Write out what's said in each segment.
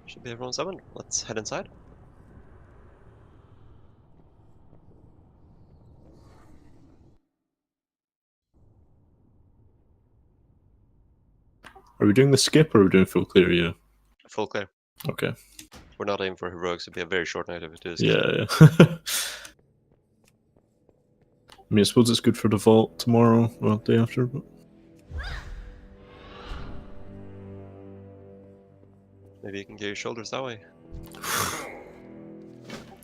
Should be everyone summoned. Let's head inside. Are we doing the skip or are we doing full clear? Yeah. Full clear. Okay. We're not aiming for heroics. It'd be a very short night if we do this. Yeah. I mean, I suppose it's good for the vault tomorrow, well, day after. But... Maybe you can get your shoulders that way.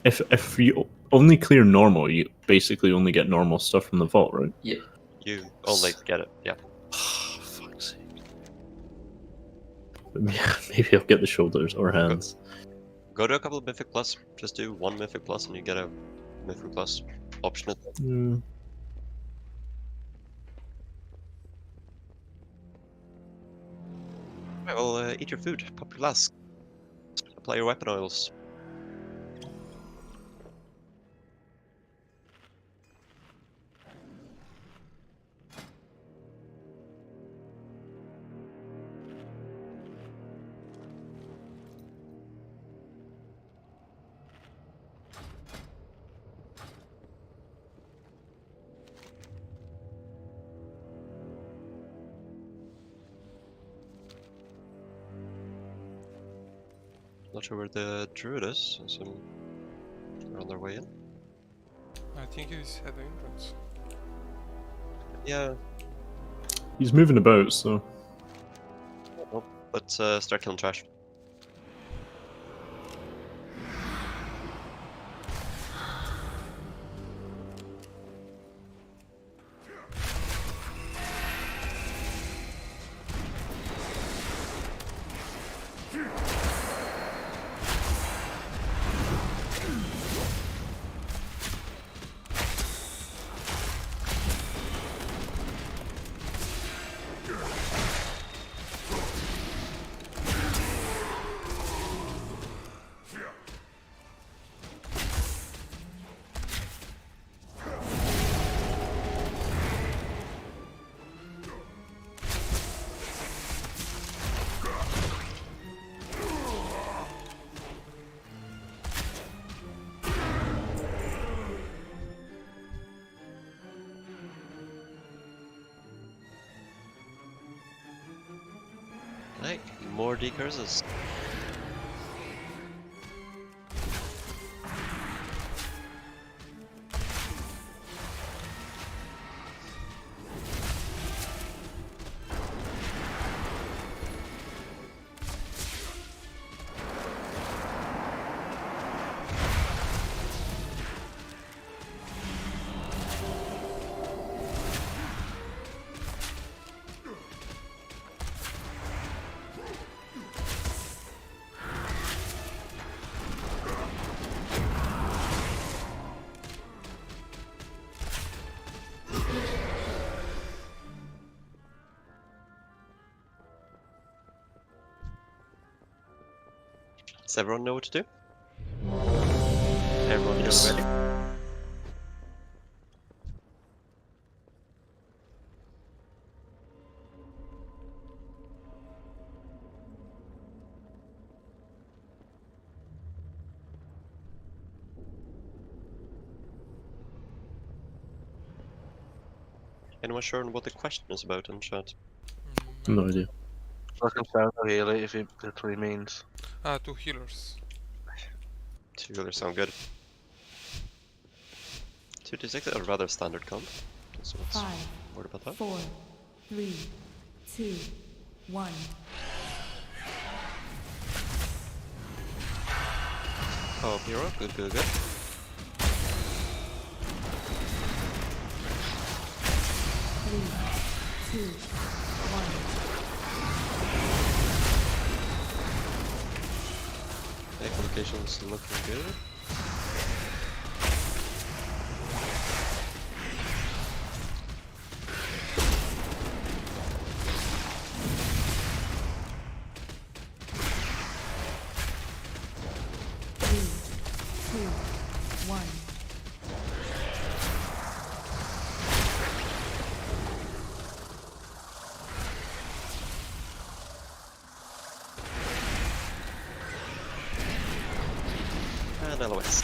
If you only clear normal, you basically only get normal stuff from the vault, right? Yeah. You only get it, yeah. Fuck's sake. Maybe I'll get the shoulders or hands. Go to a couple of Mythic Plus. Just do one Mythic Plus and you get a Mythic Plus option. Yeah. Right, well, eat your food, pop your flask, apply your weapon oils. Not sure where the druid is, so they're on their way in. I think he's at the entrance. Yeah, He's moving about, so... well, let's start killing trash. Right, more decurses. Does everyone know what to do? Everyone Yes. feeling ready? Anyone sure on what the question is about in chat? No idea. Doesn't sound really if it literally means. Two healers. Two healers sound good. 2d6 are rather standard comp. So what's 5, worried about that? 4, 3, 2, 1. Oh, hero, good, good, good. Three, two, one. Echolocation's looking good. Three, two, one. One LOS.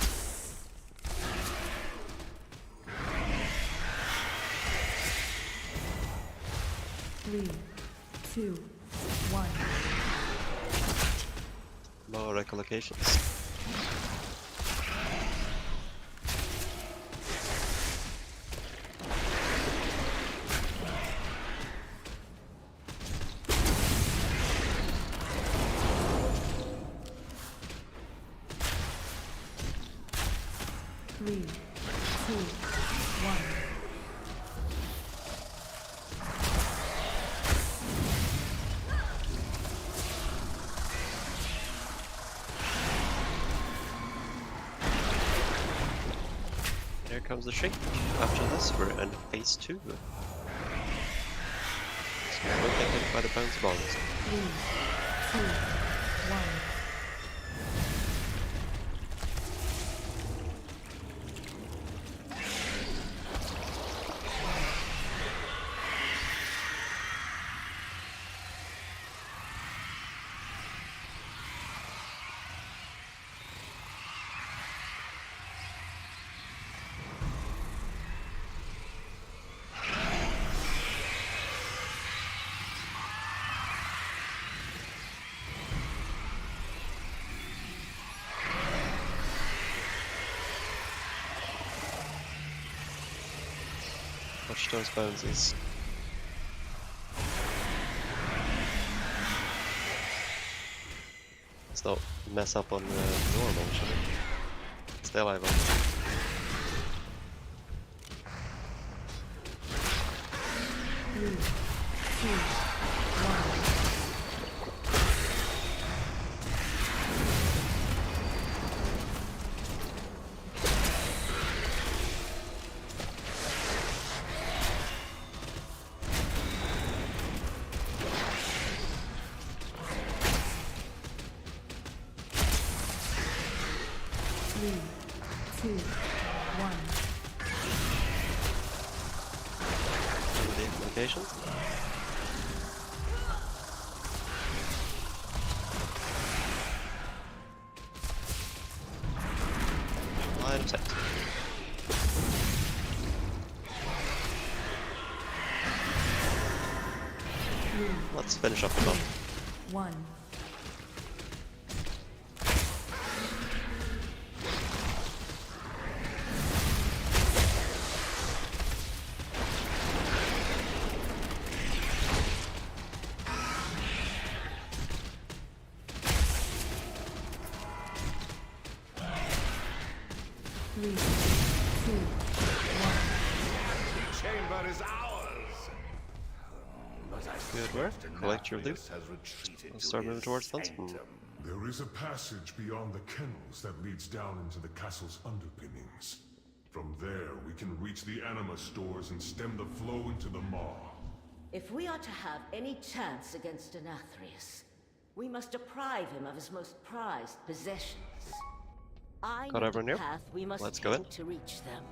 Three, two, one. More echolocations. Three, two, one. Here comes the shrink. After this, we're in phase 2. So we're taken by the bounce balls. 3, 2, 1. Watch those bounces. Let's not mess up on normal, shall we? Stay alive. Three, two, one. Three, two, one. The location. Line of sight. Let's finish up the bomb. 1. Three, two, one. The chamber is ours. But I Good work. suspect Collect your loot. Nathrius has retreated We'll to start his moving towards Huntsman. sanctum. There is a passage beyond the kennels that leads down into the castle's underpinnings. From there, we can reach the anima stores and stem the flow into the maw. If we are to have any chance against Nathrius, we must deprive him of his most prized possessions. I Got know everyone the here? path we must Let's go in. take to reach them.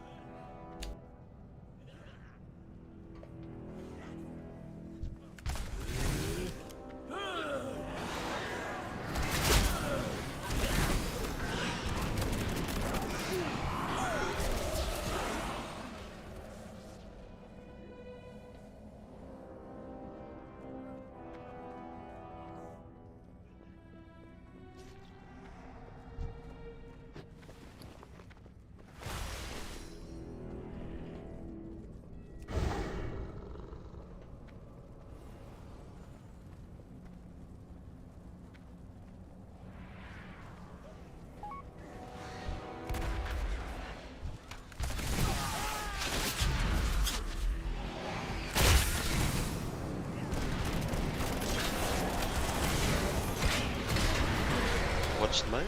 Watch the mine.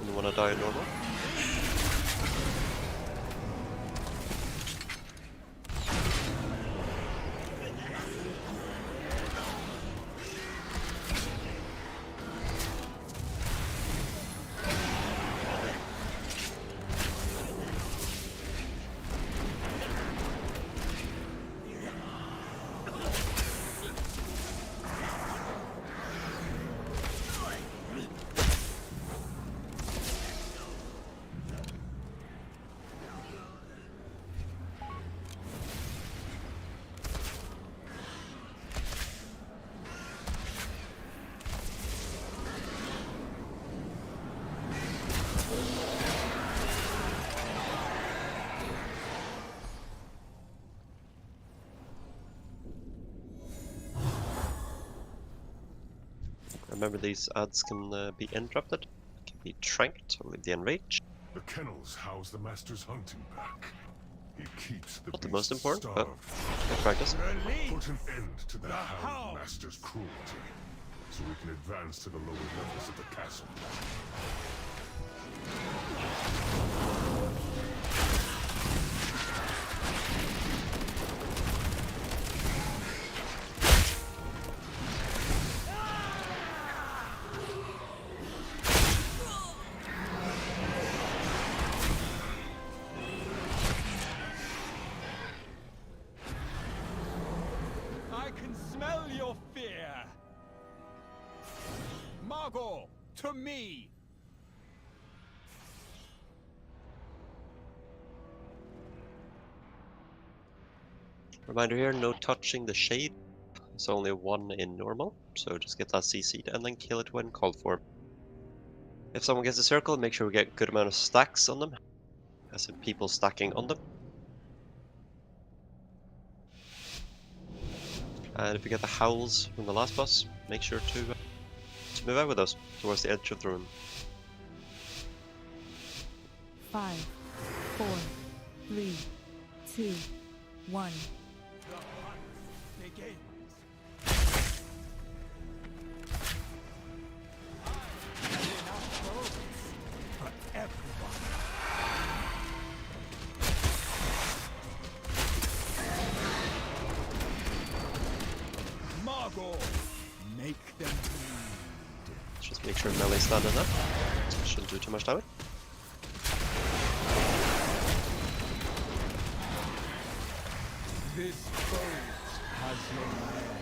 You wanna die normal? Remember, these ads can be interrupted, can be tranked, or leave the enraged. The kennels house the master's hunting pack. He keeps the Not the most beasts important, but starved. good practice. Put an end to the Hound Master's cruelty, so we can advance to the lower levels of the castle. I can smell your fear. Margot, to me. Reminder here, no touching the shade. It's only one in normal, so just get that CC'd and then kill it when called for. If someone gets a circle, make sure we get a good amount of stacks on them, as in people stacking on them. And if you get the howls from the last boss, make sure to move out with those towards the edge of the room. 5, 4, 3, 2, 1. The hunt begins. I have enough bones for everyone. Margot, make them bleed. Just make sure melee standing up. Shouldn't do too much damage. This boat has your name.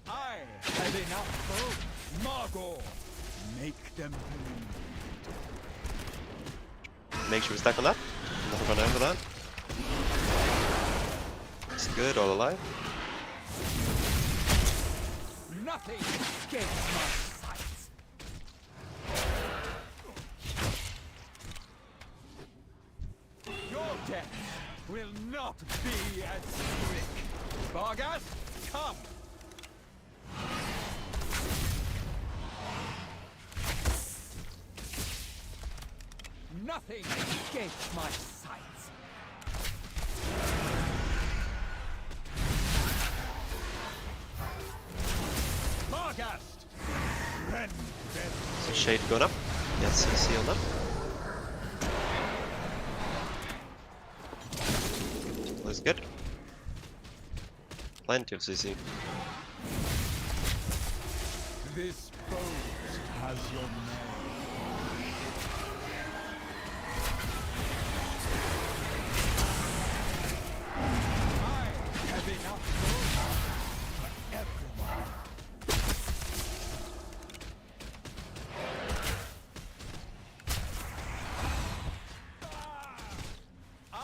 I have enough boats. Margot, make them bleed. Make sure we stack on that. Nothing run over that. It's good, all alive. Nothing escapes my sight. Your death will not be as quick. Vargas, come. Nothing escapes my sight. Vargas, rend them. So shade going up. Yes, CC on that. Looks good. Plenty of CC. This boat has your name. I have enough room for everyone. I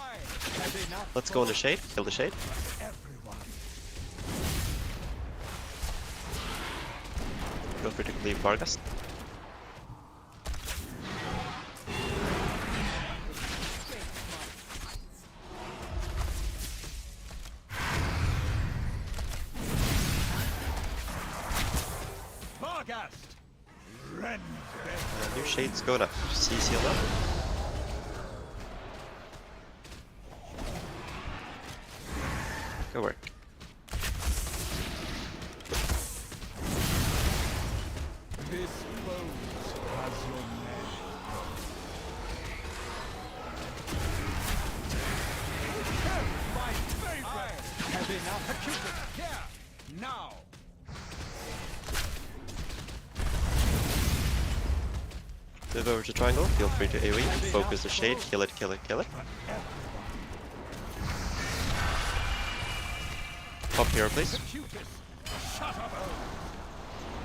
have enough Let's go in the shade. Kill the shade. for everyone. Feel free to leave Vargas. Vargas, rend them. And your shade's going up. CC on that. Good work. This boat has your name. My favorite! I have enough acuteness. Here, now. Move over to triangle. Feel free to AoE. Focus the shade. Kill it, kill it, kill it. Pop hero, please. Acuteness, shut up.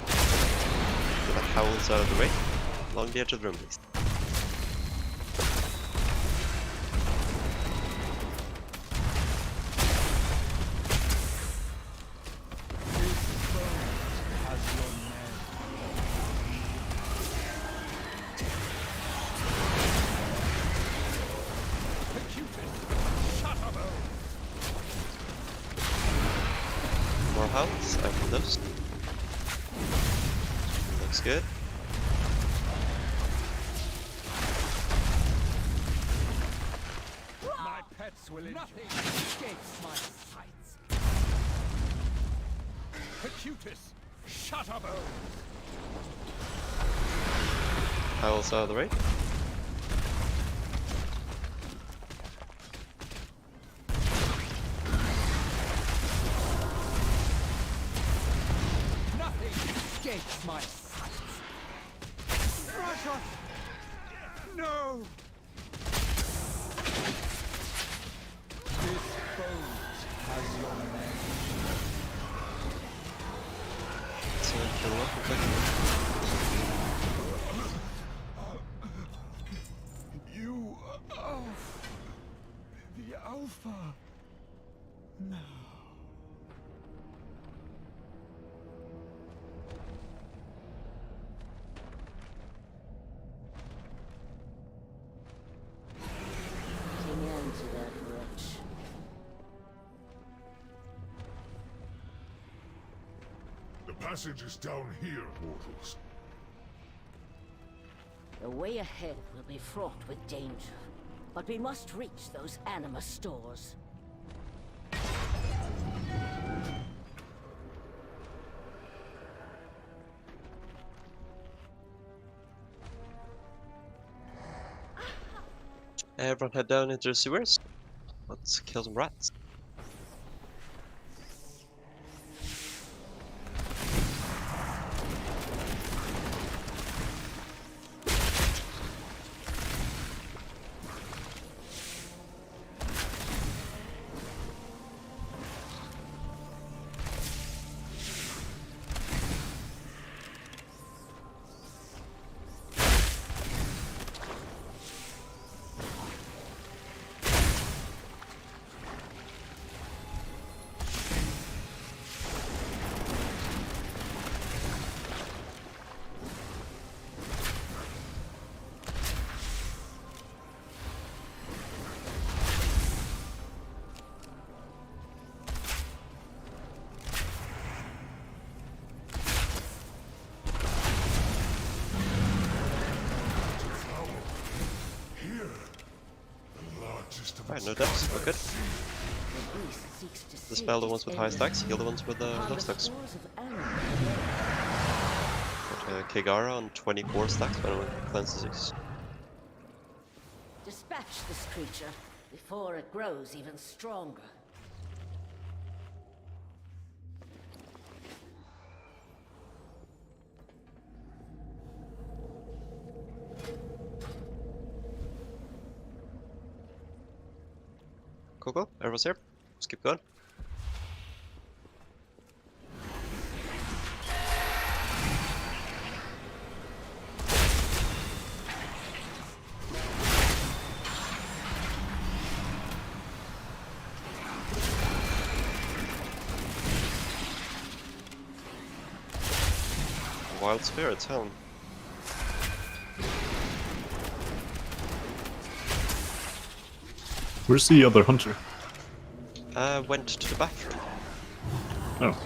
Get the howls out of the way. Along the edge of the room, please. This boat has your name. Acuteness, shut Looks good. My pets will nothing escapes my sights. Percutus, shut up! Howl's out of the way. Nothing escapes my sights. Russia! No! Dispose as your name. So kill him off quick. You are the Alpha. No. Putting end to that wretch. The passage is down here, mortals. The way ahead will be fraught with danger, but we must reach those anima stores. Everyone head down into the sewers. Let's kill some rats. Here, the largest of Alright, no deaths. We're good. The beast seeks to Dispel the seize ones with its high enemy. stacks, heal the ones with Upon low the stacks. stores of anima. Got Kigara on 24 stacks, if anyone cleanses these. Dispatch this creature before it grows even stronger. Cool. Everyone's here. Let's keep going. Wild spirits, huh? Where's the other hunter? Went to the bathroom. Oh,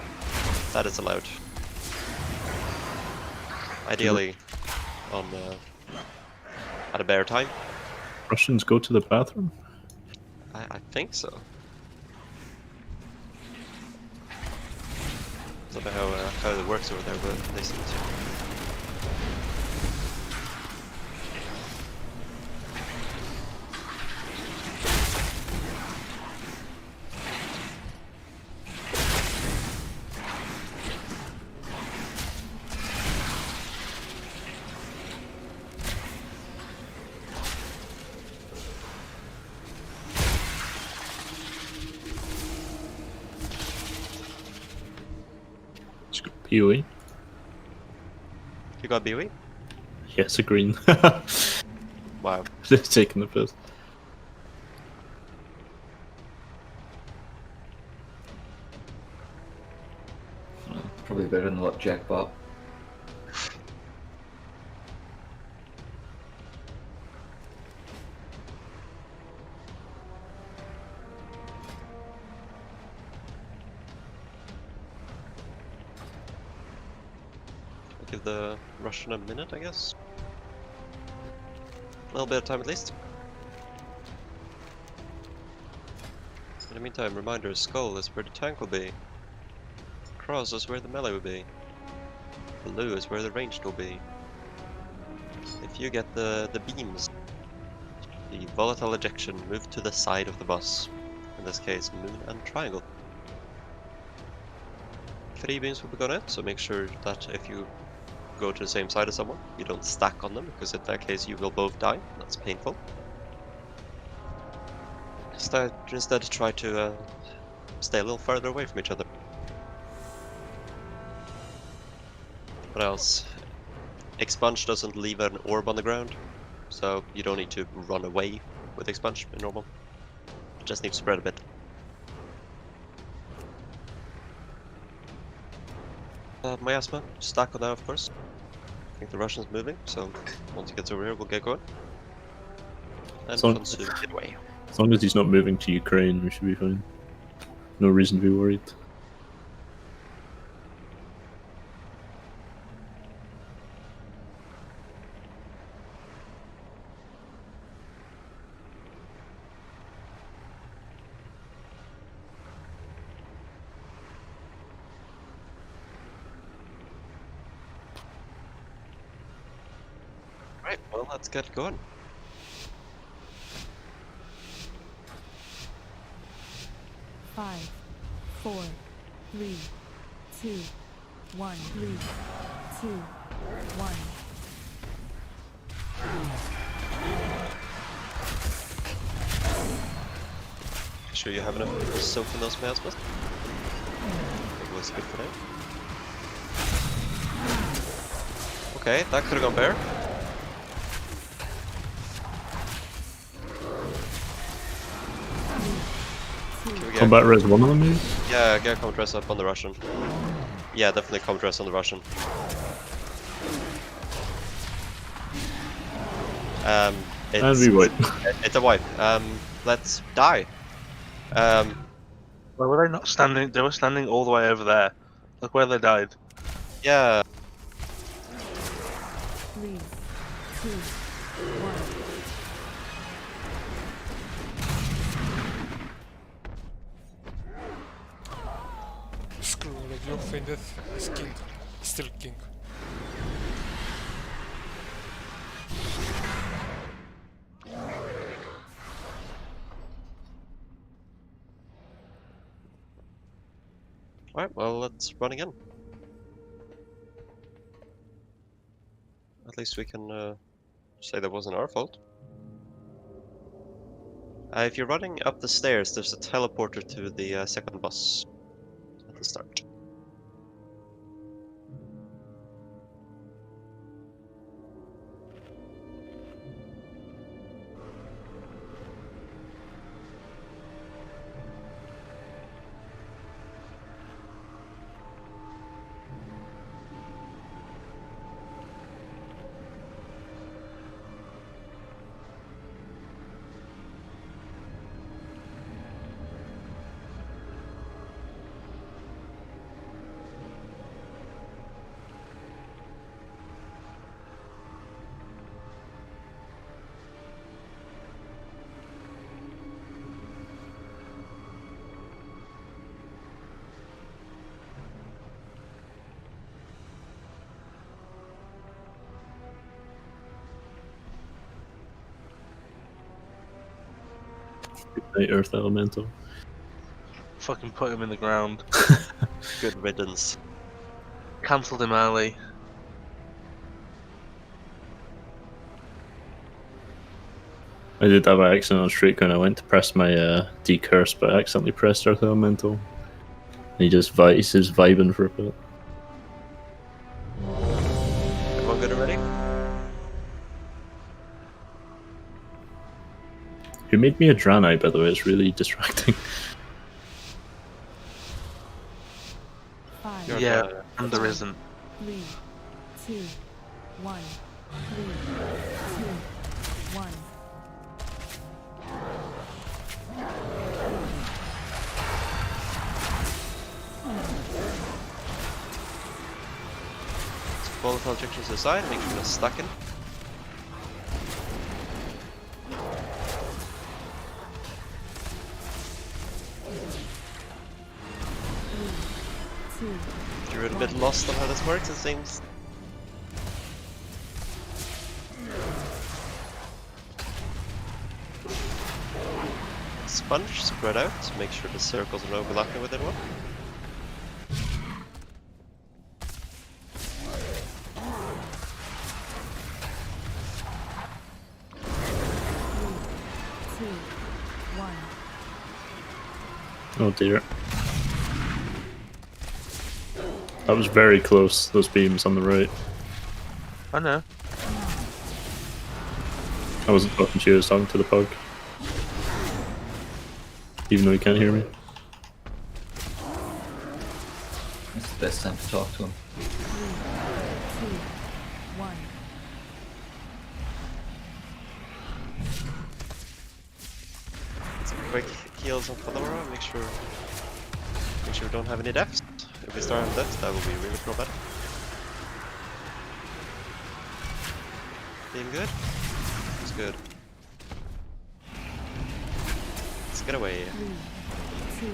That is allowed. Ideally, on at a better time. Russians go to the bathroom? I think so. I don't know how it works over there, but they seem to. Let's go PoE. You got BOE? Yes, a green. Wow. They're taking the piss. Probably better than what Jack bought. Give the Russian a minute, I guess. A little bit of time at least. In the meantime, reminder, skull is where the tank will be. Cross is where the melee will be. Blue is where the ranged will be. If you get the beams, the volatile ejection move to the side of the bus. In this case, moon and triangle. 3 beams will be going out, so make sure that if you go to the same side as someone, you don't stack on them, because in that case you will both die. That's painful. Instead try to stay a little further away from each other. What else? Expunge doesn't leave an orb on the ground, so you don't need to run away with Expunge in normal. You just need to spread a bit. Miasma, stack on that of course. I think the Russian's moving, so once he gets over here we'll get going. And So- consume it away. As long as he's not moving to Ukraine, we should be fine. No reason to be worried. Right, well let's get going. Five, 4, 3, 2, 1. 3, 2, 1. Make sure you have enough soak in those miasmas. It was good for now. Okay, that could have gone better. Can we get Combat res one of them, maybe? Yeah, get combat dress up on the Russian. Yeah, definitely combat dress on the Russian. And It's, we would. it's a wipe. Let's die. Why were they not standing? They were standing all the way over there. Look where they died. Yeah, 3, 2, 1. Screw all of you, Feign Death is king. Still king. alright, well, let's run again. At least we can say that wasn't our fault. If you're running up the stairs, there's a teleporter to the second bus at the start. Night Earth Elemental. Fucking put him in the ground. Good riddance. Cancelled him early. I did that by accident on streak when I went to press my decurse, but I accidentally pressed Earth Elemental. And he's just vibing for a bit. Everyone good already? Who made me a Draenei, by the way? It's really distracting. 5, You're Yeah, the- and there isn't. 3, 2, 1. 3, 2, 1. Full volatile ejections to the side, make sure they're stacking. You're a bit lost on how this works, it seems. Sponge, spread out, make sure the circles are overlapping within one. Oh dear. That was very close, those beams on the right. I know. I wasn't talking to you, I was talking to the pug. Even though you can't hear me. It's the best time to talk to him. 3, 2, 1. Some quick heals on Fedora, make sure we don't have any deaths. If we start on deaths, that will be really problematic. Being good? It's good. Let's get away. 3, 2,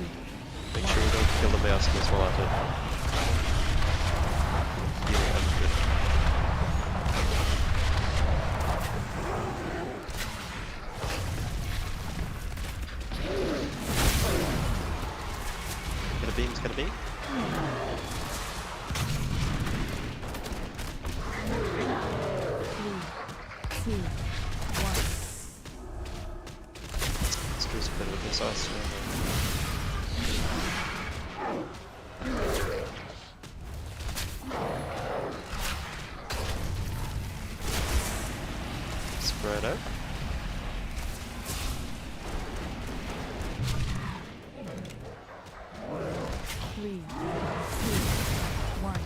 Make sure we don't kill the miasmas while at it. Healing them is good. Get a beam, get a beam. Let's do some bit with this us. Spread out. Three, two, one.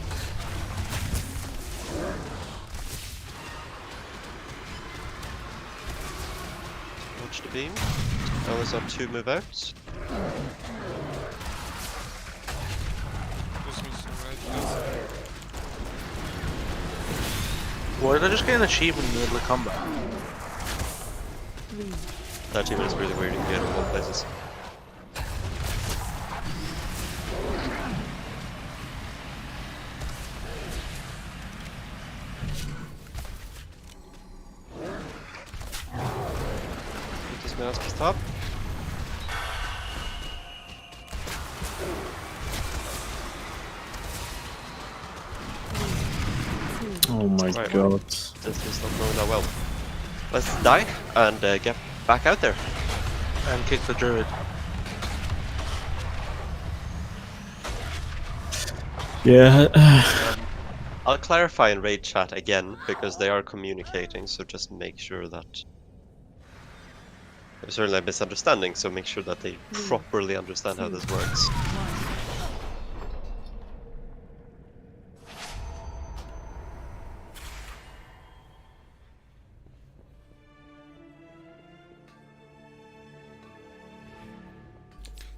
Launch the beam. Now there's our 2 move outs. Just missing, right? Why did I just get an achievement in the middle of combat? 3, That team is really weird, you can get in both places. Keep this mouse to stop. Oh my Right. god. This is not going that well. Let's die and get back out there. And kick the druid. Yeah. I'll clarify in raid chat again because they are communicating, so just make sure that there's certainly a misunderstanding, so make sure that they properly understand how this works. 1.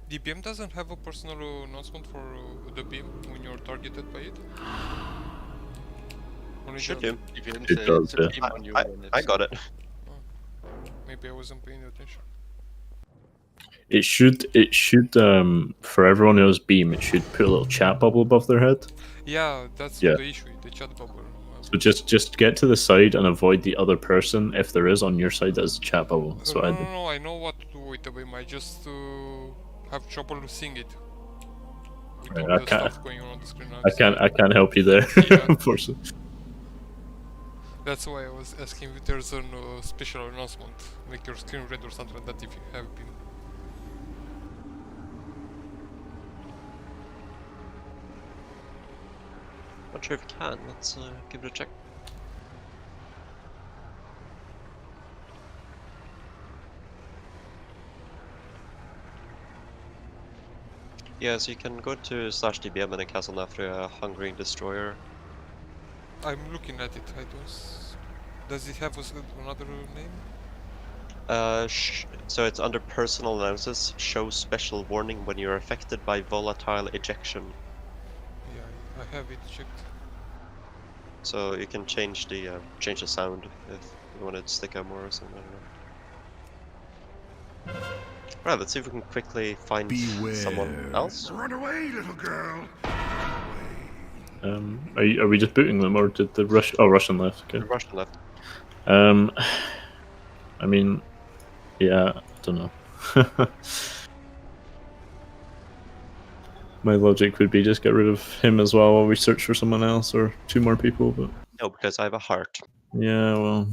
The BM doesn't have a personal announcement for the beam when you're targeted by it. Only Should the- do. It does, yeah. I got it. Maybe I wasn't paying attention. It should for everyone who has beam, it should put a little chat bubble above their head. Yeah, that's Yeah. the issue, the chat bubble. So just get to the side and avoid the other person if there is on your side as a chat bubble. That's what I do. No, I know what to do with the beam, I just have trouble seeing it. With Right, all I the can't- stuff going on the screen. I can't help you there, Yeah. unfortunately. That's why I was asking if there's a special announcement, make your screen red or something like that if you have been. Not sure if you can. Let's give it a check. Yeah, so you can go to /dbm and then Castle Nathria, Hungering Destroyer. I'm looking at it, I don't does it have another name? So it's under personal analysis. Show special warning when you're affected by volatile ejection. Yeah, I have it checked. So you can change the sound if you want it to stick out more or something. I don't know. Right, let's see if we can quickly find someone else. Run away, little girl. Are we just booting them, or did the Russian left? Okay. The Russian left. I mean, yeah, I don't know. My logic would be just get rid of him as well while we search for someone else or 2 more people, but No, because I have a heart. yeah, well.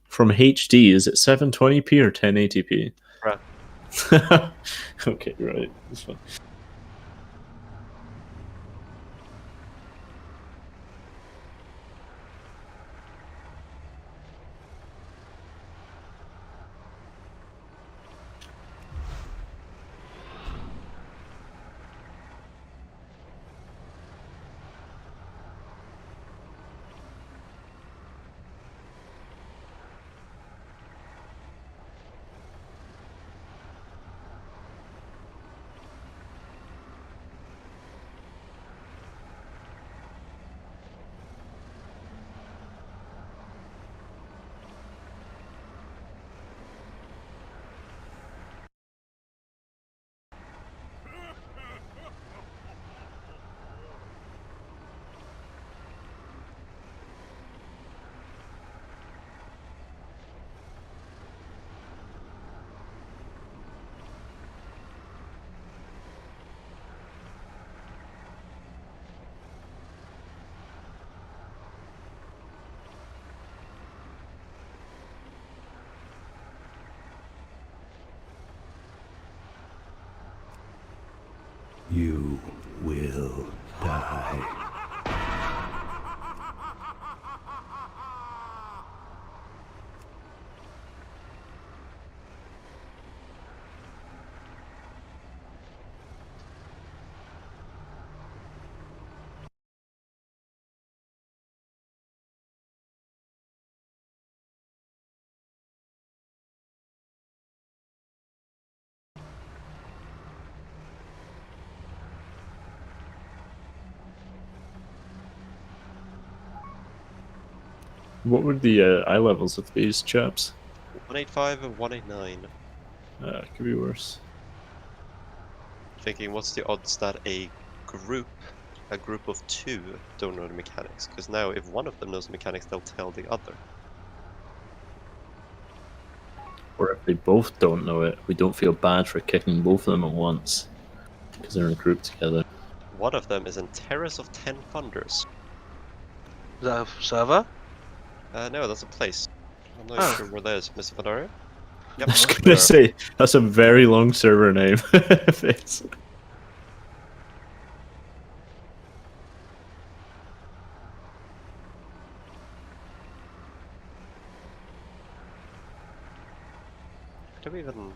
From HD, is it 720p or 1080p? Right. Okay, right. That's fine. You will die. What were the eye levels of these chaps? 185 and 189. Could be worse. Thinking, what's the odds that a group of 2 don't know the mechanics? Because now, if one of them knows the mechanics, they'll tell the other. Or if they both don't know it, we don't feel bad for kicking both of them at once. Because they're in a group together. One of them is in Terrace of 10 Thunders. Is that a server? No, that's a place. I'm not Oh. sure where that is, Mr. Fadario. Yep, I was over gonna there. say, that's a very long server name. It's- Do we even...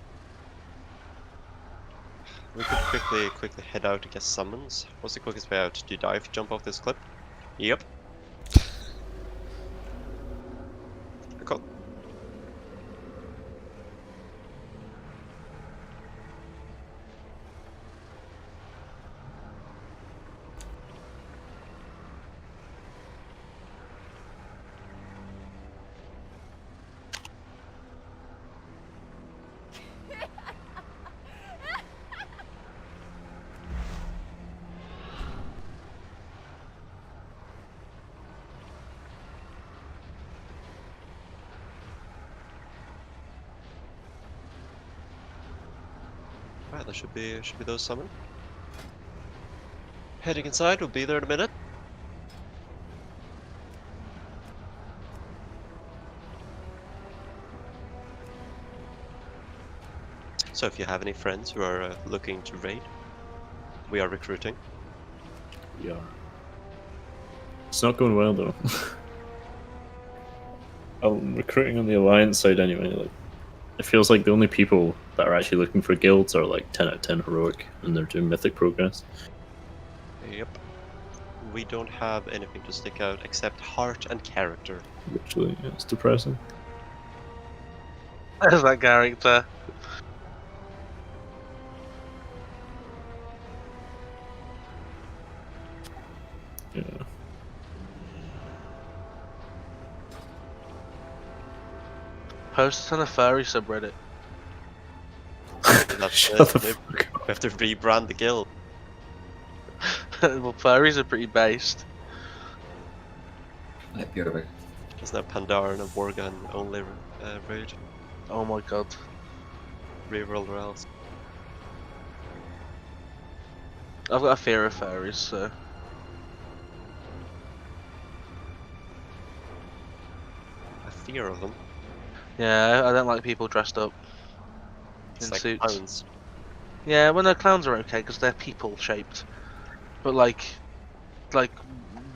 We could quickly head out to get summons. What's the quickest way out? Do you dive, jump off this cliff? Yep. Cool. Right, that should be those summon. Heading inside, we'll be there in a minute. So if you have any friends who are looking to raid, we are recruiting. We are. It's not going well though. I'm recruiting on the Alliance side anyway. Like, it feels like the only people that are actually looking for guilds are like 10 out of 10 heroic, and they're doing mythic progress. Yep. We don't have anything to stick out except heart and character. Literally, yeah, it's depressing. There's that character. Yeah. Post it on a furry subreddit. That's Shut it. the We fuck up. have to rebrand the guild. Well, furries are pretty based. Might be over. Isn't that Pandaren and Worgen only raid? Oh my god. Reroll or else. I've got a fear of furries, so. A fear of them. Yeah, I don't like people dressed up It's in like suits. clowns. Yeah, well, no, clowns are okay because they're people shaped. But like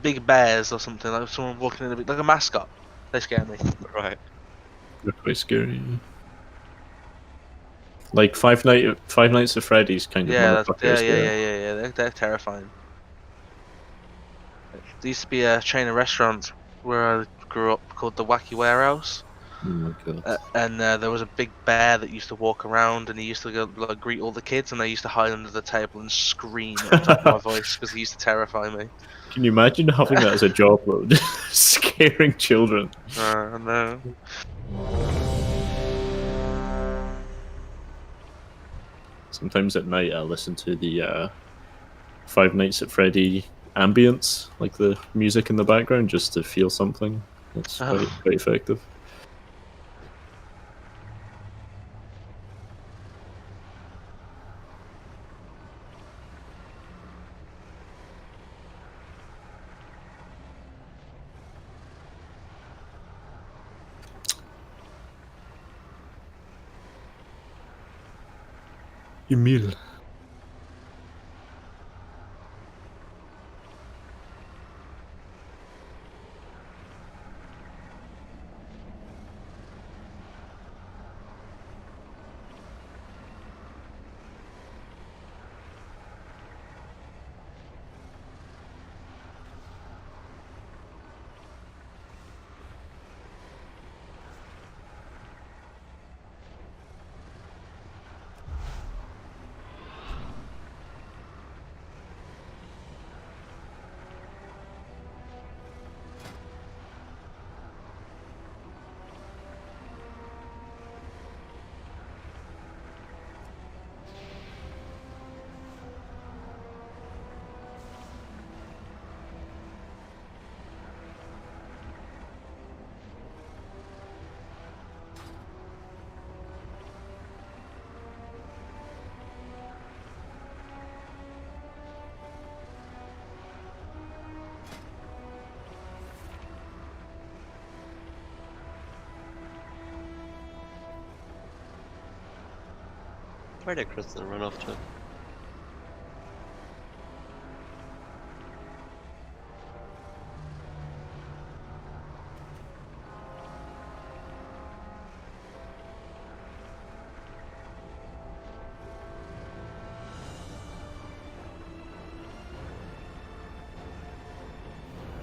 big bears or something, like someone walking in a bit like a mascot, they scare me. Right. They're quite scary. Like Five Nights at Freddy's kind of Yeah, motherfuckers. yeah. They're terrifying. There used to be a chain of restaurants where I grew up called the Wacky Warehouse. Oh my god. And there was a big bear that used to walk around, and he used to go like greet all the kids, and I used to hide under the table and scream at the top of my voice because he used to terrify me. Can you imagine having that as a job, though? Scaring children. No. Sometimes at night I listen to the Five Nights at Freddy ambience, like the music in the background, just to feel something. It's quite effective. Emil. Where did Kristen run off to?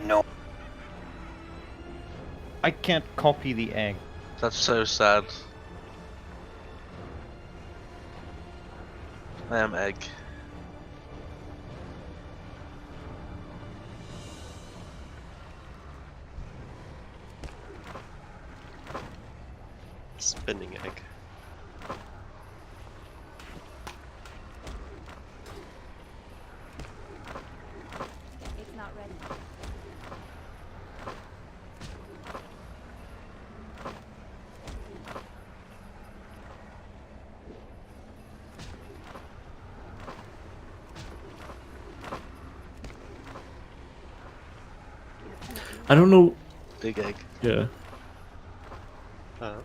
No! I can't copy the egg. That's so sad. I am egg. Spinning egg. It's not ready. I don't know. Big egg. Yeah. Uh,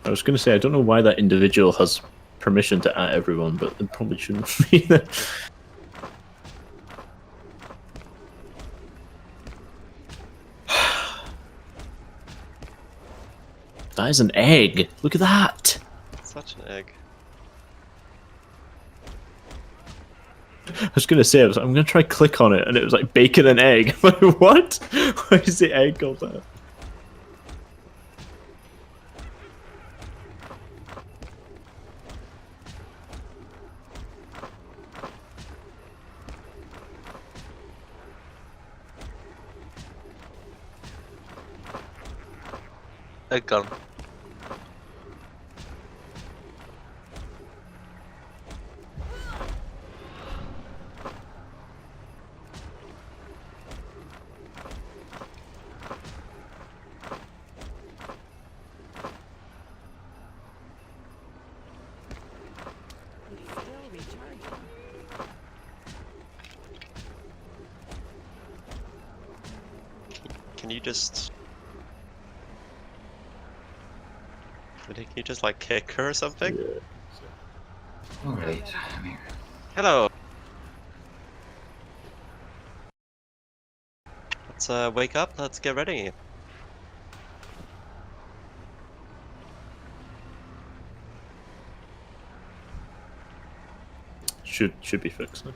I was going to say, I don't know why that individual has permission to at everyone, but it probably shouldn't be there. That is an egg. Look at that. such an egg. I was going to say, I'm going to try click on it, and it was like bacon and egg. I'm like, what? Why is the egg called that? Egg gun. It's still recharging. Can you just... Can you just like kick her or something? Yeah. Alright, I'm here. Hello! Let's wake up, let's get ready. Should be fixed now.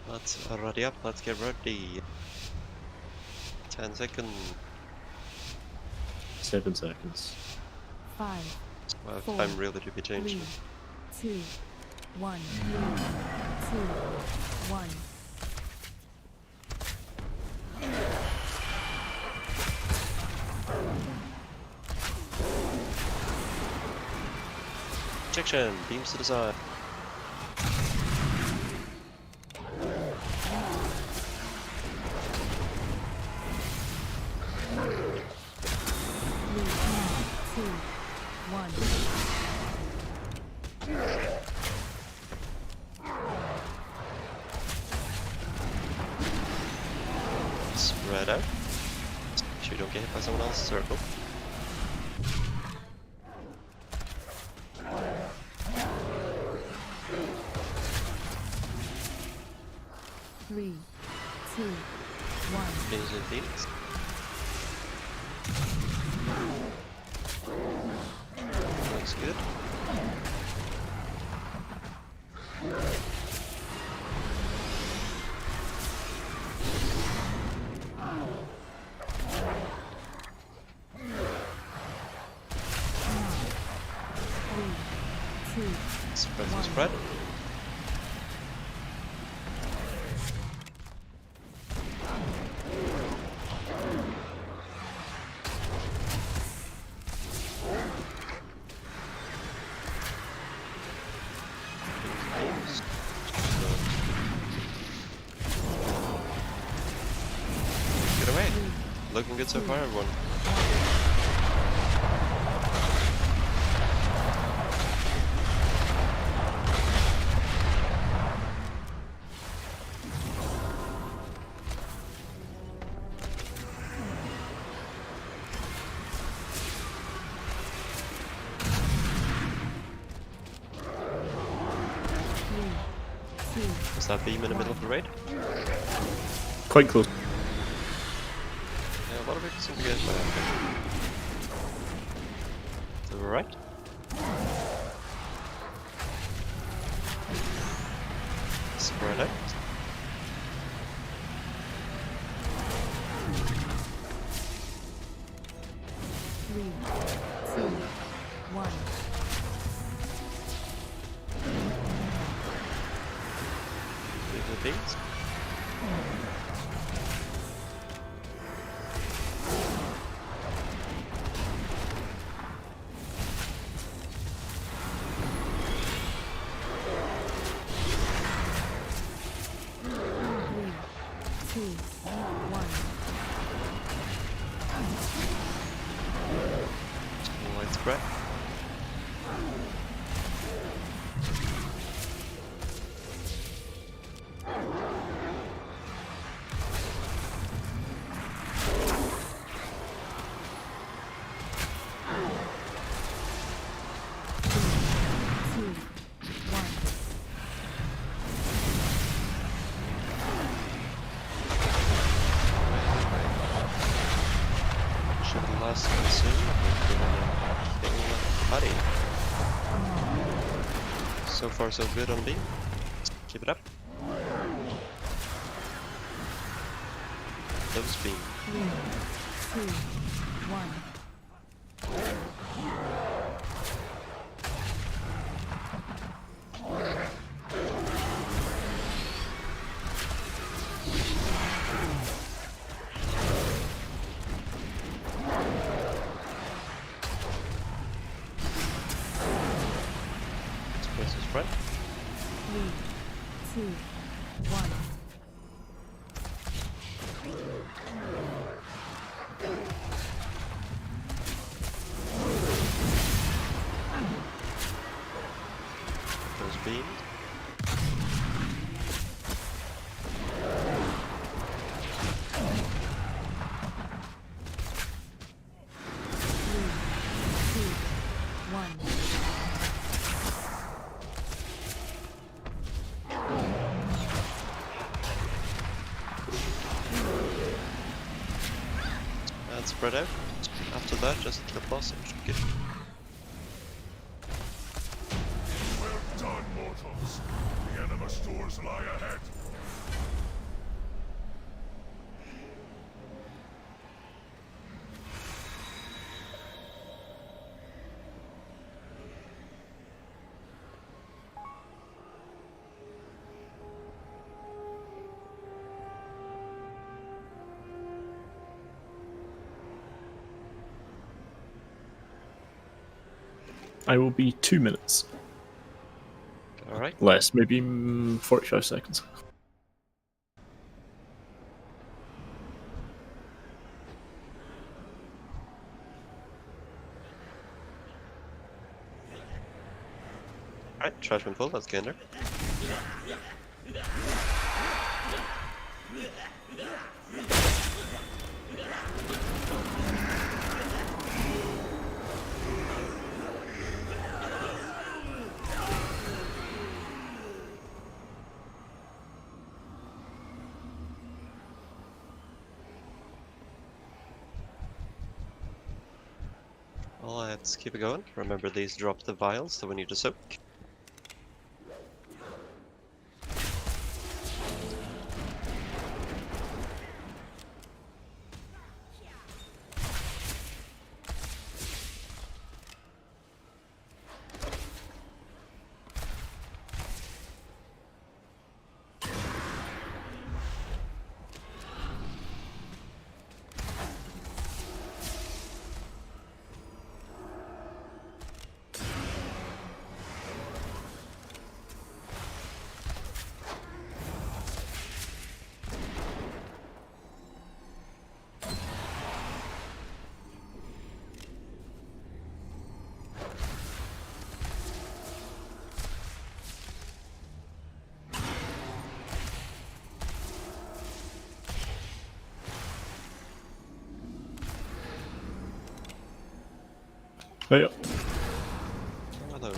Let's ready up, let's get ready. 10 seconds. 7 seconds. 5, Well, Four, time really to be changing. 3, 2, 1. 2, 1. Ejection! Beams to the side. Three, two, one. Spread out. Make sure you don't get hit by someone else's circle. Three, two, one. Finish in Phoenix. Looks good. Three, two, Spread to spread. Get away. Looking good so far, everyone. three, two. Is that beam in the middle of the raid? Quite close. Yeah, a lot of it seem to get by that. To the right? Spread out. Three, two, one. Leave the beams. Three, two, one. Wide spread. Two, one. Should be last one soon. Buddy. So far so good on beam. Keep it up. Those beam. Three, two, one. and spread out. After that, just kill boss and should be good. Well done, mortals. The anima stores lie ahead. I will be 2 minutes. Alright. Less, maybe 45 seconds. Alright, trash been full, let's get in there. Let's keep it going. Remember, these drop the vials, so we need to soak. Hey, Hello.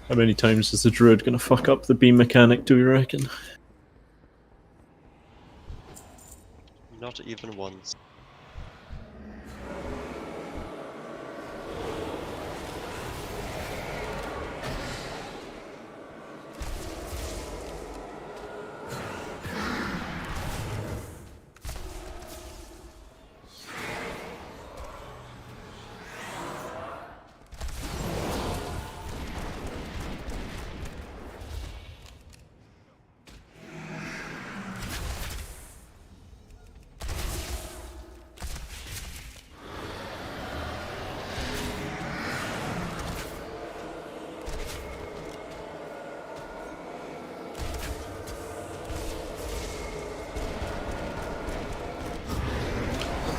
how many times is the druid gonna fuck up the beam mechanic, do we reckon? Not even once.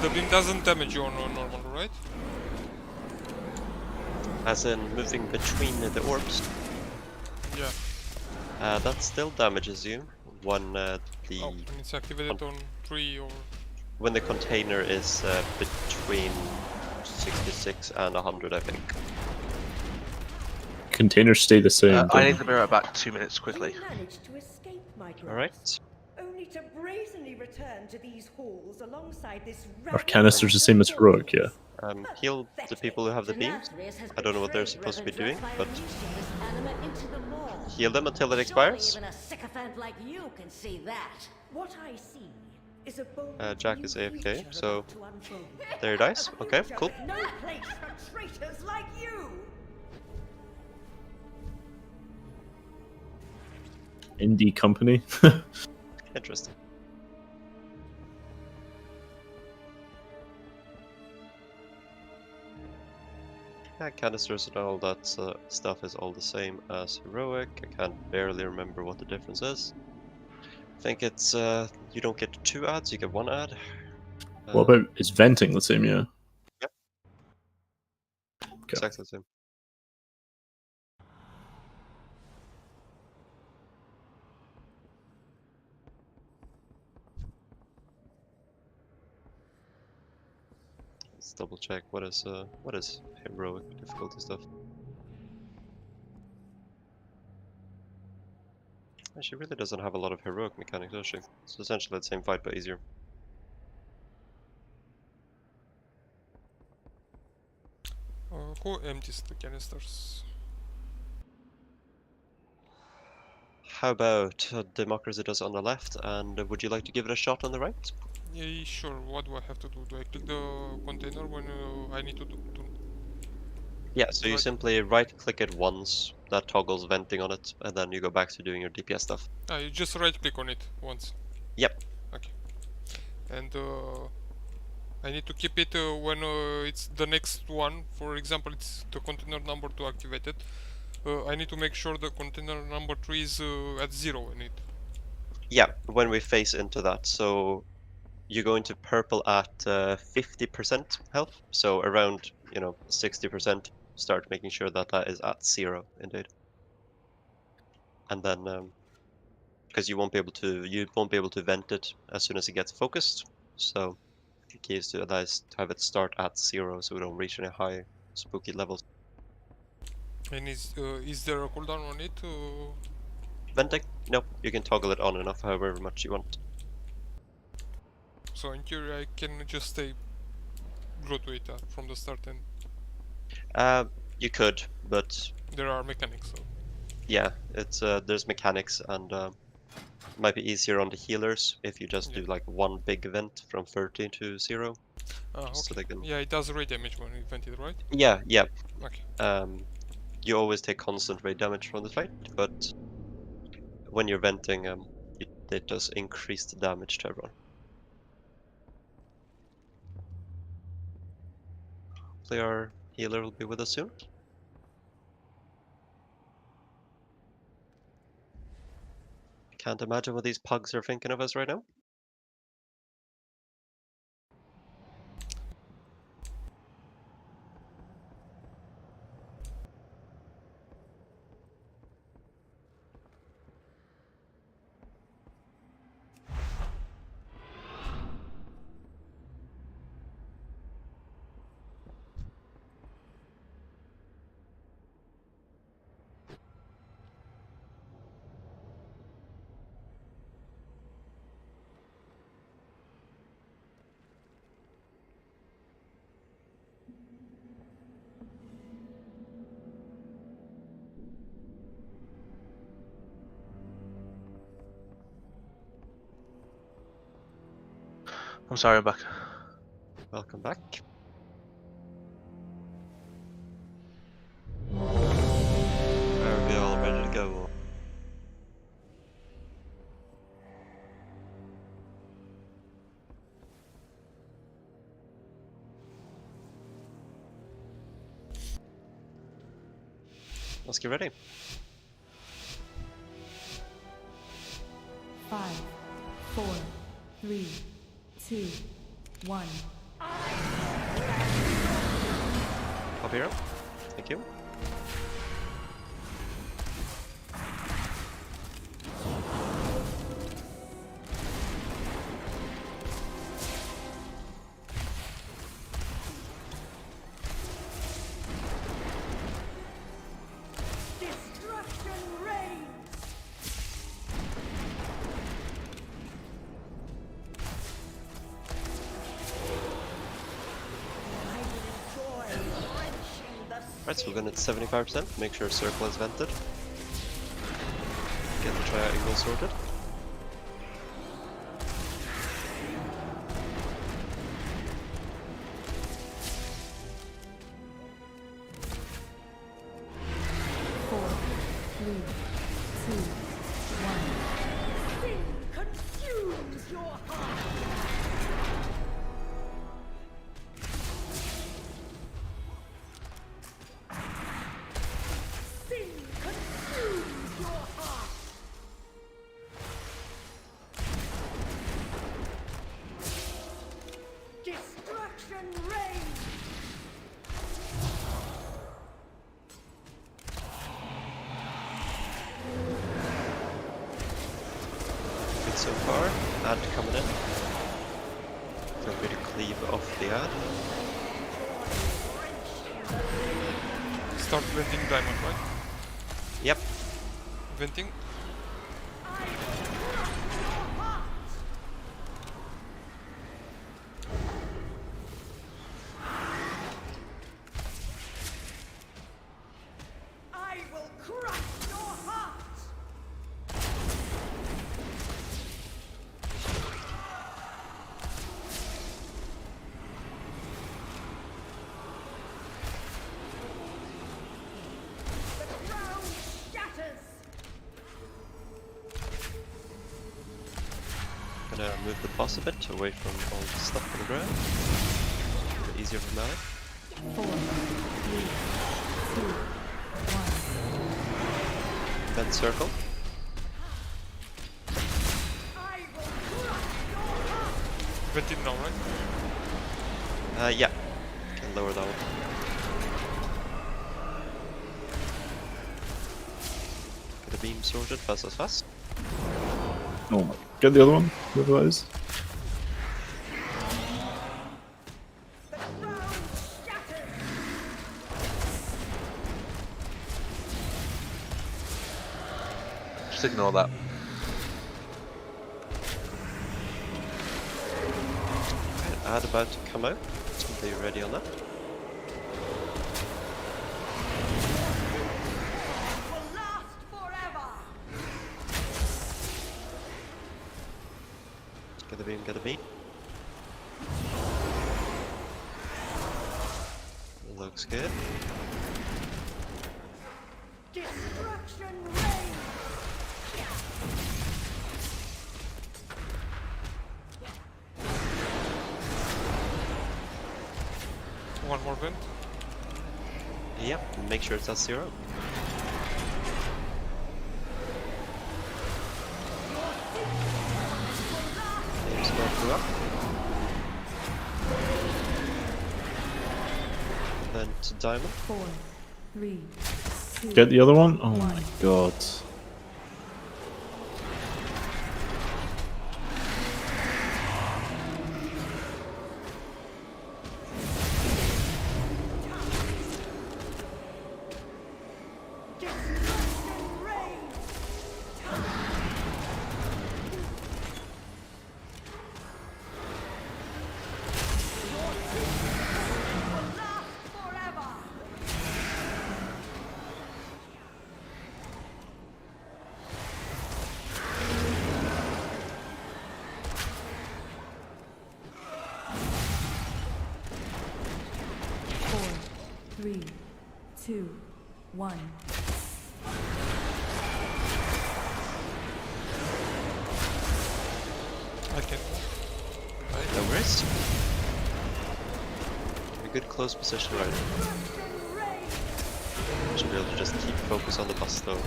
The beam doesn't damage you on normal, right? As in moving between the orbs. Yeah. That still damages you when the Oh, and it's activated on 3 or... when the container is between 66 and 100, I think. Containers stay the same. I don't need they? to be right back. 2 minutes quickly. You managed to escape my grasp, Alright. only to brazenly return to these halls alongside this Are canisters the same as heroic? Yeah. Heal the people who have the beams. I don't know what they're supposed to be doing, but heal them until it expires. Even a sycophant like you can see that. What I see is a bold Jack new is AFK, future so about to unfold. there he dies. A Okay, future cool. with No place for traitors like you. Indie company. Interesting. Yeah, canisters and all that stuff is all the same as heroic. I can't barely remember what the difference is. I think it's you don't get 2 ads, you get 1 ad. What about, is venting the same? Yeah. Yep. Okay. Exactly the same. Let's double check what is heroic difficulty stuff. She really doesn't have a lot of heroic mechanics, does she? It's essentially the same fight, but easier. Who empties the canisters? How about Democracy does on the left, and would you like to give it a shot on the right? Yeah, sure. What do I have to do? Do I click the container when I need to do? Yeah, so you Right. simply right-click it once, that toggles venting on it, and then you go back to doing your DPS stuff. Ah, you just right click on it once. Yep. Okay. And I need to keep it when it's the next one. For example, it's the container number 2 activated. I need to make sure the container number 3 is at 0 in it. Yeah, when we face into that, so you go into purple at 50% health, so around 60%. Start making sure that that is at 0 indeed, and then because you won't be able to vent it as soon as it gets focused. So the key is to have it start at 0, so we don't reach any high spooky levels. And is there a cooldown on it? Venting? No, you can toggle it on and off however much you want. So in theory, I can just stay glued to it from the start, and You could, but there are mechanics. So. yeah, it's there's mechanics, and it might be easier on the healers if you just do like one big vent from 30 to 0. Okay. So they can... Yeah, it does raid damage when you vent it, right? Yeah. Okay. You always take constant raid damage from the fight, but when you're venting, it does increase the damage to everyone. Hopefully our healer will be with us soon. Can't imagine what these pugs are thinking of us right now. I'm sorry, I'm back. Welcome back. Are we all ready to go? Let's get ready. 5, 4, 3, 2, 1. Up hero. Thank you. Right, so we're going at 75%. Make sure circle is vented. Get the triangle sorted. Four, 3, 2, 1. Sin consumes your heart! Sin consumes your heart! Destruction reigns! Good so far. Ad coming in. Feel free to cleave off the ad. Start venting diamond, right? Yep. Venting. Gonna move the boss a bit away from all the stuff on the ground. A bit easier for Malik. 4, 3, 2, 1. Then circle. Went in now, right? Yeah. Can lower that one. Get the beam sorted fast. Oh my. Get the other one, whoever that is. Just ignore that. Ad about to come out. So be ready on that. Get the beam, get the beam. Looks good. One more vent. Yep, make sure it's at 0. Flames go up. Then to diamond. 4, 3, 2. Get the other one? Oh One. my god. Four, 3, 2, 1. I can. No worries. A good close position right now. Should be able to just keep focus on the boss though.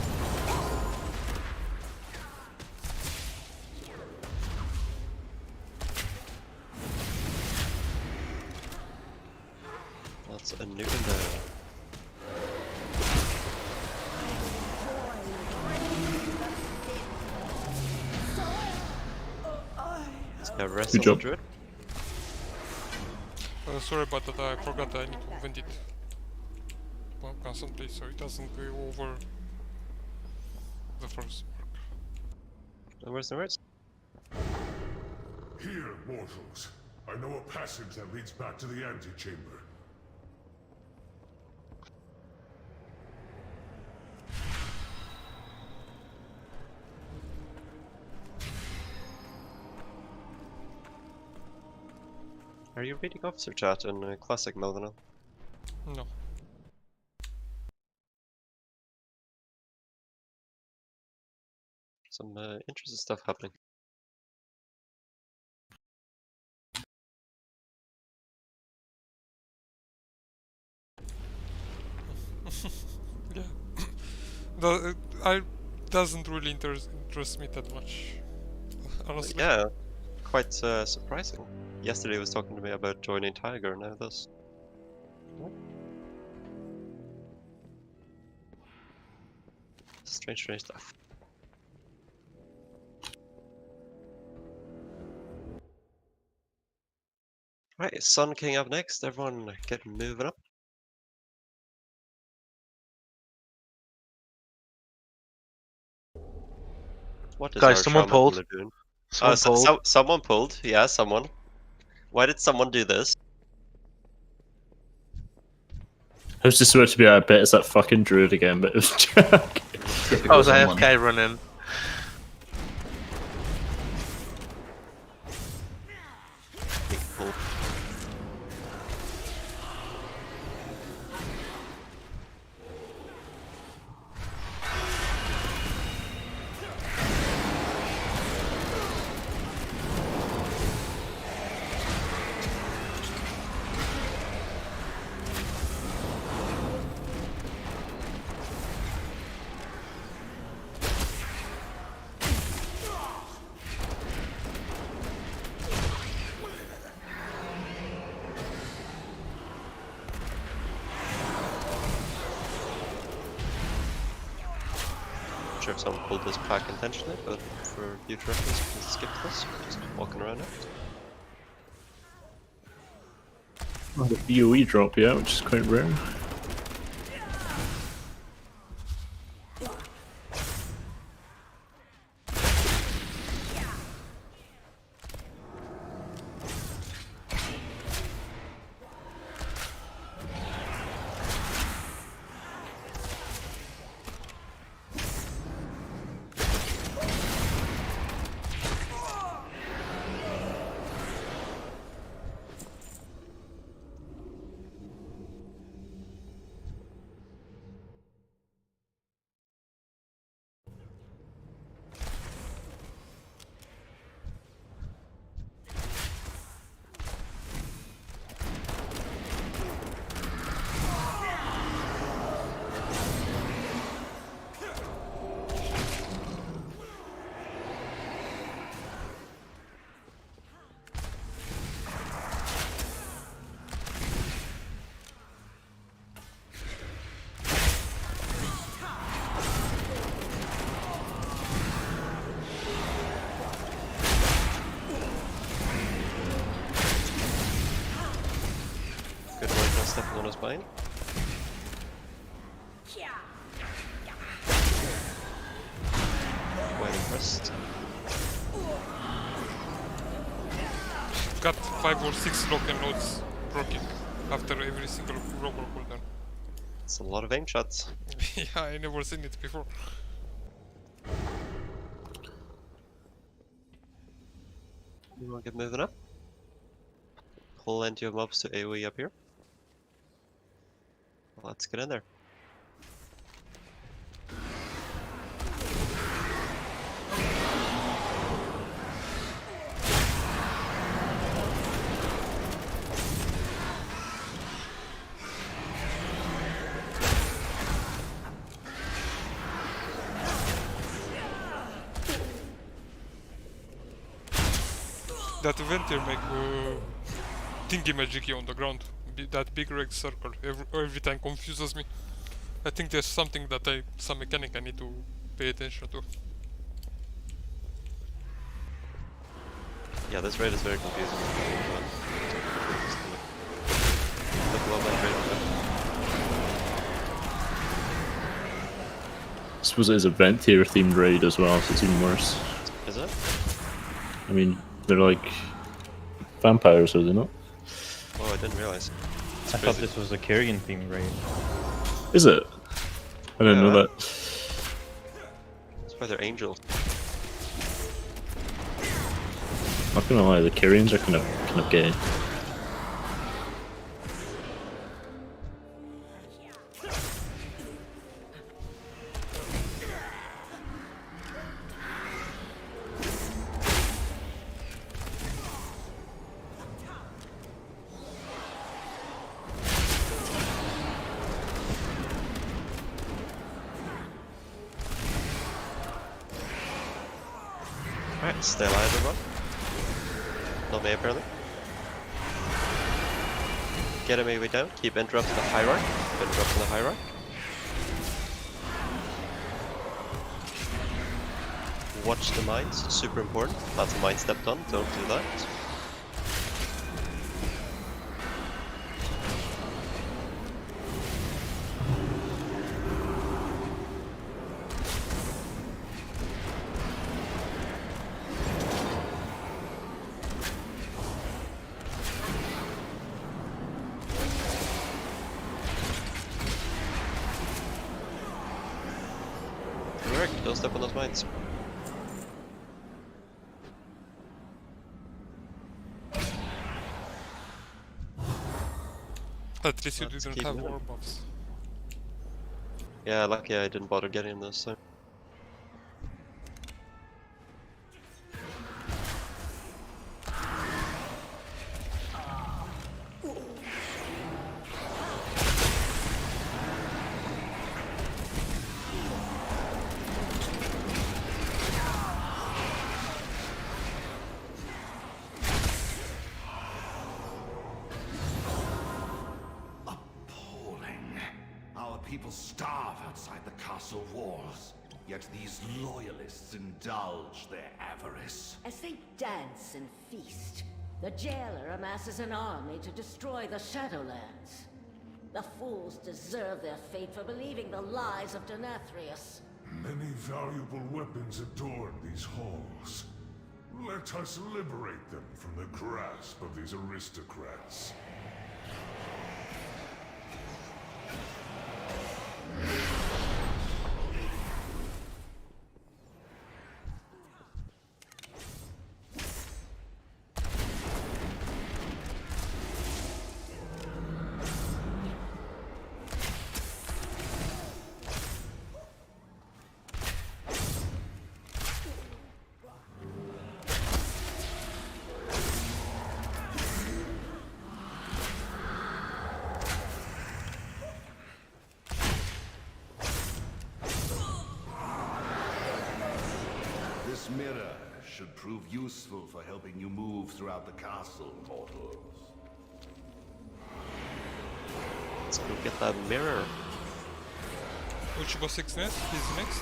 That's a new one there. Let's go rest Good on the job. druid. Sorry about that, I forgot I need to vent it constantly so it doesn't go over the first mark. No worries, no worries. Here, mortals. I know a passage that leads back to the antechamber. Are you reading officer chat in classic mode now? No. Some interesting stuff happening. Yeah. I doesn't really interest me that much, honestly. Yeah, quite surprising. Yesterday he was talking to me about joining Tiger, now this. Strange stuff. Right, Sun King up next. Everyone get moving up. What is Guys, our someone shaman pulled. ruler doing? Someone pulled. Someone pulled. Yeah, someone. Why did someone do this? I was just about to be I bet it's that fucking druid again, but it was Jack. I was AFK running. Big pull. sure if someone pulled this pack intentionally, but for future reference, we can skip this. Just walking around it. Not a BOE drop yet, which is quite rare. Good work on stepping on his spine. Quite impressed. Got 5 or 6 lock and nodes proccing after every single roll cooldown. It's a lot of aim shots. Yeah, I never seen it before. You want to get moving up? Plenty of mobs to AoE up here. Let's get in there. That event here make thingy magic on the ground. That big red circle every time confuses me. I think there's something that some mechanic I need to pay attention to. Yeah, this raid is very confusing. Look well that raid. I suppose it is a vent tier themed raid as well, so it's even worse. Is it? I mean, they're like vampires, are they not? Oh, I didn't realize. I thought this was a Carrion theme raid. Is it? I didn't know that. It's by their angel. Not gonna lie, the Carrions are kind of gay. Alright, stay alive everyone. Not me apparently. Get him way down, keep interrupting the hierarch. Interrupting the hierarch. Watch the mines, super important. That's a mine step done, don't do that. Don't step on those mines. At least you Let's didn't keep have moving. war buffs. Yeah, lucky I didn't bother getting this. So. Appalling. Our people starve outside the castle walls. Yet these loyalists indulge their avarice. As they dance and feast, the jailer amasses an army to destroy the Shadowlands. The fools deserve their fate for believing the lies of Nathrius. Many valuable weapons adorn these halls. Let us liberate them from the grasp of these aristocrats. This mirror should prove useful for helping you move throughout the castle, mortals. Let's go get that mirror. Which boss is next? He's next.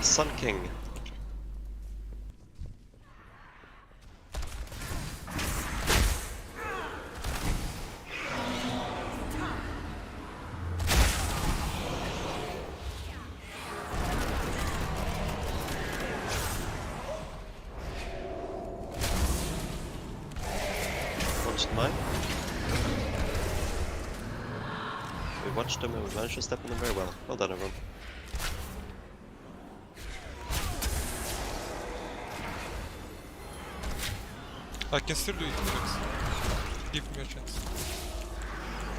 Sun King. Mine. We watched them and we managed to step on them very well. Well done, everyone. I can still do it next. Give me a chance.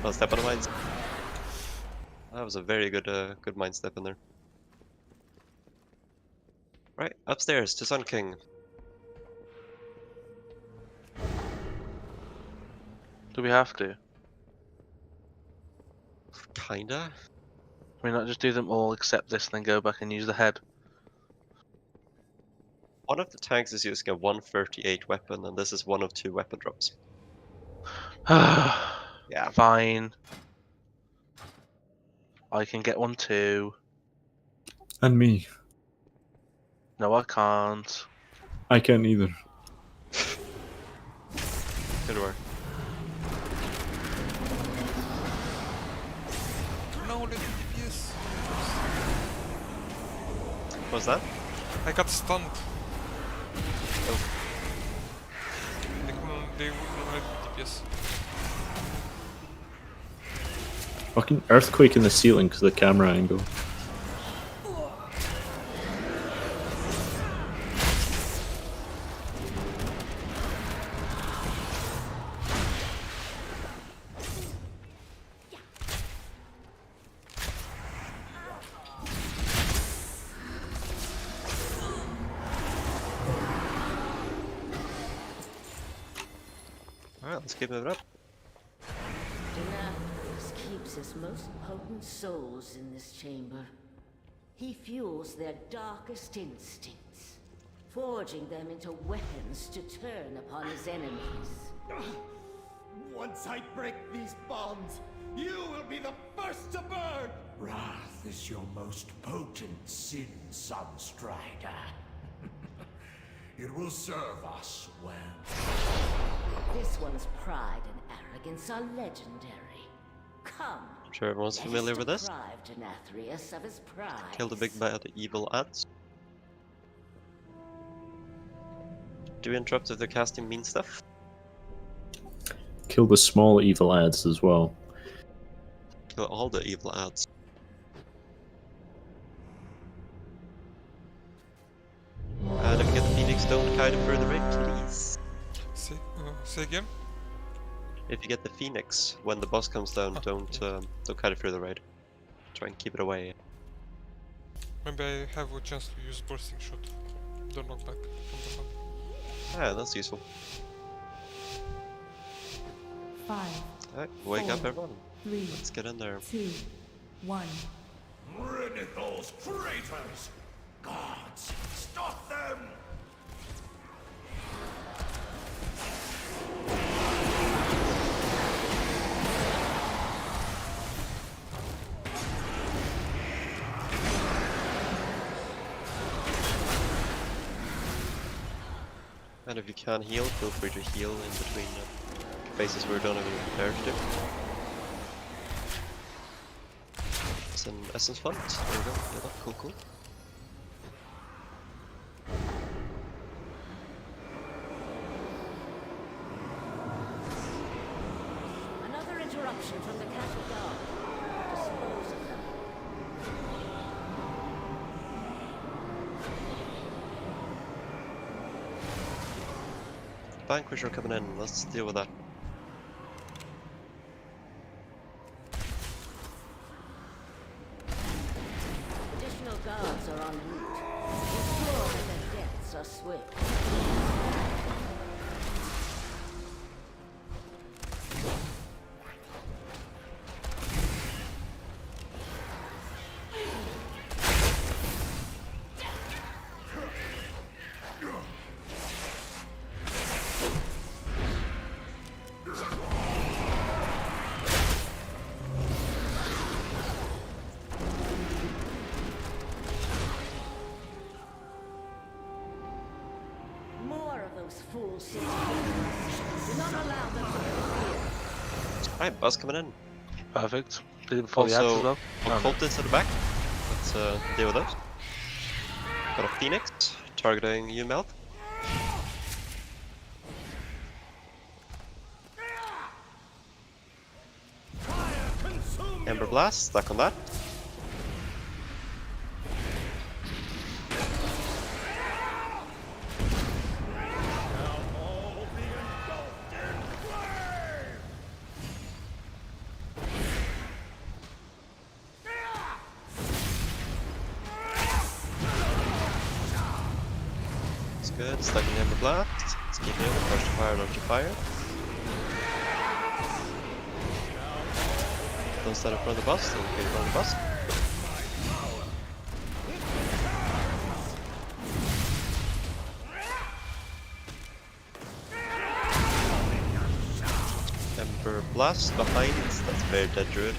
Well, step on the mines. That was a very good good mind step in there. Right, upstairs to Sun King. Do we have to? Kinda. Can we not just do them all except this and then go back and use the head? One of the tanks is using a 138 weapon, and this is one of 2 weapon drops. Yeah. Fine. I can get one too. And me. No, I can't. I can't either. Good work. No, the DPS. What was that? I got stunned. Oh. They wouldn't let DPS. Fucking earthquake in the ceiling because of the camera angle. Alright, let's keep moving up. Nathrius keeps his most potent souls in this chamber. He fuels their darkest instincts, forging them into weapons to turn upon his enemies. Once I break these bonds, you will be the first to burn! Wrath is your most potent sin, Sunstrider. It will serve us well. This one's pride and arrogance are legendary. Come. I'm sure everyone's let familiar us with this. deprive Nathrius of his pride. Kill the big bad evil ads. Do we interrupt if they're casting mean stuff? Kill the small evil ads as well. Kill all the evil ads. And if you get the Phoenix, don't kite it further right, please. Say again? If you get the Phoenix, when the boss comes down, don't kite it further right. Try and keep it away. Maybe I have a chance to use bursting shot. The knockback from the front. Yeah, that's useful. 5, Alright, wake up 4, everyone. 3, Let's get in there. 2, 1. Rid of those traitors! Gods, stop them! And if you can heal, feel free to heal in between phases where we don't have any repair to do. It's an essence fund. There we go. Yeah, cool, cool. Another interruption from the castle guard. Dispose of them. Vanquisher coming in. Let's deal with that. Additional guards are en route. Ensure that their deaths are swift. More of those fools sit here. Do not allow them to interfere. Alright, boss coming in. Perfect. Did it before the ads as Also, well? Oh, no. occultists at the back. Let's deal with those. Got a phoenix targeting you, Melt. Ember Blast, stuck on that. It's good, stuck in Ember Blast. Let's keep doing it, push to fire, launch to fire. Don't stand in front of the bus, don't get in front of the bus. Ember Blast behind, that's a very dead druid.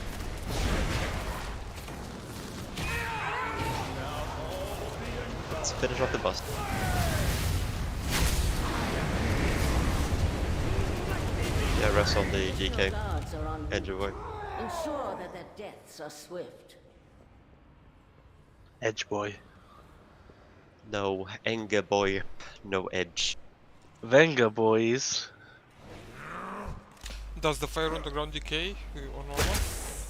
Let's finish off the bus. Yeah, rest on the DK. Guards are en route. Edge away. Ensure that their deaths are swift. Edge boy. No, Enga boy, no edge. Venga, boys. Does the fire on the ground decay on normal?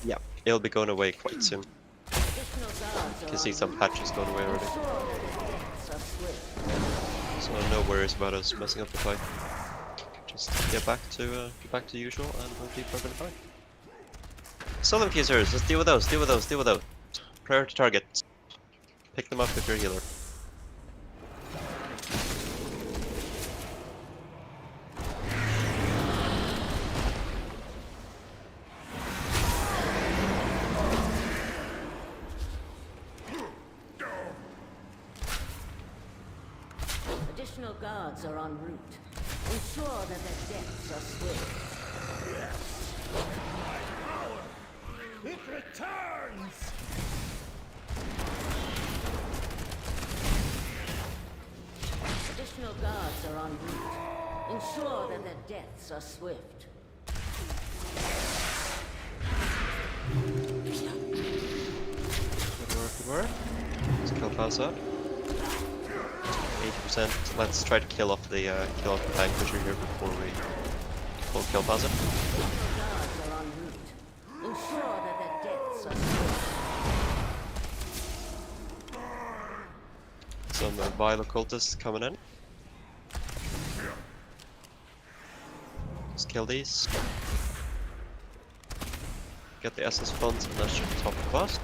Yeah, it'll be going away quite soon. Additional guards You are can see en some route. patches going away already. Ensure that their deaths are swift. So no worries about us messing up the fight. Just get back to usual and we'll be perfectly fine. Solemn Accusers, let's deal with those, deal with those, deal with those. Priority target. Pick them up if you're a healer. Additional guards are en route. Ensure that their deaths are swift. It returns! Additional guards are en route. Ensure that their deaths are swift. Good work. Let's kill Klaus up. 80%. Let's try to kill off the Vanquisher here before we full kill Plaza. Additional guards are en route. Ensure that their deaths are swift. Some vile occultists coming in. Let's kill these. Get the essence funds and that should top the boss.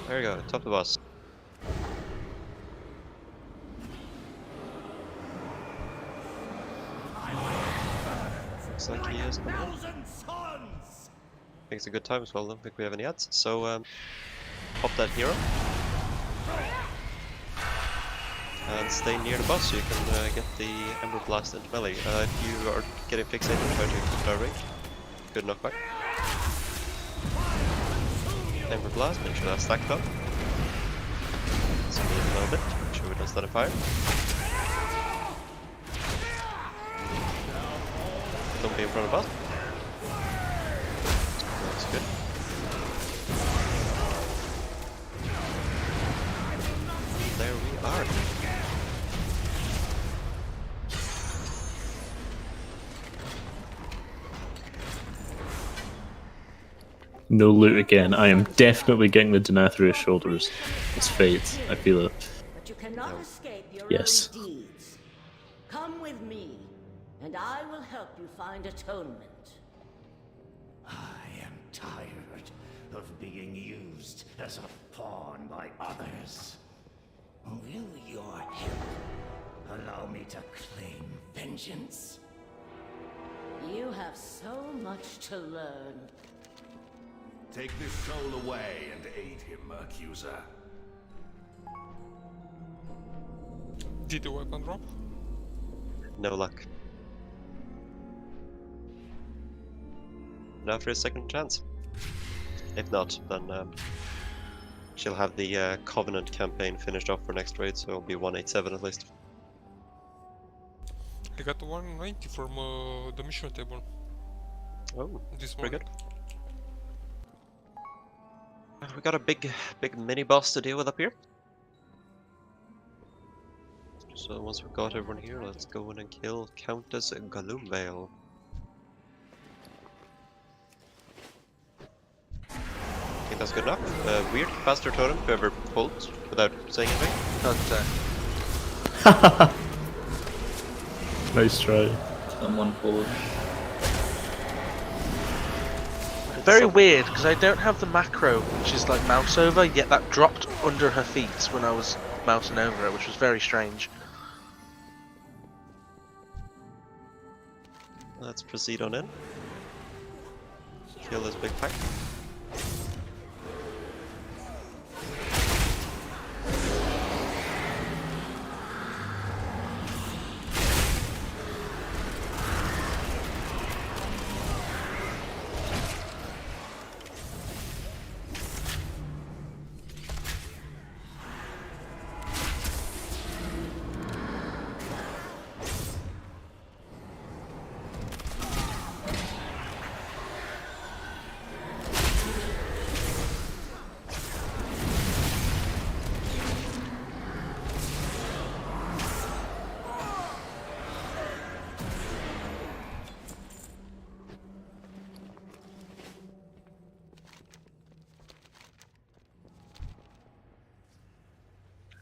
There we go, top the boss. Looks like he is coming in. Thousand suns! I think it's a good time as well, don't think we have any ads. So, pop that hero. And stay near the boss so you can get the Ember Blast into melee. If you are getting fixated, try to keep it out of range. Good knockback. Chamber Blast, make sure that's stacked up. Speed a little bit, make sure we don't start a fire. Don't be in front of us. That's good. There we are. No loot again. I am definitely getting the Nathria shoulders. It's fate. I feel it. But you cannot escape your Yes. own deeds. Come with me, and I will help you find atonement. I am tired of being used as a pawn by others. Will your help allow me to claim vengeance? You have so much to learn. Take this soul away and aid him, accuser. Did the weapon drop? No luck. Now for a second chance. If not, then she'll have the Covenant campaign finished off for next raid, so it'll be 187 at least. I got 190 from the mission table Oh, this pretty morning. good. We got a big mini boss to deal with up here. So once we've got everyone here, let's go in and kill Countess Gloomvale. I think that's good enough. Weird faster totem to ever pulled without saying anything. Nice try. Someone pulled. Very weird, because I don't have the macro, which is like mouse over, yet that dropped under her feet when I was mousing over it, which was very strange. Let's proceed on in. Kill this big pack.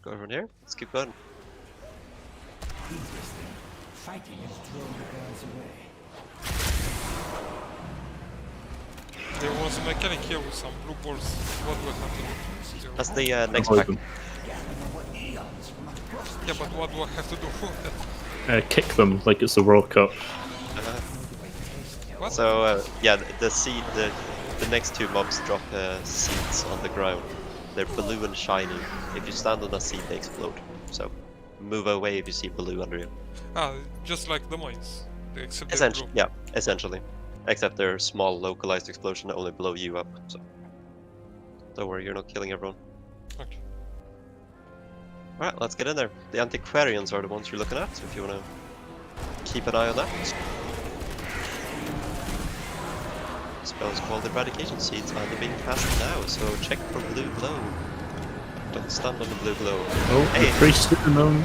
Go over here. Let's keep going. Interesting. Fighting has drawn the guards away. There was a mechanic here with some blue balls. What will happen? That's the next Avoid pack. them. Yeah, but what do I have to do? Kick them like it's the World Cup. What? So yeah, the next two mobs drop seeds on the ground. They're blue and shiny. If you stand on a seed, they explode. So move away if you see blue under you. Ah, just like the mines. Except they're Essentially, blue. yeah, essentially. Except they're small, localized explosion that only blow you up. So don't worry, you're not killing everyone. Okay. Alright, let's get in there. The antiquarians are the ones you're looking at, so if you want to keep an eye on that. Spells called Eradication Seeds, and they're being cast now, so check for blue glow. Don't stand on the blue glow. Oh, Hey. the priest in them.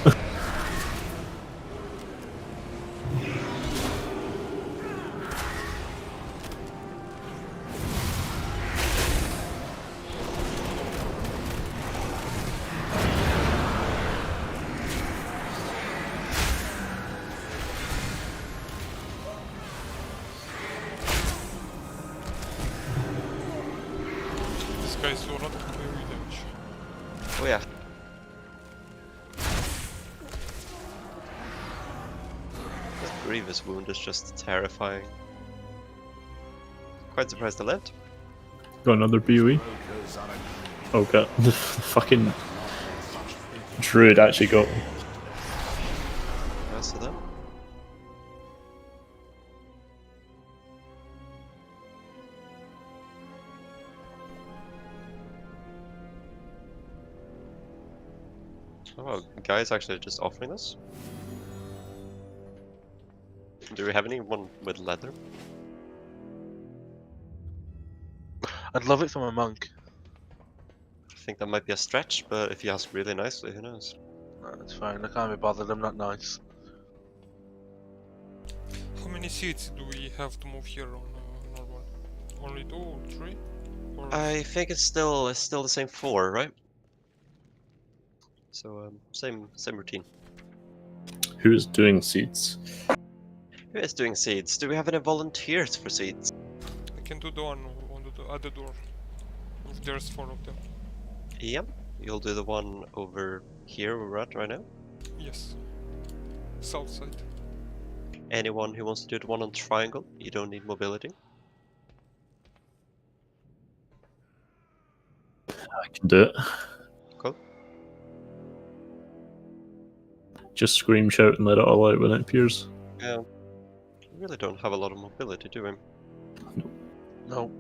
This guy saw a lot of melee damage. Oh yeah. That grievous wound is just terrifying. Quite surprised I lived. Got another BOE. Oh god, the fucking druid actually got me. Rest of them. Oh, guys actually just offering this? Do we have anyone with leather? I'd love it from a monk. I think that might be a stretch, but if you ask really nicely, who knows? No, it's fine. I can't be bothered. I'm not nice. How many seats do we have to move here on normal? Only 2 or 3? Or I think it's still the same 4, right? So same routine. Who is doing seeds? Who is doing seeds? Do we have any volunteers for seeds? I can do the one on the other door. If there's 4 of them. Yep. You'll do the one over here where we're at right now. Yes. South side. Anyone who wants to do the one on triangle, you don't need mobility. I can do it. Cool. Just scream, shout, and let it all out when it appears. Yeah. We really don't have a lot of mobility, do we? No.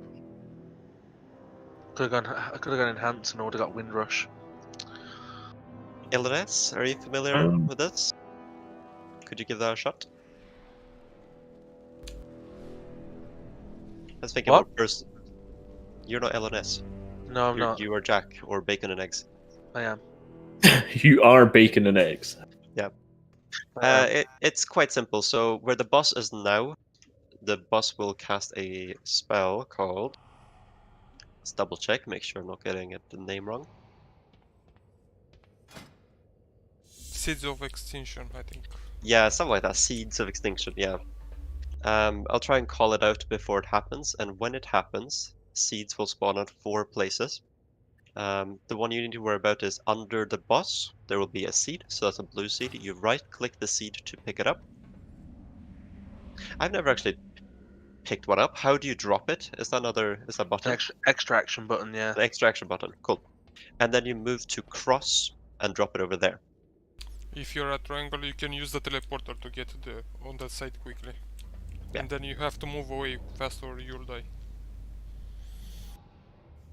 I could have gone enhance and I would have got Windrush. LNS, are you familiar with this? Could you give that a shot? I was thinking What? about first. You're not LNS. No, I'm not. You are Jack or Bacon and Eggs. I am. You are bacon and eggs. It's quite simple. So where the boss is now, the boss will cast a spell called. Let's double check, make sure I'm not getting the name wrong. Seeds of Extinction, I think. Yeah, something like that. Seeds of Extinction. Yeah. I'll try and call it out before it happens, and when it happens, seeds will spawn at 4 places. The one you need to worry about is under the boss. There will be a seed, so that's a blue seed. You right-click the seed to pick it up. I've never actually picked one up. How do you drop it? Is that button? Extraction button, yeah. The extraction button. Cool. And then you move to cross and drop it over there. If you're at triangle, you can use the teleporter to get on that side quickly. Yeah. And then you have to move away fast or you'll die.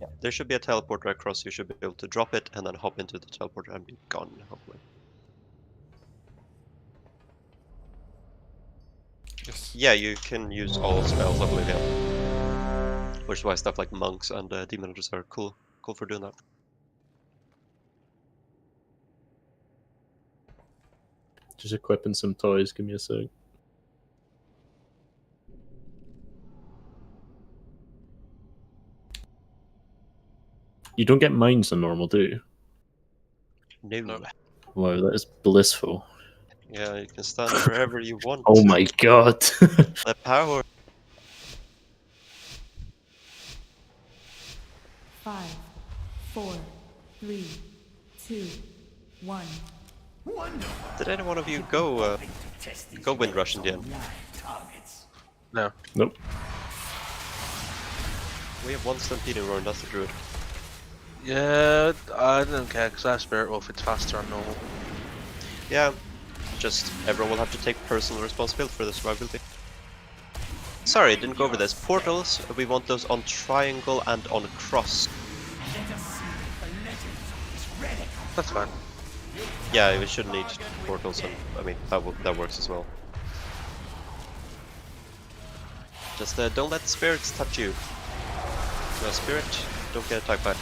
Yeah. There should be a teleporter across. You should be able to drop it and then hop into the teleporter and be gone, hopefully. Yes. Yeah, you can use all spells, I believe, yeah. Which is why stuff like monks and demon hunters are cool for doing that. Just equipping some toys. Give me a sec. You don't get mines on normal, do you? No. Wow, that is blissful. Yeah, you can stand wherever you want. Oh my god. The power. 5, 4, 3, 2, 1. Did any one of you go Windrush in the end? No. Nope. We have one Stampeding Roar and that's the Druid. Yeah, I don't care because I Spirit Wolf, it's faster on normal. Yeah, just everyone will have to take personal responsibility for the survivability. Sorry, I didn't go over this. Portals, we want those on triangle and on cross. That's fine. Yeah, we shouldn't need portals, and I mean that works as well. Just don't let spirits touch you. No spirit, don't get attacked by.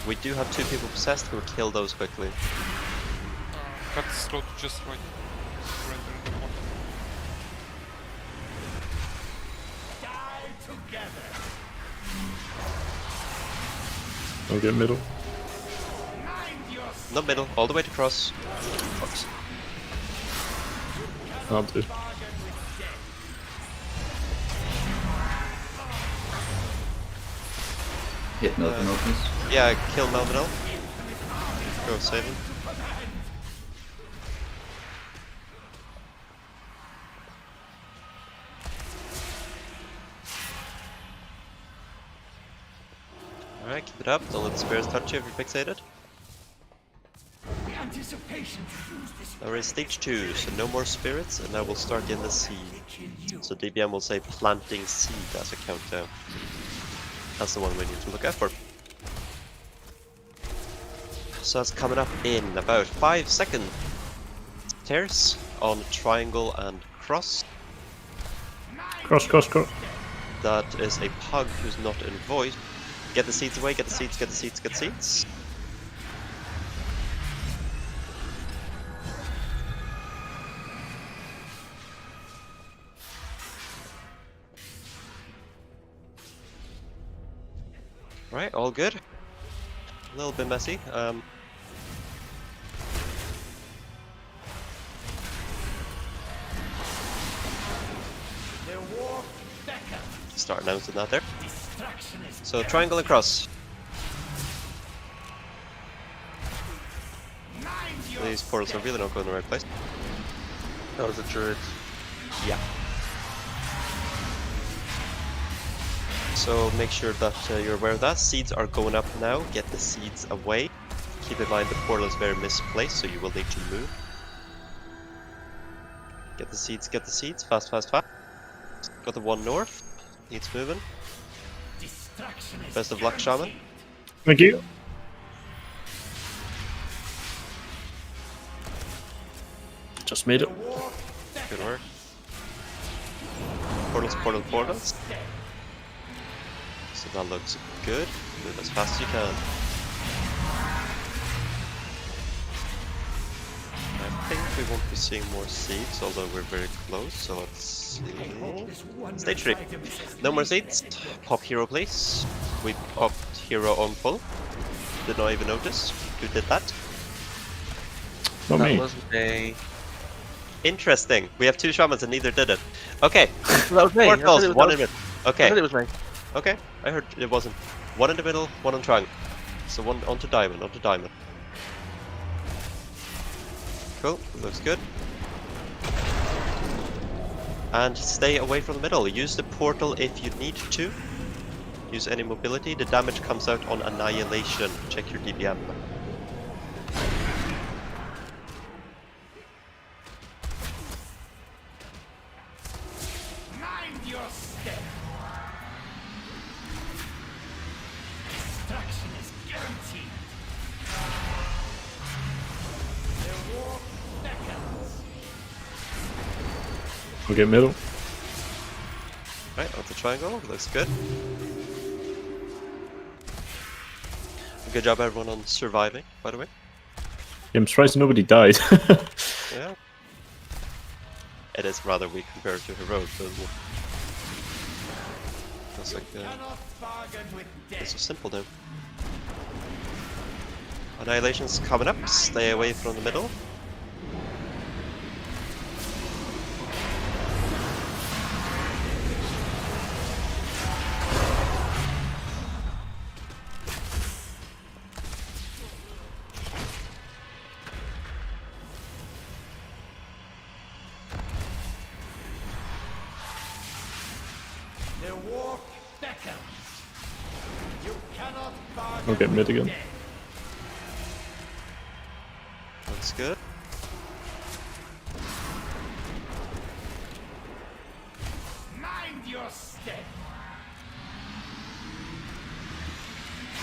We do have 2 people possessed. We'll kill those quickly. Cut the slot just right. Render the portal. I'll get middle. Not middle, all the way to cross. Fucks. I'll do. Hit Melvin opens. Yeah, kill Melvinel. Go save him. Alright, keep it up. Don't let the spirits touch you if you're fixated. Now we're in stage 2, so no more spirits, and now we'll start getting the seed. So DBM will say planting seed as a countdown. That's the one we need to look out for. So it's coming up in about 5 seconds. Tears on triangle and cross. Cross, cross, cross. That is a pug who's not in void. Get the seeds away, get the seeds, get the seeds, get the seeds. Right, all good. A little bit messy. Start announcing that there. So triangle and cross. These portals are really not going in the right place. That was a druid. Yeah. So make sure that you're aware of that. Seeds are going up now. Get the seeds away. Keep in mind the portal is very misplaced, so you will need to move. Get the seeds, get the seeds. Fast, fast, fast. Got the one north. Needs moving. Best of luck, Shaman. Thank you. Just made it. Good work. Portals, portal, portals. So that looks good. Move as fast as you can. I think we won't be seeing more seeds, although we're very close, so let's see. Stage 3. No more seeds. Pop hero, please. We popped hero on full. Did not even notice. Who did that? Not me. That was me. Interesting. We have 2 shamans and neither did it. Okay. That was me. Portals, one in the middle. I Okay. said it was me. Okay. I heard it wasn't. One in the middle, one on triangle. So one onto diamond, onto diamond. Cool, looks good. And stay away from the middle. Use the portal if you need to. Use any mobility. The damage comes out on annihilation. Check your DPM. Mind your step. Destruction is guaranteed. The war beckons. Okay, middle. Right, onto triangle. Looks good. Good job everyone on surviving, by the way. I'm surprised nobody died. Yeah. It is rather weak compared to heroic, isn't it? That's like Cannot bargain with it's so death. simple now. Annihilation's coming up. Stay away from the middle. The war beckons. You cannot bargain Okay, mid with again. death. Looks good. Mind your step.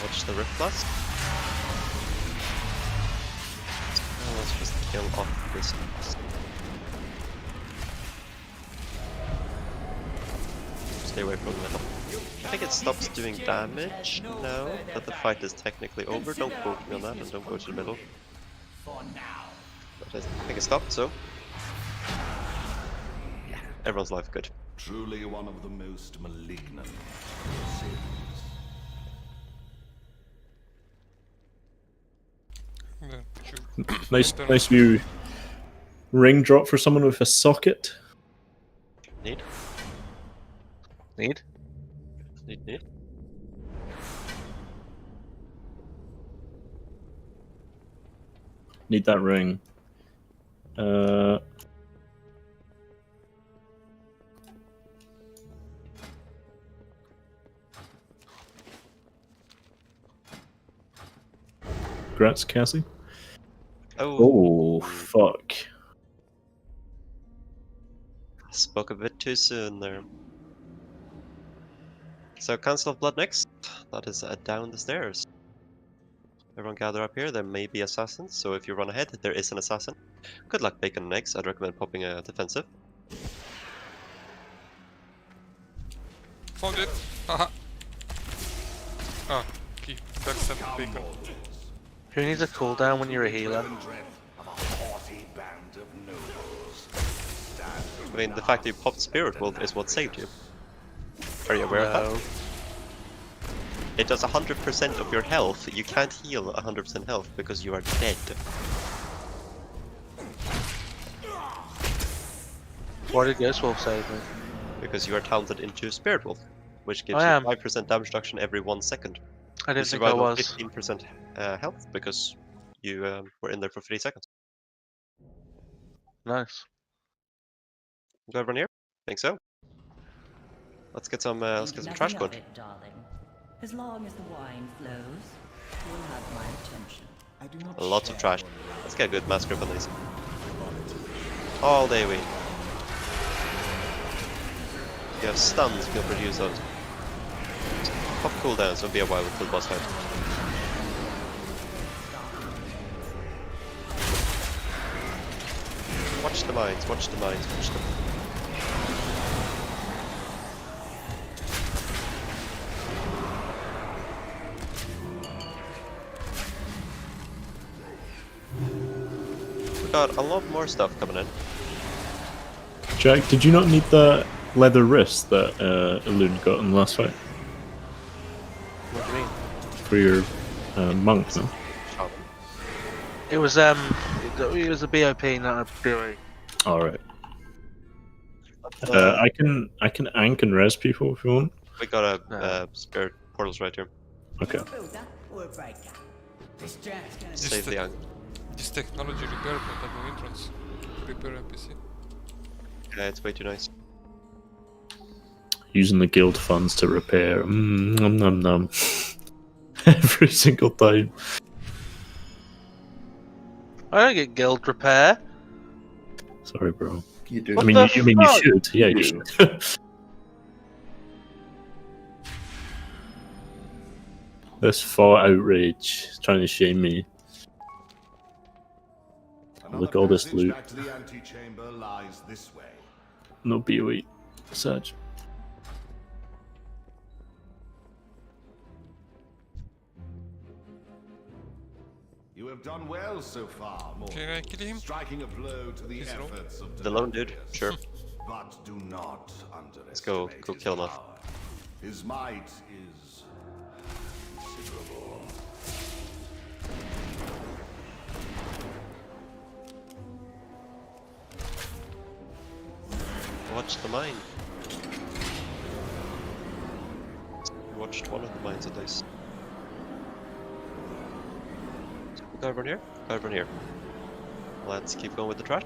Watch the Rift Blast. Oh, let's just kill off this. Stay away from the middle. I think it stops doing damage now that the fight is technically over. Don't quote me on that and don't go to the middle. For now. But I think it stopped, so. Everyone's life good. Truly one of the most malignant sins. Then put you Nice view. Ring drop for someone with a socket. Need? Need? Need? Need that ring. Congrats, Cassie. Oh, fuck. Spoke a bit too soon there. So Council of Blood next. That is down the stairs. Everyone gather up here. There may be assassins, so if you run ahead, there is an assassin. Good luck, bacon and eggs. I'd recommend popping a defensive. Found it. Haha. Ah, key. Backstab bacon. Who needs a cooldown when you're a healer? I mean, the fact that you popped Spirit Wolf is what saved you. Are you aware of that? It does 100% of your health. You can't heal 100% health because you are dead. Why did Ghost Wolf save me? Because you are talented into Spirit Wolf, which gives I you am. 5% damage reduction every 1 second. I You didn't think I survive on was. 15% health because you were in there for 3 seconds. Nice. Go everyone here? Think so. Let's get some trash going. It, darling. As long as the wine flows, you'll have my attention. I do not Lots of share trash. your Let's get a good mass grip on these. All day we. If you have stuns, feel free to use those. Pop cooldowns, it'll be a while until the boss fight. Watch the mines, watch the mines, watch them. We got a lot more stuff coming in. Jack, did you not need the leather wrist that Elune got in the last fight? What do you mean? For your monk, no? It was a BOP, not a BOE. Alright. I can ank and res people if you want. We got a spirit portals right here. Okay. Save the young. This technology repair don't have no entrance. Repair NPC. Yeah, it's way too nice. Using the guild funds to repair. Nom nom nom. Every single time. I don't get guild repair. Sorry, bro. You do. What I mean, the you mean you fuck? should? Yeah, you should. This far outrage, trying to shame me. Look at all this loot. Back to the antechamber lies this way. No BOE. Such. You have done well so far, Morgan. Can I kill him? Striking a blow to the He's low. efforts of The lone dude, Demetrius. sure. But do not underestimate Let's go his kill him off. power. His might is considerable. Watch the mine. We watched one of the mines at least. So we got everyone here? Got everyone here. Let's keep going with the trash.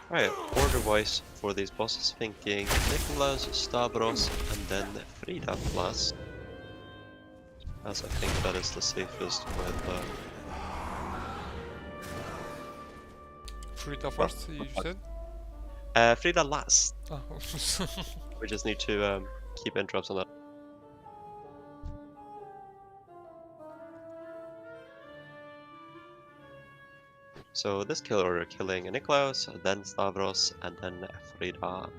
Right, order-wise for these bosses, thinking Nicholas, Stavros, and then Frida last. As I think that is the safest with Frida first, you said? Frida last. Oh. We just need to keep interrupts on that. So this kill order killing Niklaus, then Stavros, and then Frida.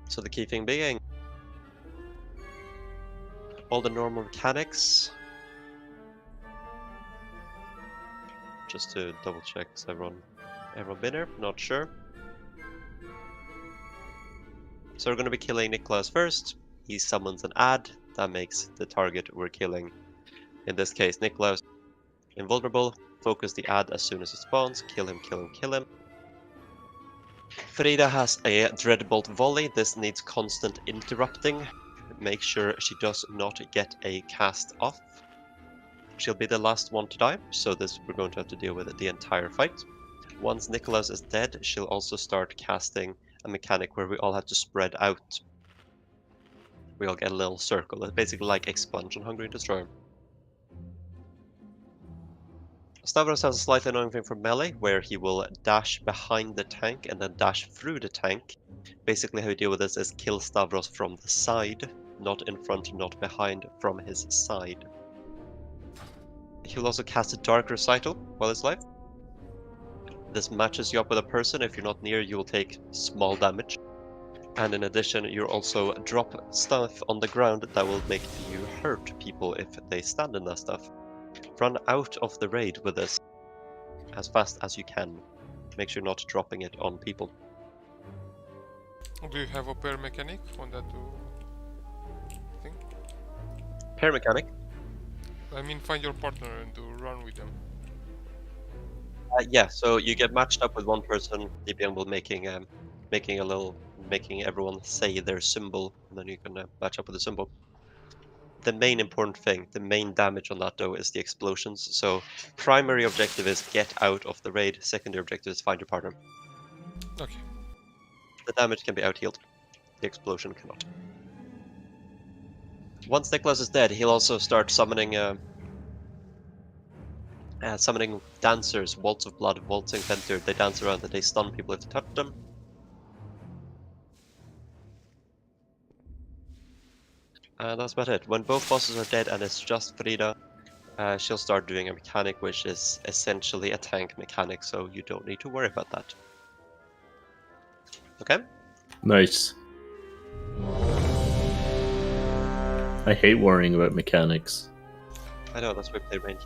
So the key thing being all the normal mechanics. Just to double check, is everyone been here? Not sure. So we're going to be killing Nicholas first. He summons an ad that makes the target we're killing, in this case Nicholas, invulnerable. Focus the ad as soon as it spawns. Kill him, kill him, kill him. Frida has a Dreadbolt volley. This needs constant interrupting. Make sure she does not get a cast off. She'll be the last one to die, so this we're going to have to deal with the entire fight. Once Nicholas is dead, she'll also start casting a mechanic where we all have to spread out. We all get a little circle. It's basically like Expunge on Hungry Destroyer. Stavros has a slightly annoying thing for melee, where he will dash behind the tank and then dash through the tank. Basically how you deal with this is kill Stavros from the side, not in front, not behind, from his side. He'll also cast a Dark Recital while he's alive. This matches you up with a person. If you're not near, you will take small damage. And in addition, you also drop stuff on the ground that will make you hurt people if they stand in that stuff. Run out of the raid with this as fast as you can. Make sure not dropping it on people. Do you have a pair mechanic on that thing? Pair mechanic? I mean, find your partner and to run with them. Yeah, so you get matched up with one person. DPM will making everyone say their symbol, and then you can match up with the symbol. The main important thing, the main damage on that though, is the explosions. So primary objective is get out of the raid. Secondary objective is find your partner. Okay. The damage can be out-healed. The explosion cannot. Once Nicholas is dead, he'll also start summoning dancers, Waltz of Blood, Waltzing Venter. They dance around and they stun people if they touch them. And that's about it. When both bosses are dead and it's just Frida, she'll start doing a mechanic which is essentially a tank mechanic, so you don't need to worry about that. Okay? Nice. I hate worrying about mechanics. I know, that's why we play range.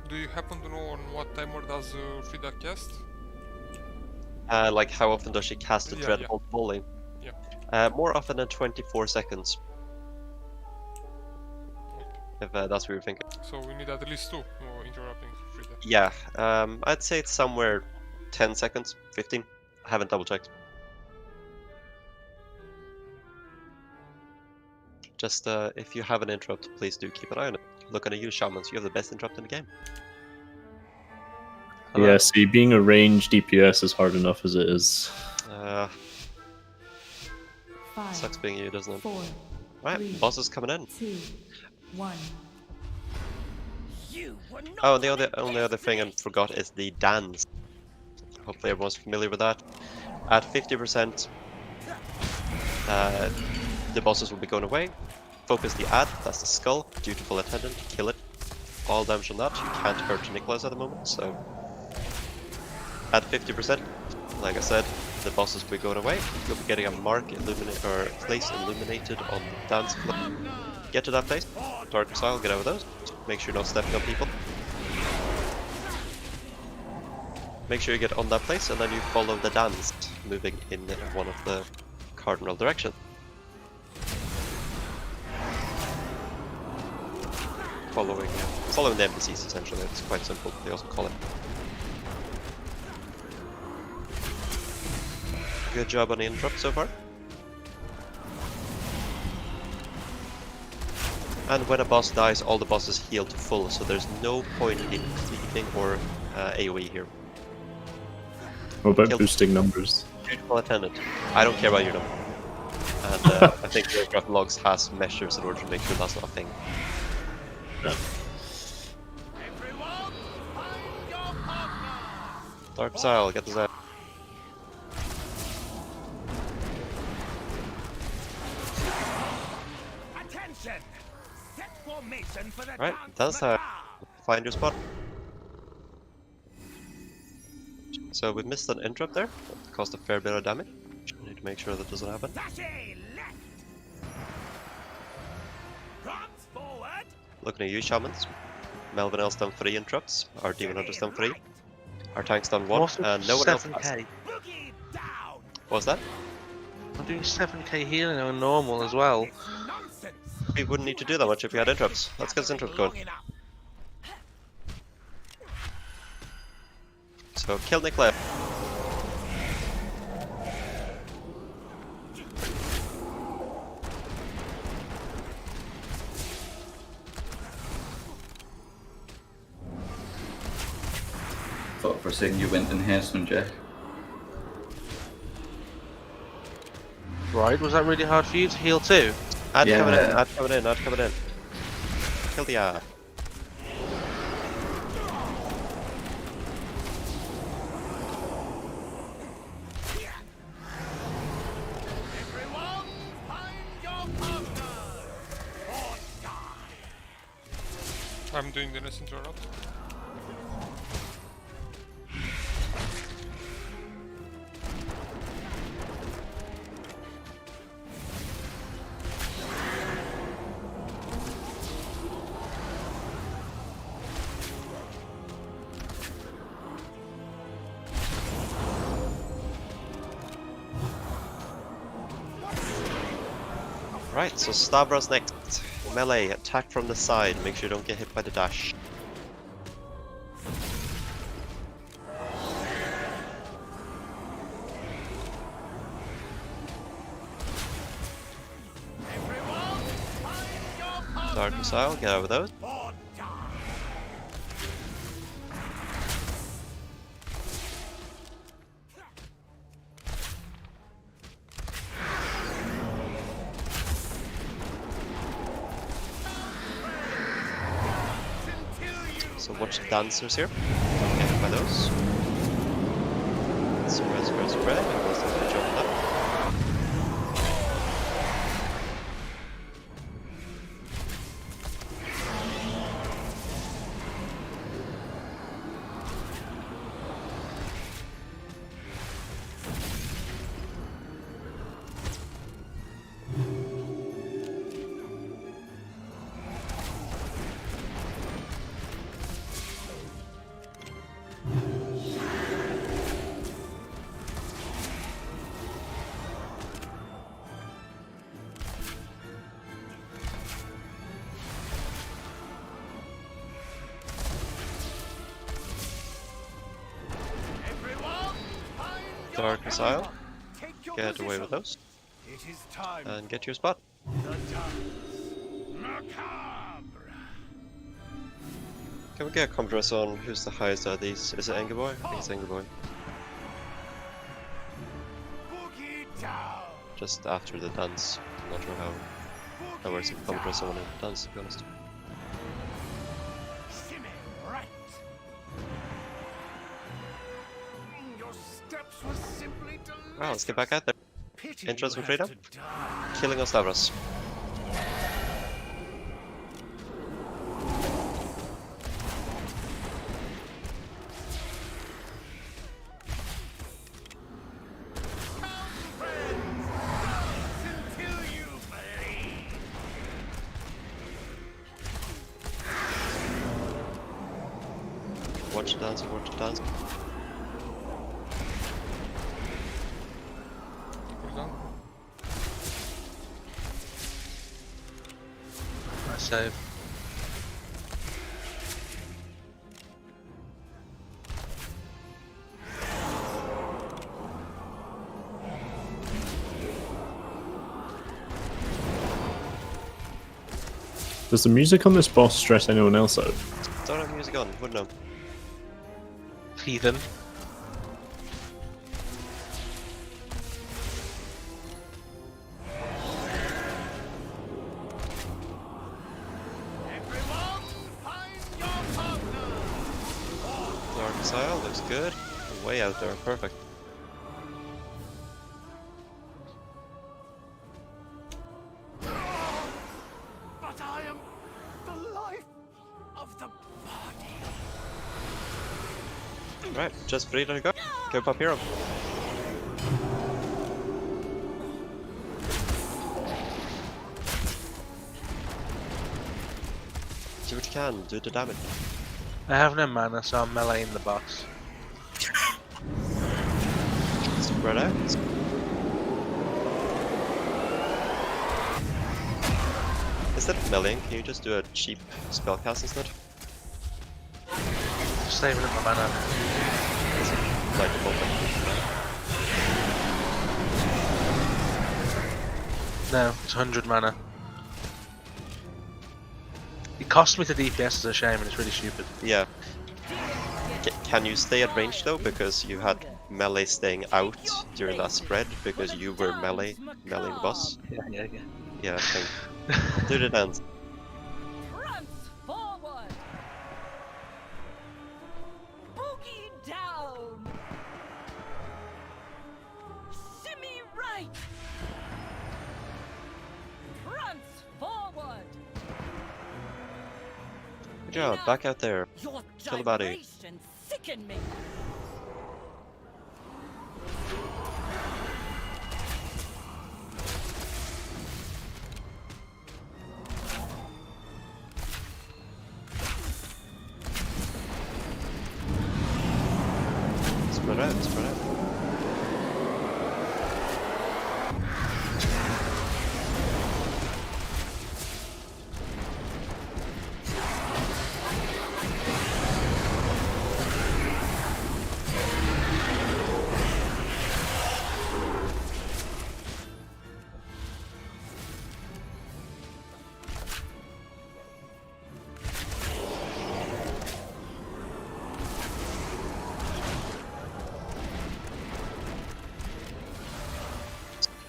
Do you happen to know on what timer does Frida cast? Like how often does she cast the Yeah, Dreadbolt volley? Yeah. More often than 24 seconds. If that's what you're thinking. So we need at least 2 interrupting Frida. Yeah, I'd say it's somewhere 10 seconds, 15. I haven't double checked. Just if you have an interrupt, please do keep an eye on it. Look at you, shamans. You have the best interrupt in the game. Hello? Yeah, see, being a ranged DPS is hard enough as it is. Five, Sucks being you, doesn't it? 4, Right, 3, boss is coming in. 2, 1. Oh, and the only other thing I forgot is the dance. Hopefully everyone's familiar with that. At 50%, the bosses will be going away. Focus the ad, that's the skull. Dutiful attendant, kill it. All damage on that. You can't hurt Nicholas at the moment, so at 50%, like I said, the bosses will be going away. You'll be getting a mark place illuminated on the dance floor. Get to that place. Dark Missile, get out of those. Make sure you're not stepping on people. Make sure you get on that place and then you follow the dance, moving in one of the cardinal directions. Following the NPCs essentially, it's quite simple, they also call it. Good job on the interrupt so far. And when a boss dies, all the bosses heal to full, so there's no point in cleaving or AoE here. What about boosting numbers? Dutiful attendant. I don't care about your number. And I think the Aircraft Logs has measures in order to make sure that's not a thing. Yeah. Dark Missile, get this out. Right, that's how find your spot. So we missed an interrupt there. That caused a fair bit of damage. Need to make sure that doesn't happen. Looking at you, shamans. Melvin L's done 3 interrupts. Our demon hunter's done 3. Our tank's done 1, Also and no one else has. 7k. What was that? I'm doing 7k healing on normal as well. We wouldn't need to do that much if we had interrupts. Let's get this interrupt going. So kill Nikolai. Thought for a second you went enhancement, Jack. Right, was that really hard for you to heal too? Add Yeah. coming in, add coming in, add coming in. Kill the ad. I'm doing the next interrupt. Right, so Stavros next. Melee, attack from the side. Make sure you don't get hit by the dash. Dark Missile, get over those. So watch the dancers here. Don't get hit by those. Spread, spread, spread. Everyone's doing a good job of that. Dark Missile. Get away with those. And get your spot. Can we get a compress on who's the highest out of these? Is it Engerboy? I think it's Engerboy. Just after the dance. I'm not sure how works if compress someone in the dance, to be honest. Wow, let's get back out there. Intros and freedom. Killing on Stavros. Watch the dancing, watch the dancing. Nice save. Does the music on this boss stress anyone else out? Don't have music on, wouldn't know. Heathen. Dark Missile looks good. Way out there, perfect. But I am the life of the body. Right, just ready to go. Go pop hero. Do what you can, do the damage. I have no mana, so I'm meleeing the boss. Spread out. Instead of meleeing, can you just do a cheap spellcast instead? Just saving up my mana. Is it like the moment? No, it's 100 mana. It cost me to DPS, it's a shame, and it's really stupid. Yeah. Can you stay at range though? Because you had melee staying out during that spread because you were meleeing the boss. Yeah. Yeah, I think. Do the dance. Prance forward! Boogie down! Shimmy right! Prance forward! Good job, back out there. Your Kill the body. gyrations sicken me! Spread out, spread out.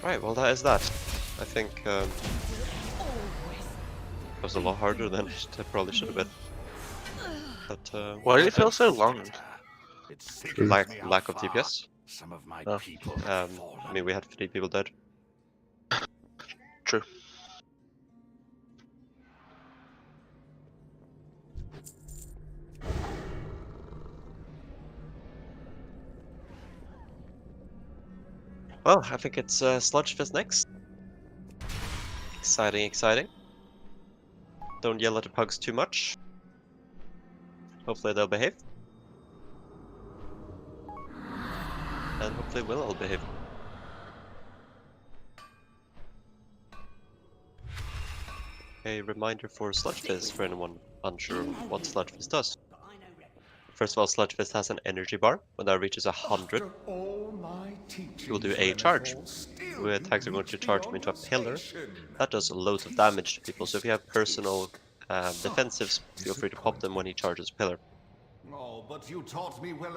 Right, well that is that. I think that was a lot harder than it probably should have been. But Why did it feel so long? lack of DPS. Some of my Oh. people I mean, we had 3 people dead. True. Well, I think it's Sludgefist next. Exciting, exciting. Don't yell at the pugs too much. Hopefully they'll behave. And hopefully we'll all behave. A reminder for Sludgefist for anyone unsure what Sludgefist does. First of all, Sludgefist has an energy bar. When that reaches 100, he will do a charge. Where attacks are going to charge him into a pillar. That does loads of damage to people, so if you have personal defensives, feel free to pop them when he charges a pillar.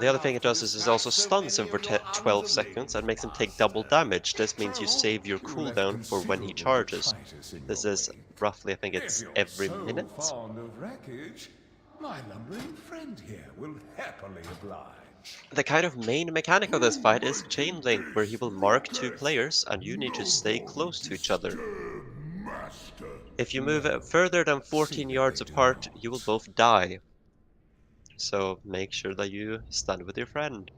The other thing it does is it also stuns him for 12 seconds and makes him take double damage. This means you save your cooldown for when he charges. This is roughly, I think it's every minute. My lumbering friend here will happily oblige. The kind of main mechanic of this fight is chain link, where he will mark 2 players and you need to stay close to each other. If you move further than 14 yards apart, you will both die. So make sure that you stand with your friend.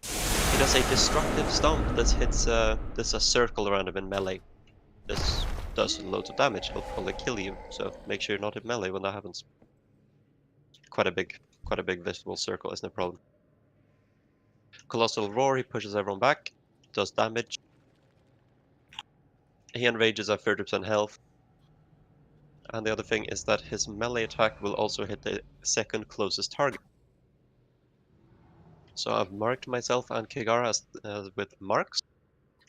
He does a destructive stomp. This hits this a circle around him in melee. This does loads of damage. He'll probably kill you, so make sure you're not in melee when that happens. Quite a big visible circle isn't a problem. Colossal Roar, he pushes everyone back, does damage. He enrages at 30% health. And the other thing is that his melee attack will also hit the second closest target. So I've marked myself and Kigara as with marks.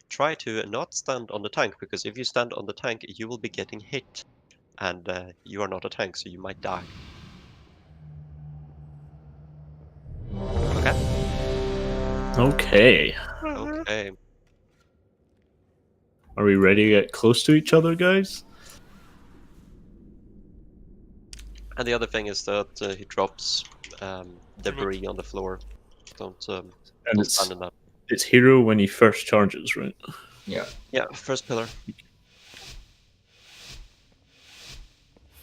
Try to not stand on the tank, because if you stand on the tank, you will be getting hit. And you are not a tank, so you might die. Okay. Okay. Okay. Are we ready to get close to each other, guys? And the other thing is that he drops debris on the floor. Don't stand in that. It's hero when he first charges, right? Yeah. Yeah, first pillar.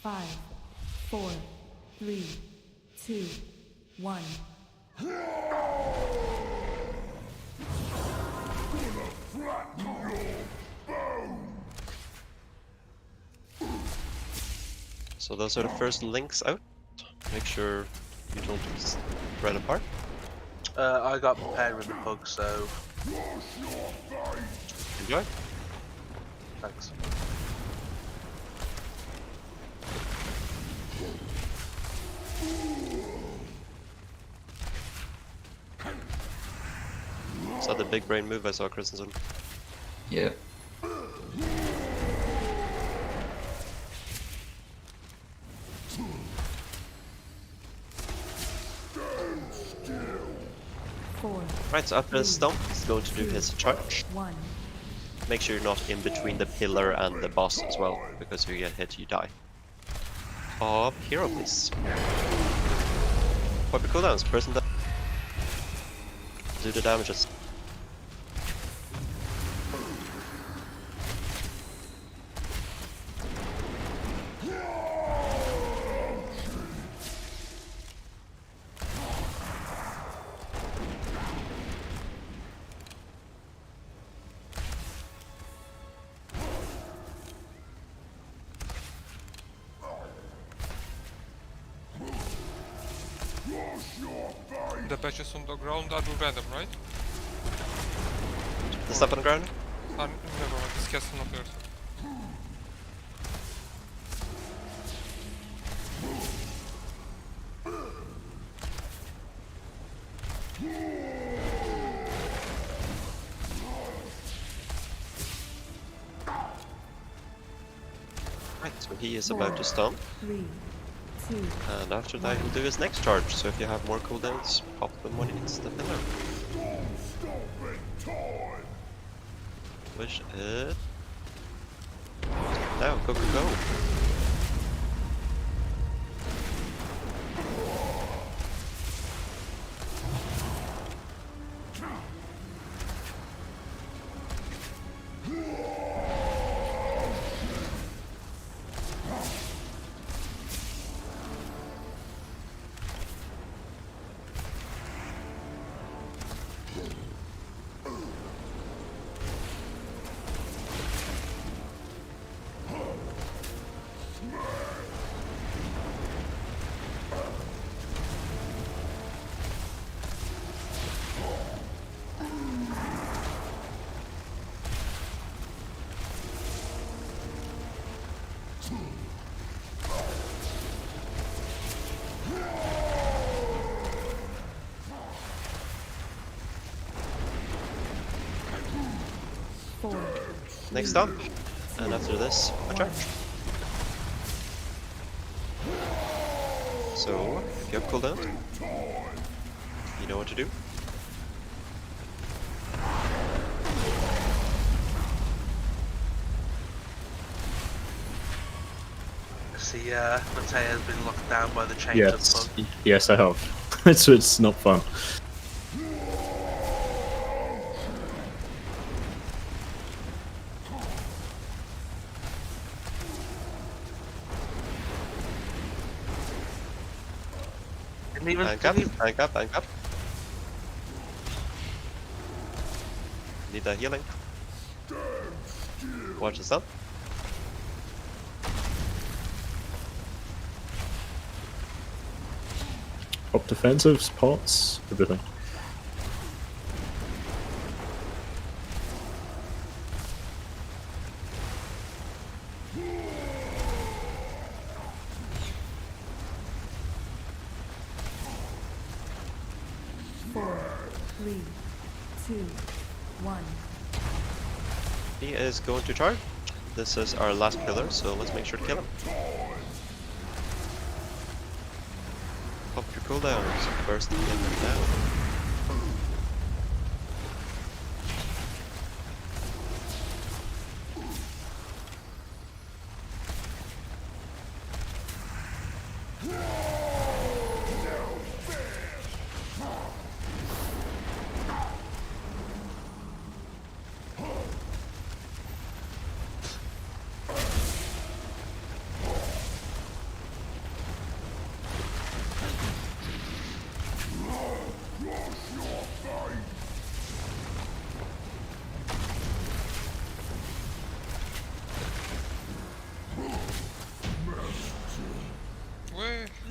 5, 4, 3, 2, 1. So those are the first links out. Make sure you don't spread apart. I got prepared with the pug, so Enjoy. thanks. Is that the big brain move I saw Christensen? Yeah. Four, Right, so after the stomp, he's going to do his charge. 1. Make sure you're not in between the pillar and the boss as well, because if you get hit, you die. Pop hero, please. Pop your cooldowns, person down. Do the damages. The patches on the ground are random, right? The stuff on the ground? Never mind, this castle not there. Right, so he is about to stomp. 3, 2, And after that, he'll do his next charge. So if you have more cooldowns, pop them when he hits the pillar. Which is... Now, go, go, go. Next up, and after this, a charge. So, if you have cooldown, you know what to do. See, Nathria has been locked down by the chains Yes, of the pug. yes, I have. It's not fun. Didn't even, Bank up, didn't even- bank up, bank up. Need that healing. Watch the stun. Up defensives, pots, everything. Four, 3, 2, 1. He is going to charge. This is our last pillar, so let's make sure to kill him. Pop your cooldowns. Burst them down.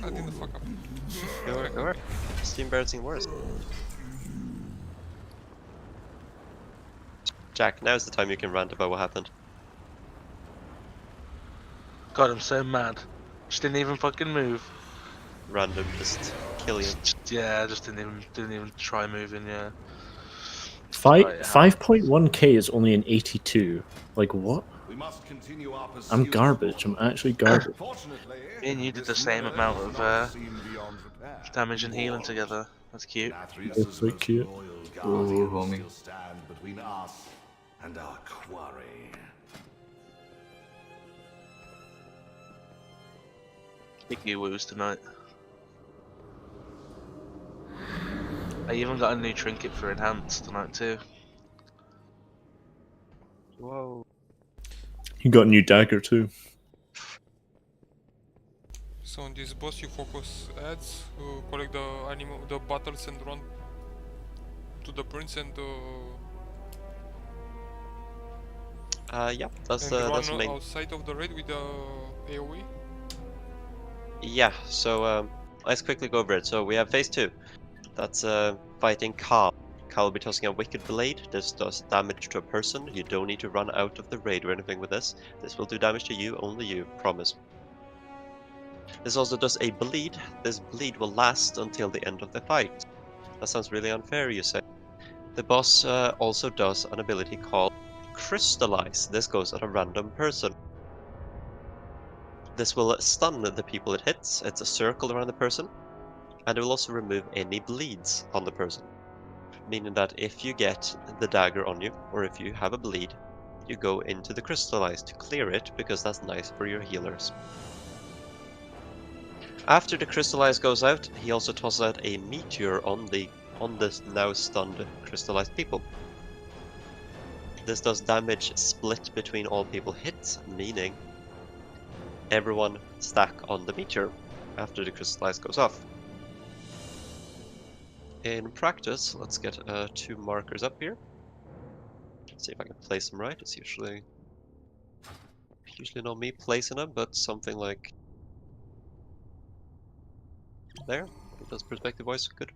I didn't fuck up. Go where? Steam bouncing worse. Jack, now's the time you can rant about what happened. God, I'm so mad. Just didn't even fucking move. Random, just kill you. Yeah, I just didn't even try moving. Yeah. 5.1k is only an 82. Like what? We must continue our pursuit. I'm garbage. I'm actually garbage. Fortunately, Me and you did the this same mirror amount does of not seem beyond repair damage and healing anymore. together. That's cute. Nathria's That's so most cute. loyal Oh, guardians homie. still stand between us and our quarry. Big you woos tonight. I even got a new trinket for enhanced tonight too. Whoa. You got a new dagger too. So on this boss you focus ads, collect the battles and run to the prince and Yeah, that's run the main. outside of the raid with the AoE. Yeah, so let's quickly go over it. So we have phase 2. That's fighting Khal. Khal will be tossing a Wicked Blade. This does damage to a person. You don't need to run out of the raid or anything with this. This will do damage to you, only you, promise. This also does a bleed. This bleed will last until the end of the fight. That sounds really unfair, you say. The boss also does an ability called Crystallize. This goes at a random person. This will stun the people it hits. It's a circle around the person. And it will also remove any bleeds on the person. Meaning that if you get the dagger on you, or if you have a bleed, you go into the Crystallize to clear it, because that's nice for your healers. After the Crystallize goes out, he also tosses out a meteor on this now stunned crystallized people. This does damage split between all people hit, meaning everyone stack on the meteor after the Crystallize goes off. In practice, let's get 2 markers up here. Let's see if I can place them right. It's usually not me placing them, but something like there. Does perspective voice good?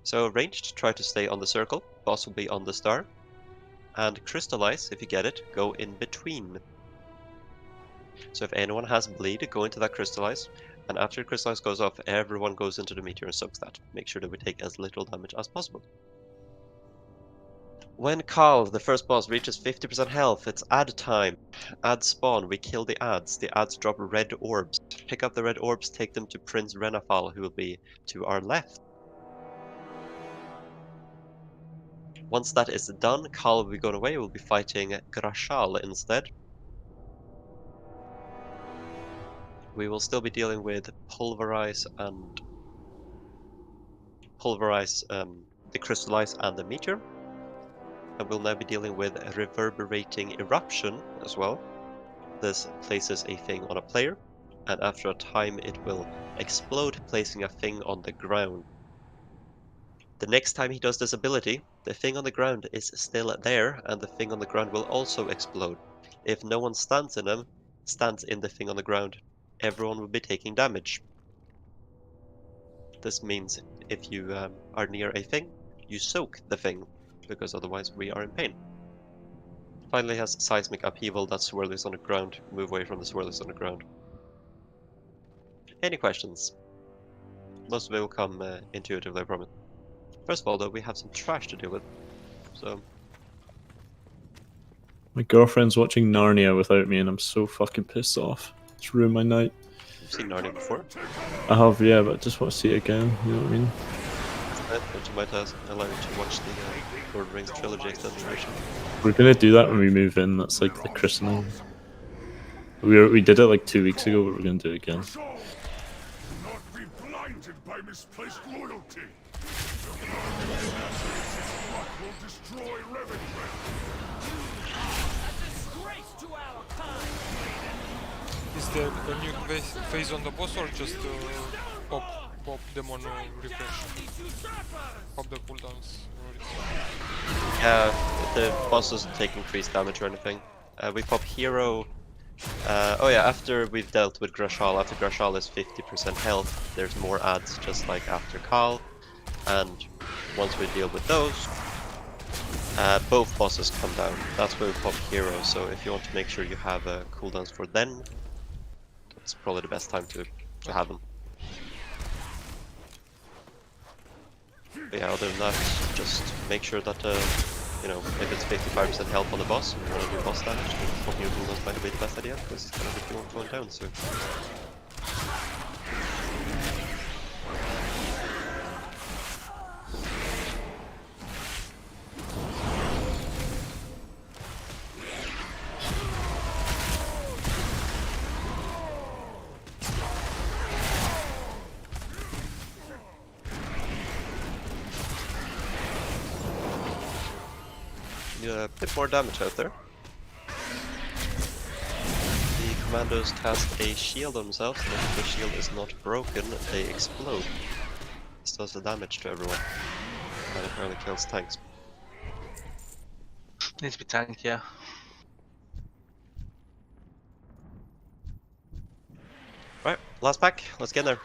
So ranged, try to stay on the circle. Boss will be on the star. And Crystallize, if you get it, go in between. So if anyone has bleed, go into that Crystallize. And after Crystallize goes off, everyone goes into the meteor and soaks that. Make sure that we take as little damage as possible. When Khal, the first boss, reaches 50% health, it's ad time. Ads spawn, we kill the ads. The ads drop red orbs. Pick up the red orbs, take them to Prince Renafal, who will be to our left. Once that is done, Khal will be going away. We'll be fighting Grashal instead. We will still be dealing with Pulverize, the Crystallize and the Meteor. And we'll now be dealing with Reverberating Eruption as well. This places a thing on a player, and after a time it will explode, placing a thing on the ground. The next time he does this ability, the thing on the ground is still there, and the thing on the ground will also explode. If no one stands in the thing on the ground, everyone will be taking damage. This means if you are near a thing, you soak the thing, because otherwise we are in pain. Finally has Seismic Upheaval, that swirlies on the ground. Move away from the swirlies on the ground. Any questions? Most of it will come intuitively, I promise. First of all, though, we have some trash to deal with. So My girlfriend's watching Narnia without me, and I'm so fucking pissed off. It's ruined my night. you've seen Narnia before. I have, yeah, but I just want to see it again. You know what I mean? But you might allow you to watch the Lord of the Rings trilogy extended version. We're gonna do that when we move in. That's like the christening. We did it like 2 weeks ago, but we're gonna do it again. Do not be blinded by misplaced loyalty. What will destroy Revendreth? Is there a new phase on the boss or just pop demon refresh? Pop the cooldowns? The boss doesn't take increased damage or anything. We pop hero Oh yeah, after we've dealt with Grashal, after Grashal is 50% health, there's more adds just like after Khal. And once we deal with those, both bosses come down. That's where we pop heroes, so if you want to make sure you have cooldowns for them, that's probably the best time to have them. But yeah, other than that, just make sure that, you know, if it's 55% health on the boss and you want to do boss damage, then popping your cooldowns might be the best idea, because it's gonna be going down soon. A bit more damage out there. The commandos cast a shield on themselves, and if the shield is not broken, they explode. This does the damage to everyone, and apparently kills tanks. Needs to be tanked, yeah. Right, last pack, let's get in there.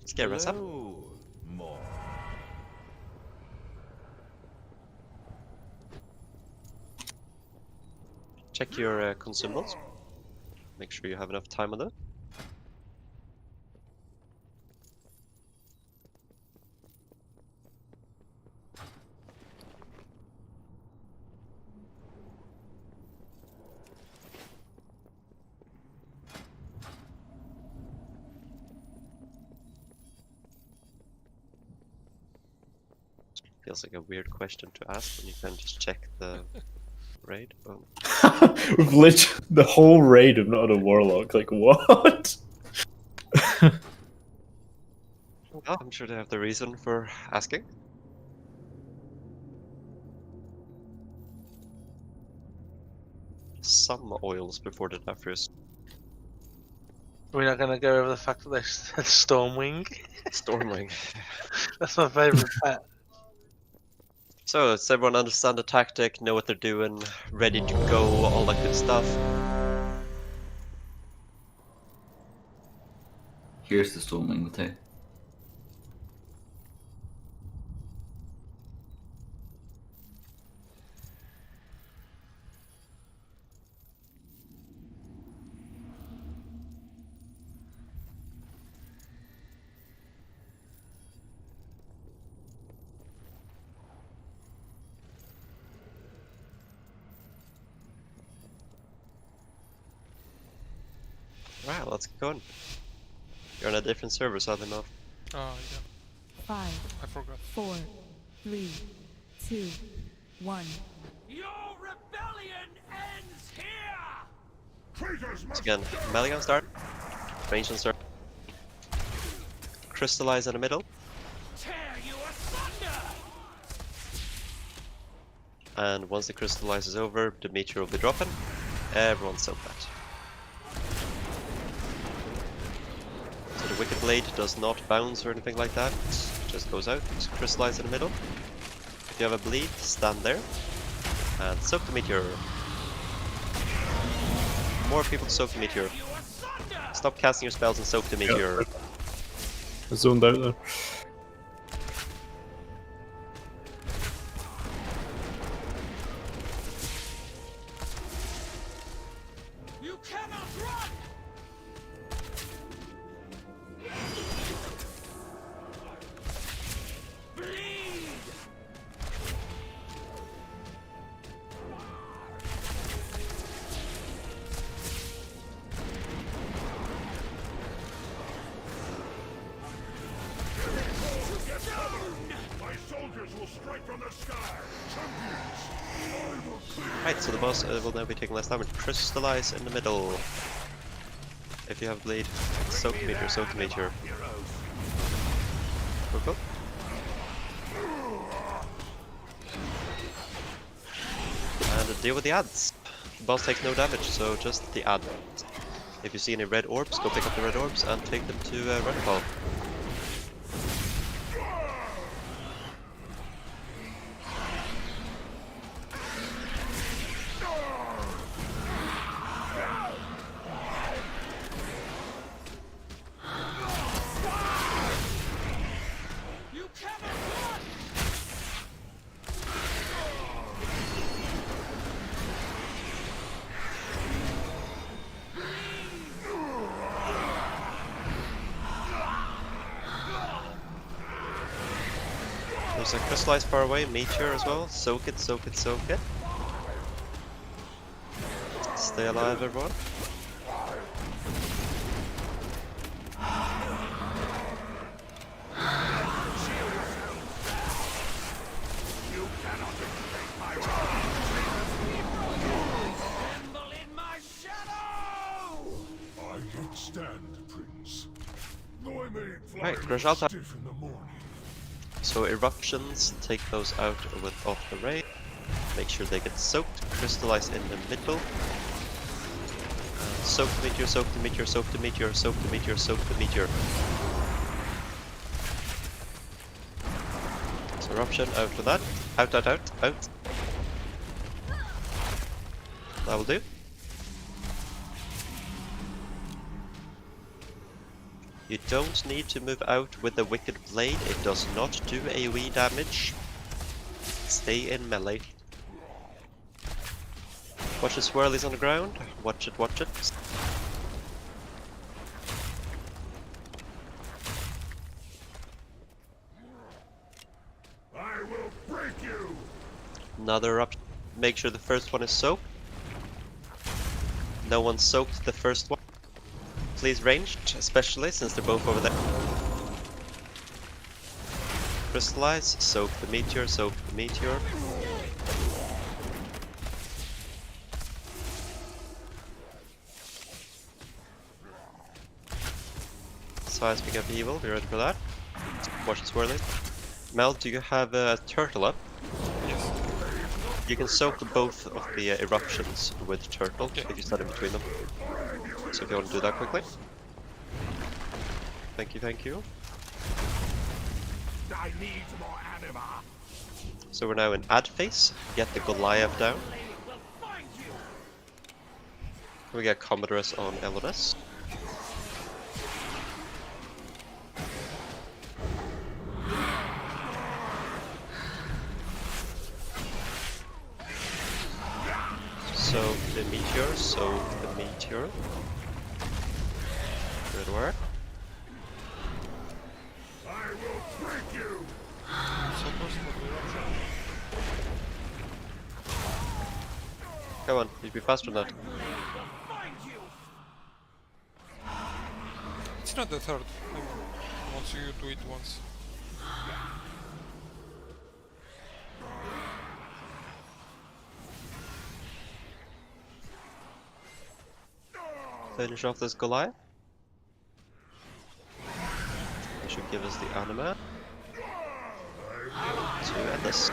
Let's get rest up. More. Check your consumables. Make sure you have enough time on that. Feels like a weird question to ask when you can just check the raid. Oh. We've literally the whole raid have not had a warlock. Like what? Well, I'm sure they have the reason for asking. Some oils before the Nathria's. We're not gonna go over the fact that they said Stormwing. Stormwing. That's my favourite pet. So, does everyone understand the tactic, know what they're doing, ready to go, all that good stuff? Here's the Stormwing with it. Right, let's get going. You're on a different server, sadly enough. Yeah. 5, I forgot. 4, 3, 2, 1. Your rebellion ends here! Once again, Meligan start, Ancient start, Crystallize in the middle, Tear you asunder! and once the Crystallize is over, the Meteor will be dropping. Everyone soak that. So the Wicked Blade does not bounce or anything like that, it just goes out, Crystallize in the middle. If you have a bleed, stand there, and soak the Meteor. More people soak the Meteor. Stop casting your spells and soak the Meteor. I zoned out there. My soldiers will strike from the sky! Right, so the boss will now be taking less damage. Crystallize in the middle. If you have bleed, soak the meteor, soak the meteor. Go. And deal with the ads. The boss takes no damage, so just the ad. If you see any red orbs, go pick up the red orbs and take them to Redfall. There's a crystallized far away, meteor as well. Soak it, soak it, soak it. Stay alive, everyone. Right, Grajal. So eruptions, take those out with off the raid. Make sure they get soaked, crystallize in the middle. Soak the meteor, soak the meteor, soak the meteor, soak the meteor, soak the meteor. So eruption out for that. Out, out, out, out. That will do. You don't need to move out with the Wicked Blade, it does not do AoE damage. Stay in melee. Watch the swirlies on the ground, watch it, watch it. I will break you! Another eruption. Make sure the first one is soaked. No one soaked the first one. Please ranged, especially since they're both over there. Crystallize, soak the meteor, soak the meteor. Seismic of evil, be ready for that. Watch the swirling. Mel, do you have a turtle up? Yes. You can soak both of the eruptions with turtle if you stand in between them. So if you want to do that quickly. Thank you, thank you. I need more anima. So we're now in ad phase. Get the Goliath down. We get Commodorus on LNS. So the meteor, so the meteor. Good work. I will break you! Come on, you'd be faster than that. It's not the third. I mean, once you do it once. Finish off this Goliath. That should give us the anima. To end this.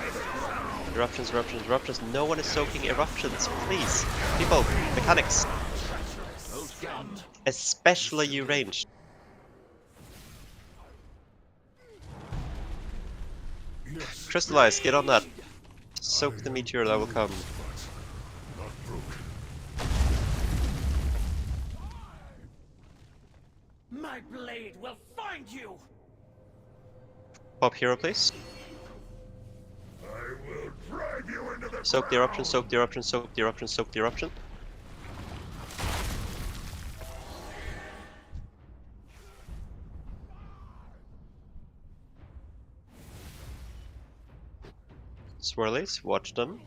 Eruptions, eruptions, eruptions. No one is soaking eruptions, please. People, mechanics. Especially you ranged. Crystallize, get on that. Soak the meteor that will come. My blade will find you. Pop hero, please. I will drive you into the Soak the eruption, soak the eruption, soak the eruption, soak the eruption. Swirlies, watch them.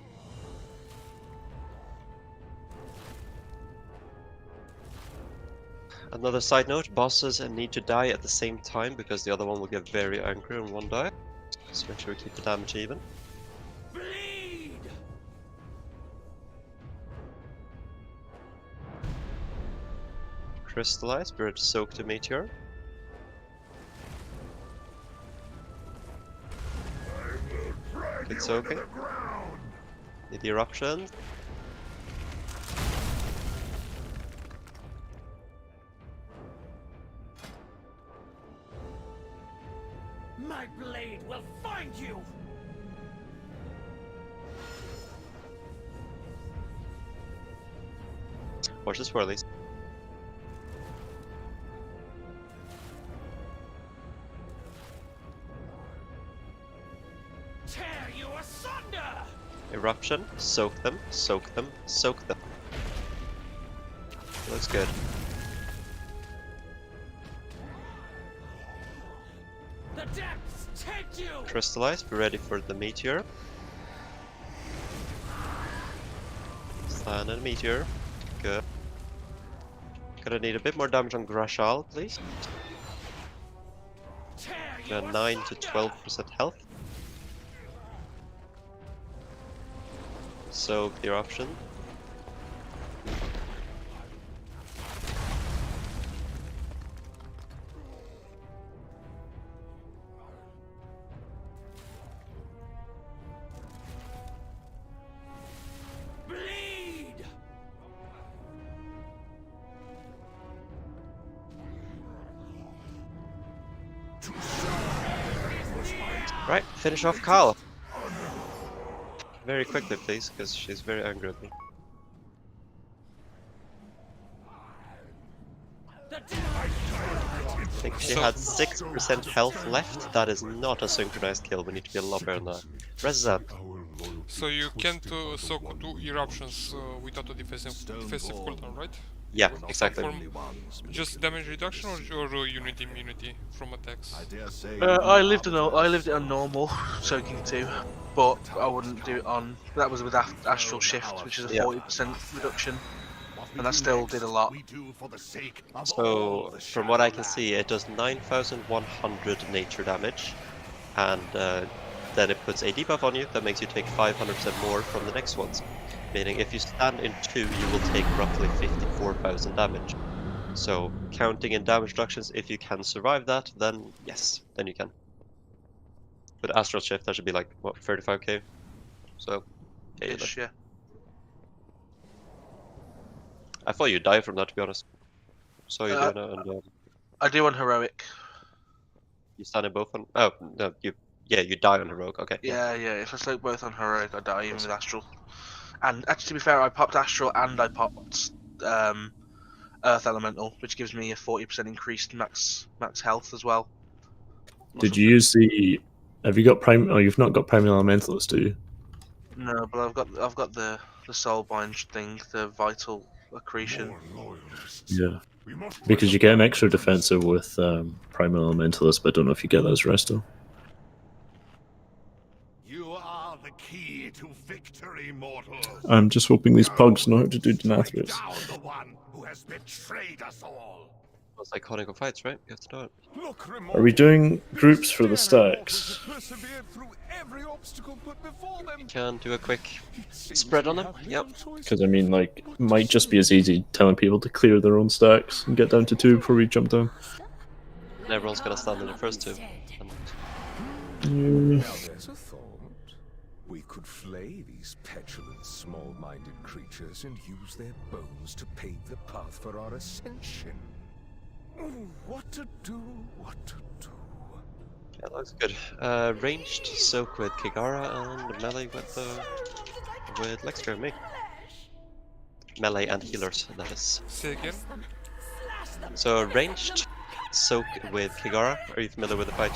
Another side note, bosses need to die at the same time because the other one will get very angry and one die. So make sure we keep the damage even. Bleed! Crystallize, Spirit Soak the Meteor. Good soaking. Need the eruption. My blade will find you! Watch the swirlies. Tear you asunder! Eruption, soak them, soak them, soak them. Looks good. The depths take you! Crystallize, be ready for the meteor. Stand and meteor. Good. Gonna need a bit more damage on Grashal, please. Got 9 to 12% health. Soak the eruption. Bleed! Right, finish off Carl. Very quickly, please, because she's very angry at me. I think she had 6% health left. That is not a synchronized kill. We need to be a lot better than that. Rezan. So you can't soak 2 eruptions without a defensive cooldown, right? Yeah, exactly. Just damage reduction or unit immunity from attacks? I lived it on normal soaking 2, but I wouldn't do it on. That was with Astral Shift, which is a 40% reduction, and that still did a lot. So, from what I can see, it does 9,100 nature damage, and then it puts a debuff on you that makes you take 500% more from the next ones. Meaning, if you stand in 2, you will take roughly 54,000 damage. So, counting in damage reductions, if you can survive that, then yes, then you can. With Astral Shift, that should be like, what, 35k? So, yeah, Ish, yeah. I thought you'd die from that, to be honest. So you doing it, and I do on heroic. you stand in both on. Oh no, you die on heroic. Okay. Yeah. If I soak both on heroic, I die even with Astral. And actually, to be fair, I popped Astral and I popped Earth Elemental, which gives me a 40% increased max health as well. Did you use the? Have you got prime? Oh, you've not got Primal Elementalist, do you? No, but I've got the Soulbind thing, the Vital Accretion. Yeah, because you get an extra defensive with Primal Elementalist, but I don't know if you get that as Resto. You are the key to victory, mortals. I'm just hoping these pugs know how to do Nathria. Down the one who has betrayed us all. It's iconic of fights, right? You have to know it. Are we doing groups for the stacks? You can do a quick spread on them. Yep. Because I mean, like, it might just be as easy telling people to clear their own stacks and get down to 2 before we jump down. And everyone's gonna stand in the first 2. Yeah. There's a thought. We could flay these petulant, small-minded creatures and use their bones to pave the path for our ascension. What to do, what to do. Yeah, that looks good. Ranged soak with Kigara and melee with Lexter and me. Melee and healers, that is. Say again? So ranged soak with Kigara. Are you familiar with the fight?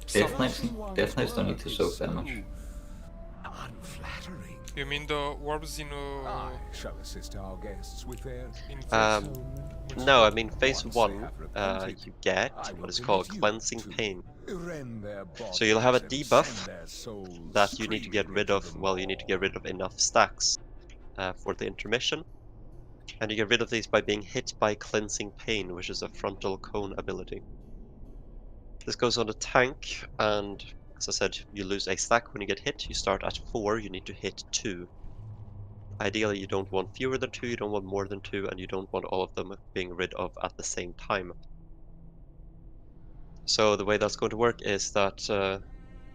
Death Knights don't need to soak that much. Unflattering. You mean the warps in I shall assist our guests with their in Um, which no, I spot? mean phase Once they 1, have repented, you get I what will is called permit you cleansing to pain. rend their So you'll have a bodies and send debuff their souls that you need to get screaming rid into of. the Well, you need to get rid of maw. enough stacks for the intermission. And you get rid of these by being hit by cleansing pain, which is a frontal cone ability. This goes on the tank, and as I said, you lose a stack when you get hit. You start at 4, you need to hit 2. Ideally, you don't want fewer than 2, you don't want more than 2, and you don't want all of them being rid of at the same time. So the way that's going to work is that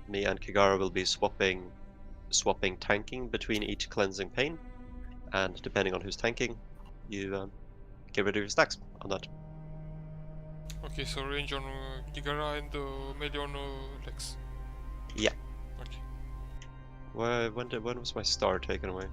me and Kigara will be swapping tanking between each cleansing pain, and depending on who's tanking, you get rid of your stacks on that. Okay, so range on Gigara and melee on Lex. Yeah. Okay. When was my star taken away?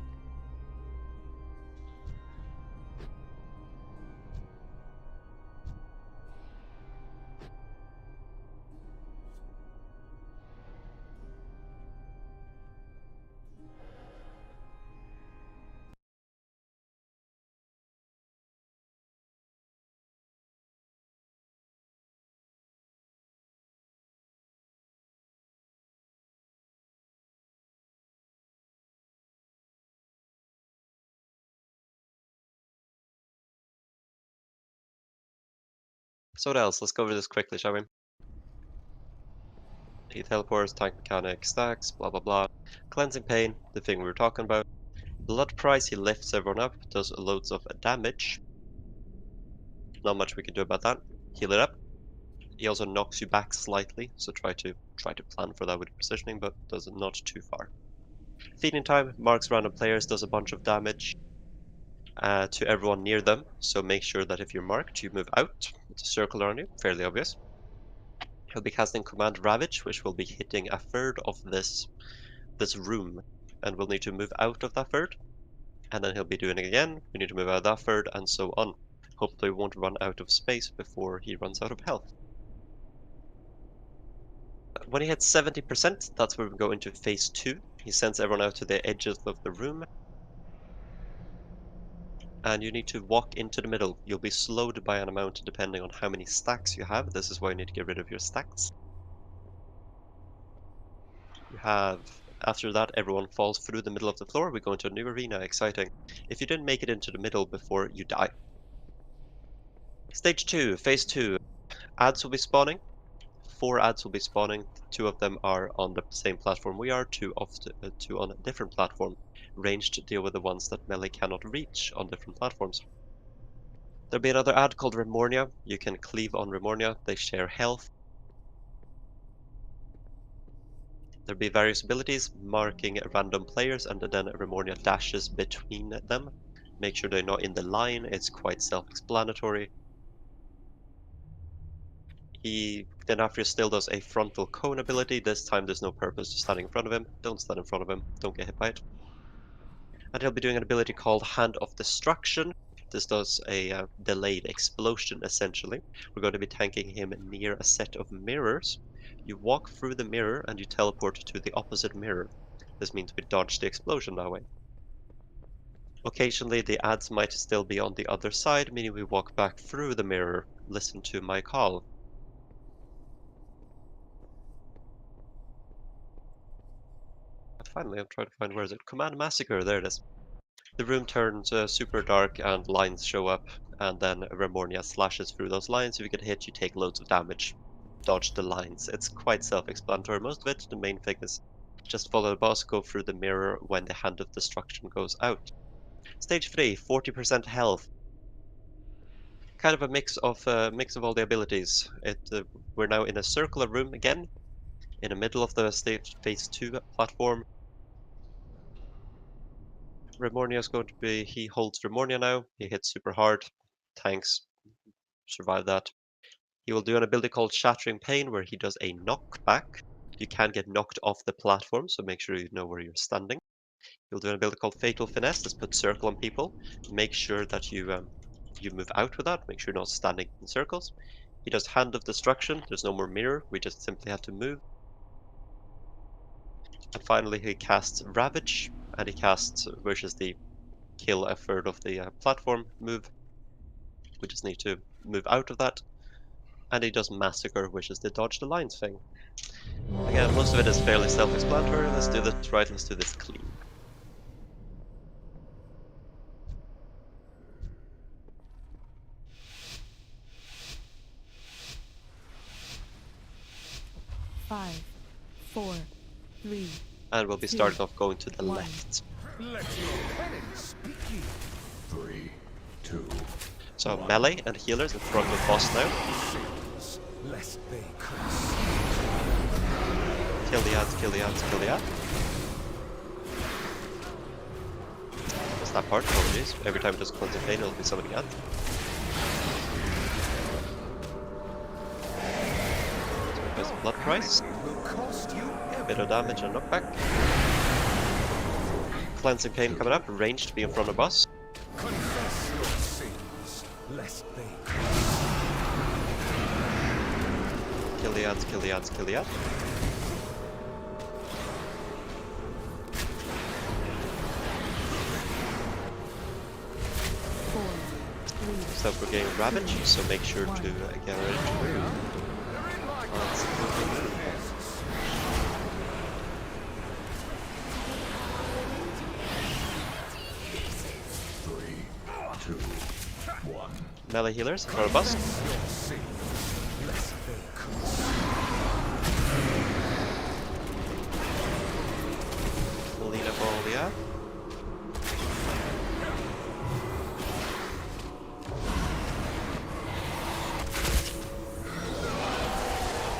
So what else? Let's go over this quickly, shall we? He teleports, tank mechanic, stacks, blah blah blah. Cleansing pain, the thing we were talking about. Blood price, he lifts everyone up, does loads of damage. Not much we can do about that. Heal it up. He also knocks you back slightly, so try to plan for that with your positioning, but does it not too far. Feeding time marks random players, does a bunch of damage to everyone near them. So make sure that if you're marked, you move out. It's a circle around you, fairly obvious. He'll be casting Command Ravage, which will be hitting a third of this room, and we'll need to move out of that third. And then he'll be doing it again. We need to move out of that third, and so on. Hopefully, we won't run out of space before he runs out of health. When he hits 70%, that's where we go into phase 2. He sends everyone out to the edges of the room. And you need to walk into the middle. You'll be slowed by an amount depending on how many stacks you have. This is why you need to get rid of your stacks. You have, after that, everyone falls through the middle of the floor. We go into a new arena, exciting. If you didn't make it into the middle before, you die. Stage 2, phase 2. Ads will be spawning. 4 ads will be spawning. 2 of them are on the same platform we are, 2 on a different platform. Ranged to deal with the ones that melee cannot reach on different platforms. There'll be another ad called Remornia. You can cleave on Remornia. They share health. There'll be various abilities marking random players, and then Remornia dashes between them. Make sure they're not in the line. It's quite self-explanatory. Nathria still does a frontal cone ability. This time there's no purpose to standing in front of him. Don't stand in front of him. Don't get hit by it. And he'll be doing an ability called Hand of Destruction. This does a delayed explosion, essentially. We're going to be tanking him near a set of mirrors. You walk through the mirror and you teleport to the opposite mirror. This means we dodge the explosion that way. Occasionally, the ads might still be on the other side, meaning we walk back through the mirror. Listen to my call. Finally, I'm trying to find, where is it? Command Massacre, there it is. The room turns super dark and lines show up, and then Remornia slashes through those lines. If you get hit, you take loads of damage. Dodge the lines. It's quite self-explanatory, most of it. The main thing is just follow the boss, go through the mirror when the Hand of Destruction goes out. Stage 3, 40% health. Kind of a mix of all the abilities. We're now in a circular room again, in the middle of the stage phase 2 platform. Remornia is going to be, he holds Remornia now. He hits super hard. Tanks survive that. He will do an ability called Shattering Pain, where he does a knockback. You can get knocked off the platform, so make sure you know where you're standing. He'll do an ability called Fatal Finesse. This puts circle on people. Make sure that you move out with that. Make sure you're not standing in circles. He does Hand of Destruction. There's no more mirror. We just simply have to move. And finally, he casts Ravage. and he casts, which is the kill a third of the platform move. We just need to move out of that. And he does Massacre, which is the dodge the lines thing. Again, most of it is fairly self-explanatory. Let's do this right, let's do this clean. Five, 4, 3. And we'll be 2, starting off going to the 1. left. Let your penance begin. 3, 2. So melee and healers in front of boss now. Sins, lest they curse. Kill the ads, kill the ads, kill the ads. What's that part? Apologies. Every time it does cleanse of pain, it'll be summoning ads. So there's a blood price. Will cost you Bit of damage and knockback. Cleansing pain coming up, range to be in front of boss. confess your sins, lest they curse. Kill the ads, kill the ads, kill the ads. So we're getting Ravage, so make sure to get ready to move. Melee healers in front of us. Melina Bolia.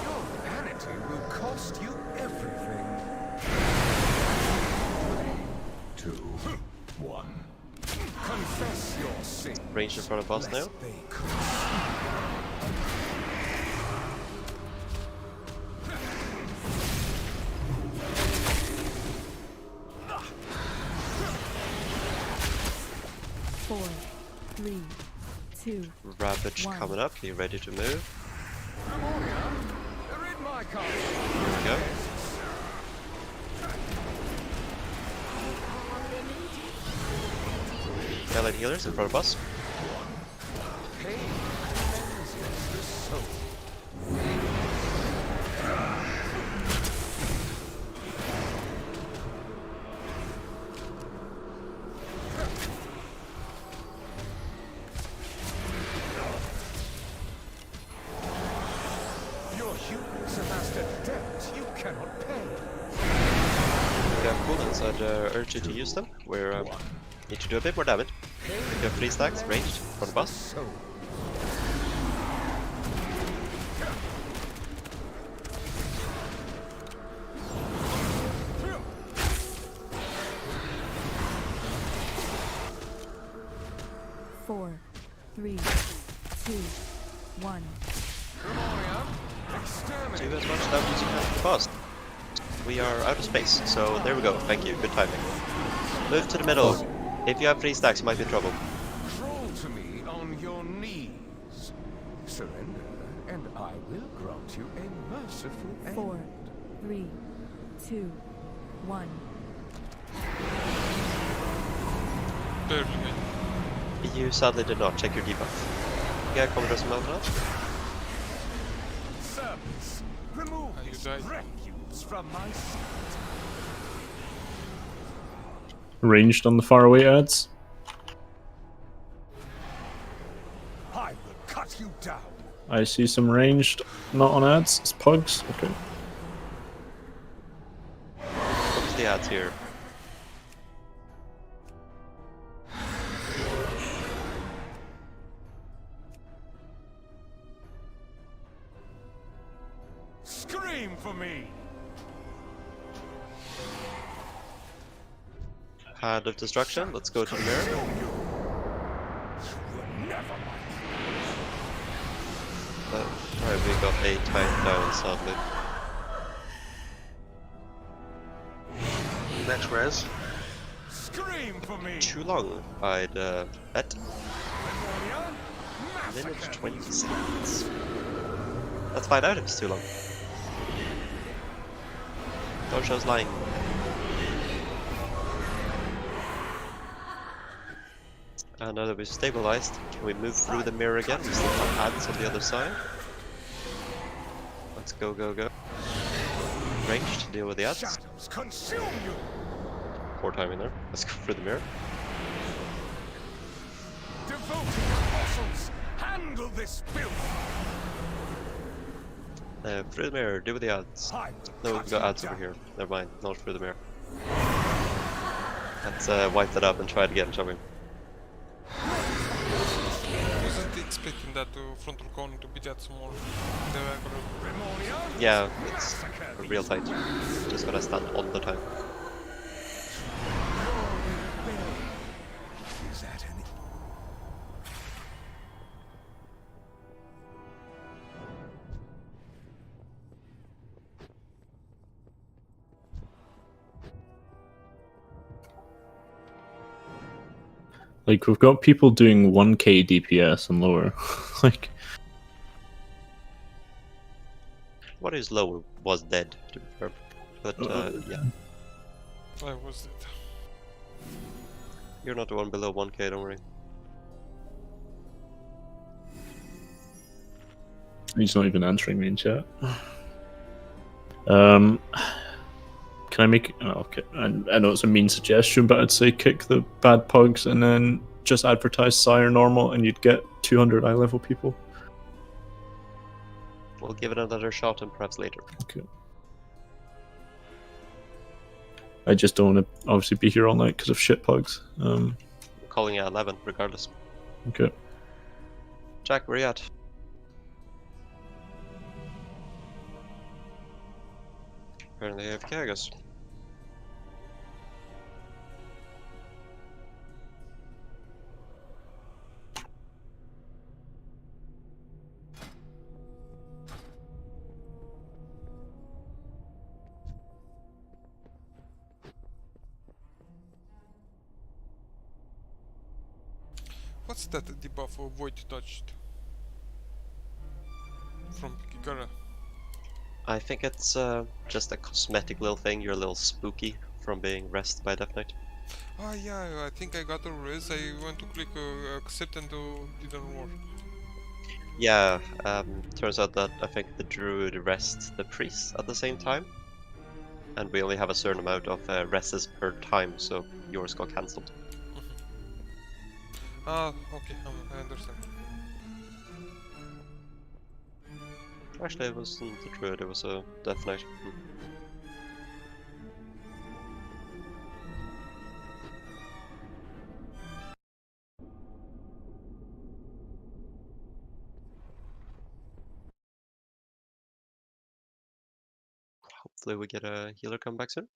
Your vanity will cost you everything. 3, 2, 1. Confess your sins. Range in front of us now. lest they curse. Four, 3, 2. Ravage 1. coming up, are you ready to move? They're in my car. Here we go. Melee healers in front of us. Pain cleanses the soul. Your humans amassed a debt you cannot pay. Yeah, cool, and so I'd urge you to use them. We're need to do a bit more damage. We have 3 stacks, ranged, in front of us. Soul. Four, 3, 2, 1. Do as much damage as you can to the boss. We are out of space, so there we go. Thank you, good timing. Move to the middle. If you have 3 stacks, you might be in trouble. Crawl to me on your knees. Surrender, and I will grant you a merciful end. 4, 3, 2, 1. Barely made. You sadly did not check your debuff. Yeah, Commodore Melvin. Servants, remove You this died. refuse from my sight. Ranged on the faraway ads. I will cut you down. I see some ranged, not on ads. It's pugs. Okay. What's the ads here? Scream for me. Hand of Destruction, let's go to the mirror. You were never Alright, we got a time down, sadly. Next res. Scream for me. Too long, I'd bet. Memoria, Minute massacre 20 these seconds. Let's find out if it's too long. Don't show us lying. And now that we've stabilized, can we move through the mirror again? We still have ads on the other side. Let's go, go, go. Range to deal with the ads. Shadows consume you. Poor timing there. Let's go through the mirror. Devoted apostles, handle this filth. Through the mirror, deal with the ads. No, we've got ads over here. Never mind, not through the mirror. Let's wipe that up and try it again, shall we? Wasn't expecting that frontal cone to be that small. The angle. Yeah, it's real tight. Just gotta stand all the time. Is that any? Like, we've got people doing 1k DPS and lower. Like, What is lower was dead, to be fair. But yeah, I was it. you're not the one below 1k, don't worry. he's not even answering me in chat. Can I make? Oh, okay, I know it's a mean suggestion, but I'd say kick the bad pugs and then just advertise Sire normal, and you'd get 200 eye level people. We'll give it another shot and perhaps later. Okay. I just don't want to obviously be here all night because of shit pugs. We're calling it 11, regardless. Okay. Jack, where you at? Apparently AFK, I guess. What's that debuff of Void Touched? From Kikara. I think it's just a cosmetic little thing. You're a little spooky from being rested by Death Knight. Ah yeah, I think I got a res. I went to click accept and didn't work. Yeah, turns out that I think the druid rests the priest at the same time. And we only have a certain amount of rests per time, so yours got cancelled. Ah, okay, I understand. Actually, it wasn't the druid, it was a Death Knight. Hopefully we get a healer come back soon.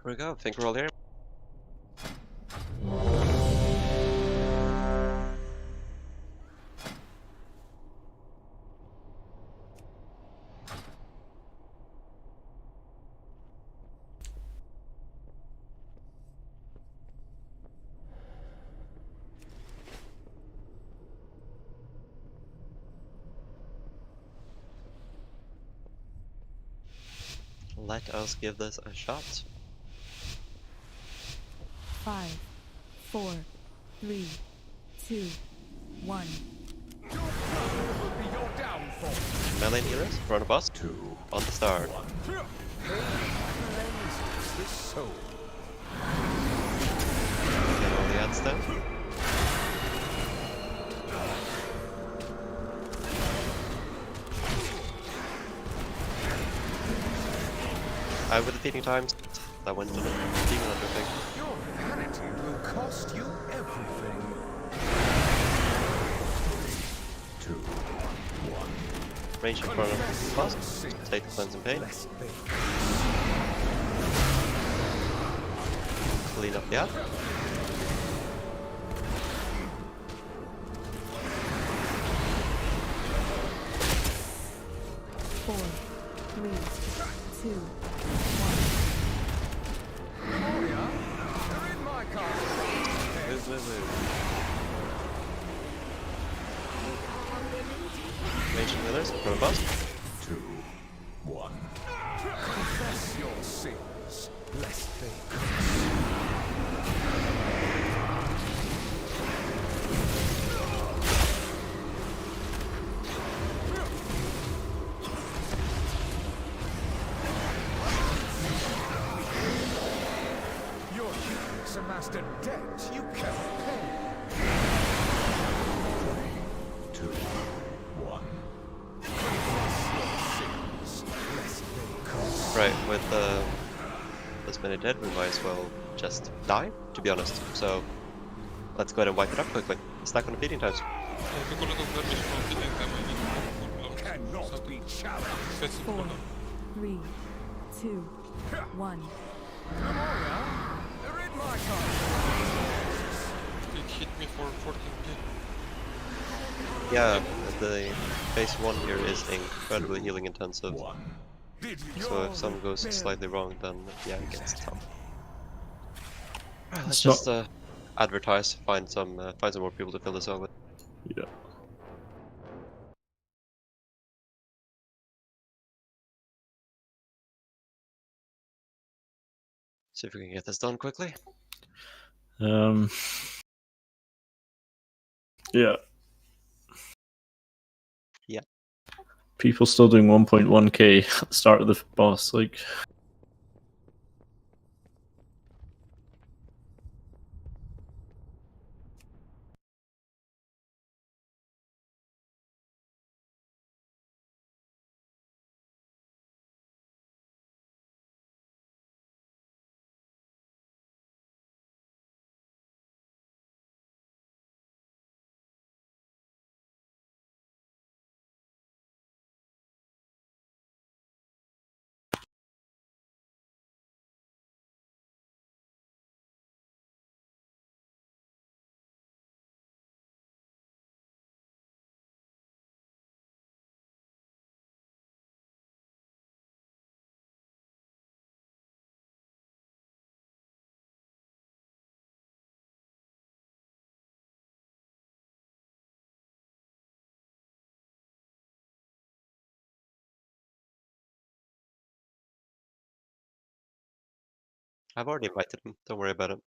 Here we go, I think we're all here. Let us give this a shot. 5, 4, 3, 2, 1. Will be your downfall. Melee healers in front of us. 2, On the start. 1. Cleanses the soul. Get all the ads down. With the feeding times, that went to the demon under thing. Your vanity will cost you everything. 2, 1. Range in front of us. Take the cleanse and pain. Clean up the ad. 4, 3, 2, 1. Gloria, you're in my car. Range healers in front of us. 2, 1. Confess your sins, lest they Your humans amassed a debt you cannot pay. 3, 2, 1. Confess your sins, lest they cost. Right, with this many dead, we might as well just die, to be honest. So let's go ahead and wipe it up quickly. Stack on the feeding times. I took a lot of damage from feeding them. I need to put Cannot be challenged. Fetch 4, 3, 2, 1. You're in my car. It hit me for 14k. Yeah, the phase 1 here is incredibly healing intensive. 1. Did you So if something goes slightly wrong, then yeah, it gets tough. Let's It's just advertise, find some more people to fill this out with. Yeah. See if we can get this done quickly. Yeah. Yeah. People still doing 1.1k at the start of the boss, like. I've already invited him, don't worry about it.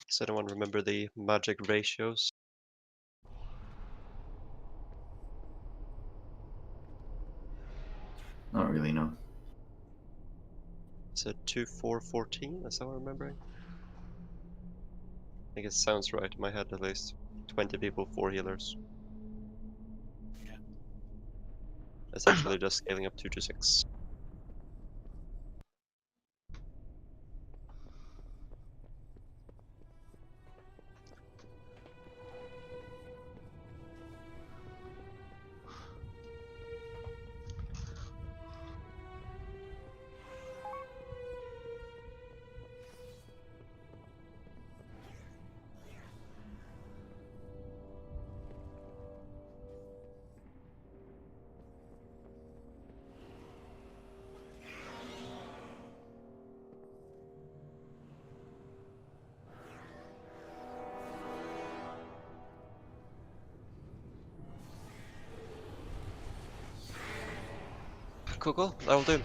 Does anyone remember the magic ratios? Not really, no. Is it 2, 4, 14? Is that what I'm remembering? I think it sounds right in my head at least. 20 people, 4 healers. Essentially just scaling up 2 to 6. Cool. That'll do.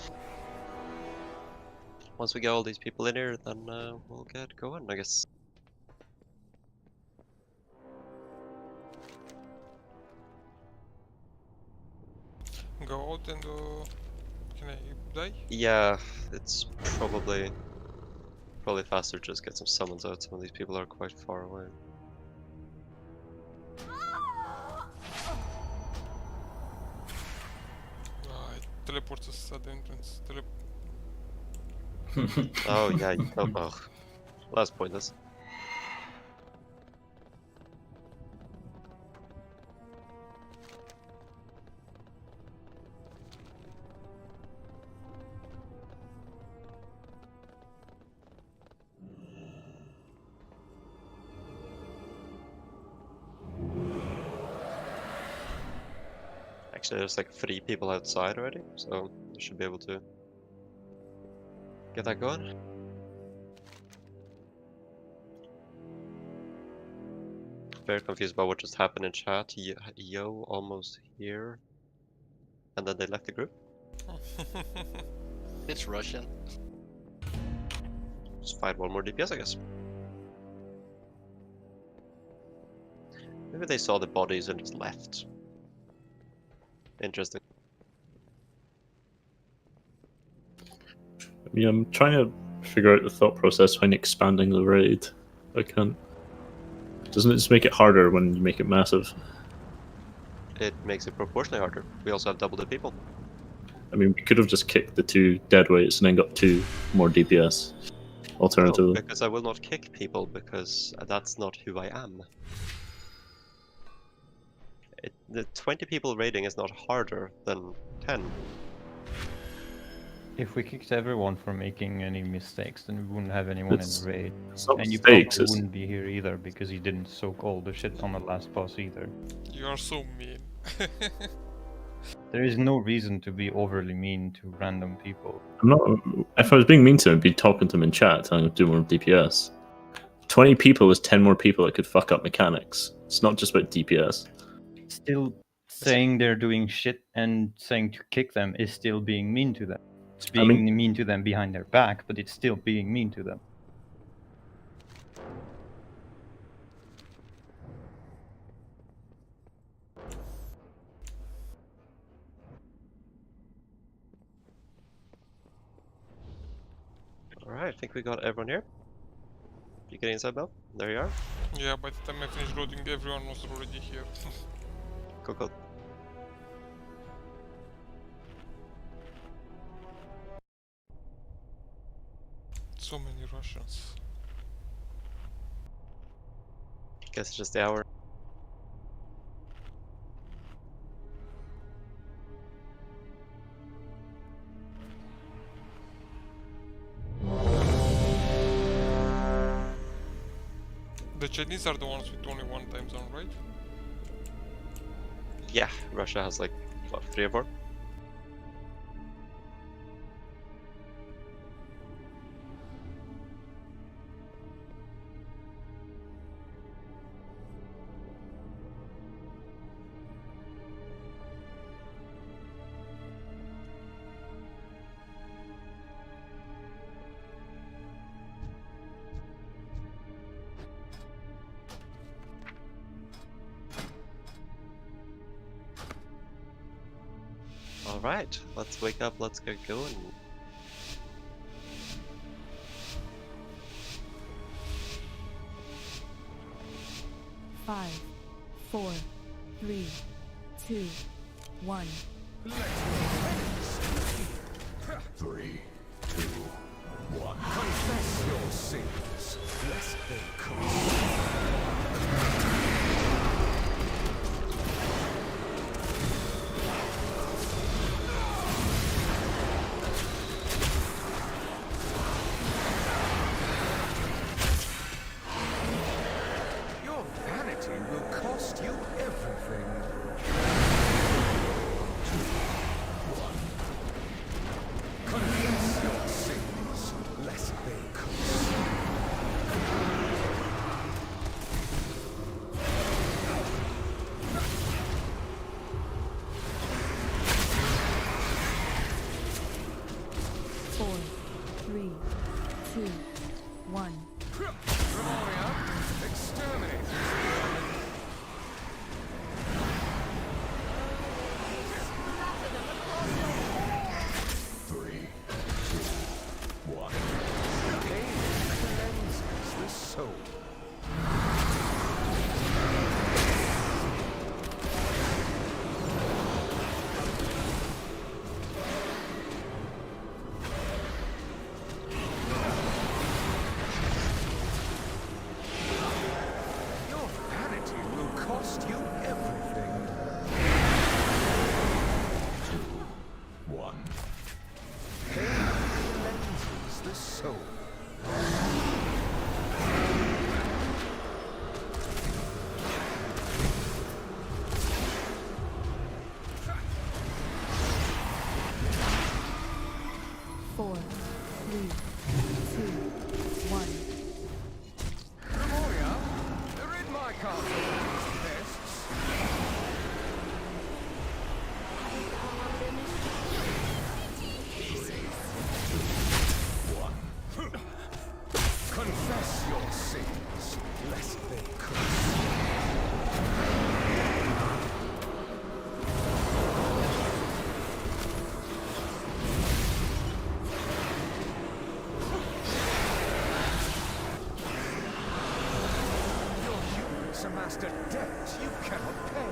Once we get all these people in here, then we'll get going, I guess. Go out and can I die? Yeah, it's probably faster to just get some summons out. Some of these people are quite far away. It teleports us at the entrance. Oh yeah, you don't. Oh, that's pointless. Actually, there's like 3 people outside already, so you should be able to get that going. Very confused about what just happened in chat. Yo, almost here, and then they left the group. It's Russian. Just find one more DPS, I guess. Maybe they saw the bodies and just left. Interesting. I mean, I'm trying to figure out the thought process when expanding the raid. I can't. Doesn't it just make it harder when you make it massive? It makes it proportionally harder. We also have double the people. I mean, we could have just kicked the 2 dead weights and then got 2 more DPS. Alternatively. No, because I will not kick people, because that's not who I am. The 20 people raiding is not harder than 10. If we kicked everyone for making any mistakes, then we wouldn't have anyone in the raid. not And you mistakes, probably it's- wouldn't be here either, because you didn't soak all the shit on the last boss either. You are so mean. There is no reason to be overly mean to random people. I'm not. If I was being mean to him, I'd be talking to him in chat, telling him to do more DPS. 20 people is 10 more people that could fuck up mechanics. It's not just about DPS. Still, saying they're doing shit and saying to kick them is still being mean to them. It's being mean to them behind their back, but it's still being mean to them. Alright, I think we got everyone here. You getting inside, Bell? There you are. Yeah, by the time I finished loading, everyone was already here. Cool. So many Russians. Guess it's just the hour. The Chinese are the ones with only one time zone, right? Yeah, Russia has like, what, 3 or 4? Alright, let's wake up, let's get going. Five, 4, 3, 2, 1. 3, 2, 1. Confess your sins, lest they come. Your vanity will cost you everything. 2, 1. 3, 2, 1. Grimoria, exterminate. 3, 2, 1. Pain cleanses the soul. Your vanity will cost you everything. 2, 1. Pain cleanses the soul. Four, 3, 2, 1. Grimoria, rid my castle of these pests. Confess your sins, lest they curse you. Your hubris amassed a debt you cannot pay.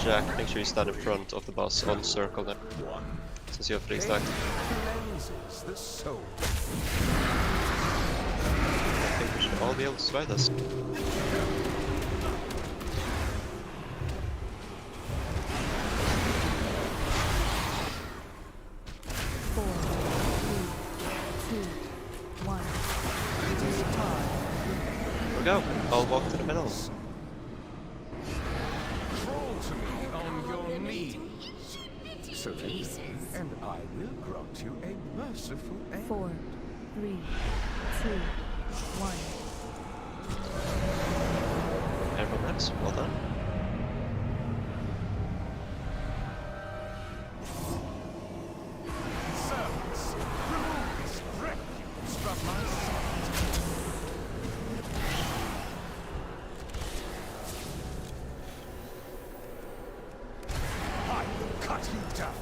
Jack, make sure you stand in front of the boss on circle then. 1. Since you have 3 Pain stacked. cleanses the soul. I think we should all be able to survive this. Four, 3, 2, 1. It is time. Here we go. I'll walk to the middle. Crawl to me on your knees. So do me, and I will grant you a merciful end. 4, 3, 2, 1. Everyone else, well done. Servants, remove this refuse from my sight. I will cut you down.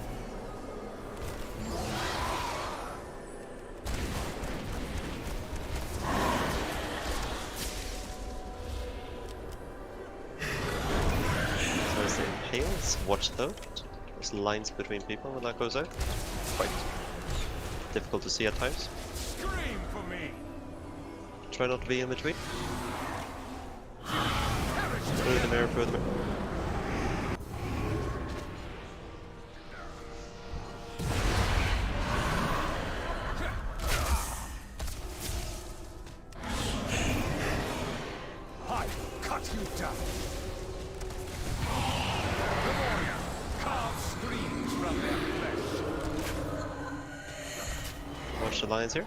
So as it impales, watch though. There's lines between people when that goes out. Quite difficult to see at times. Scream for me. Try not to be in between. Through the mirror, through the mirror. I will cut you down. Grimoria, carve streams from their flesh. Watch the lines here.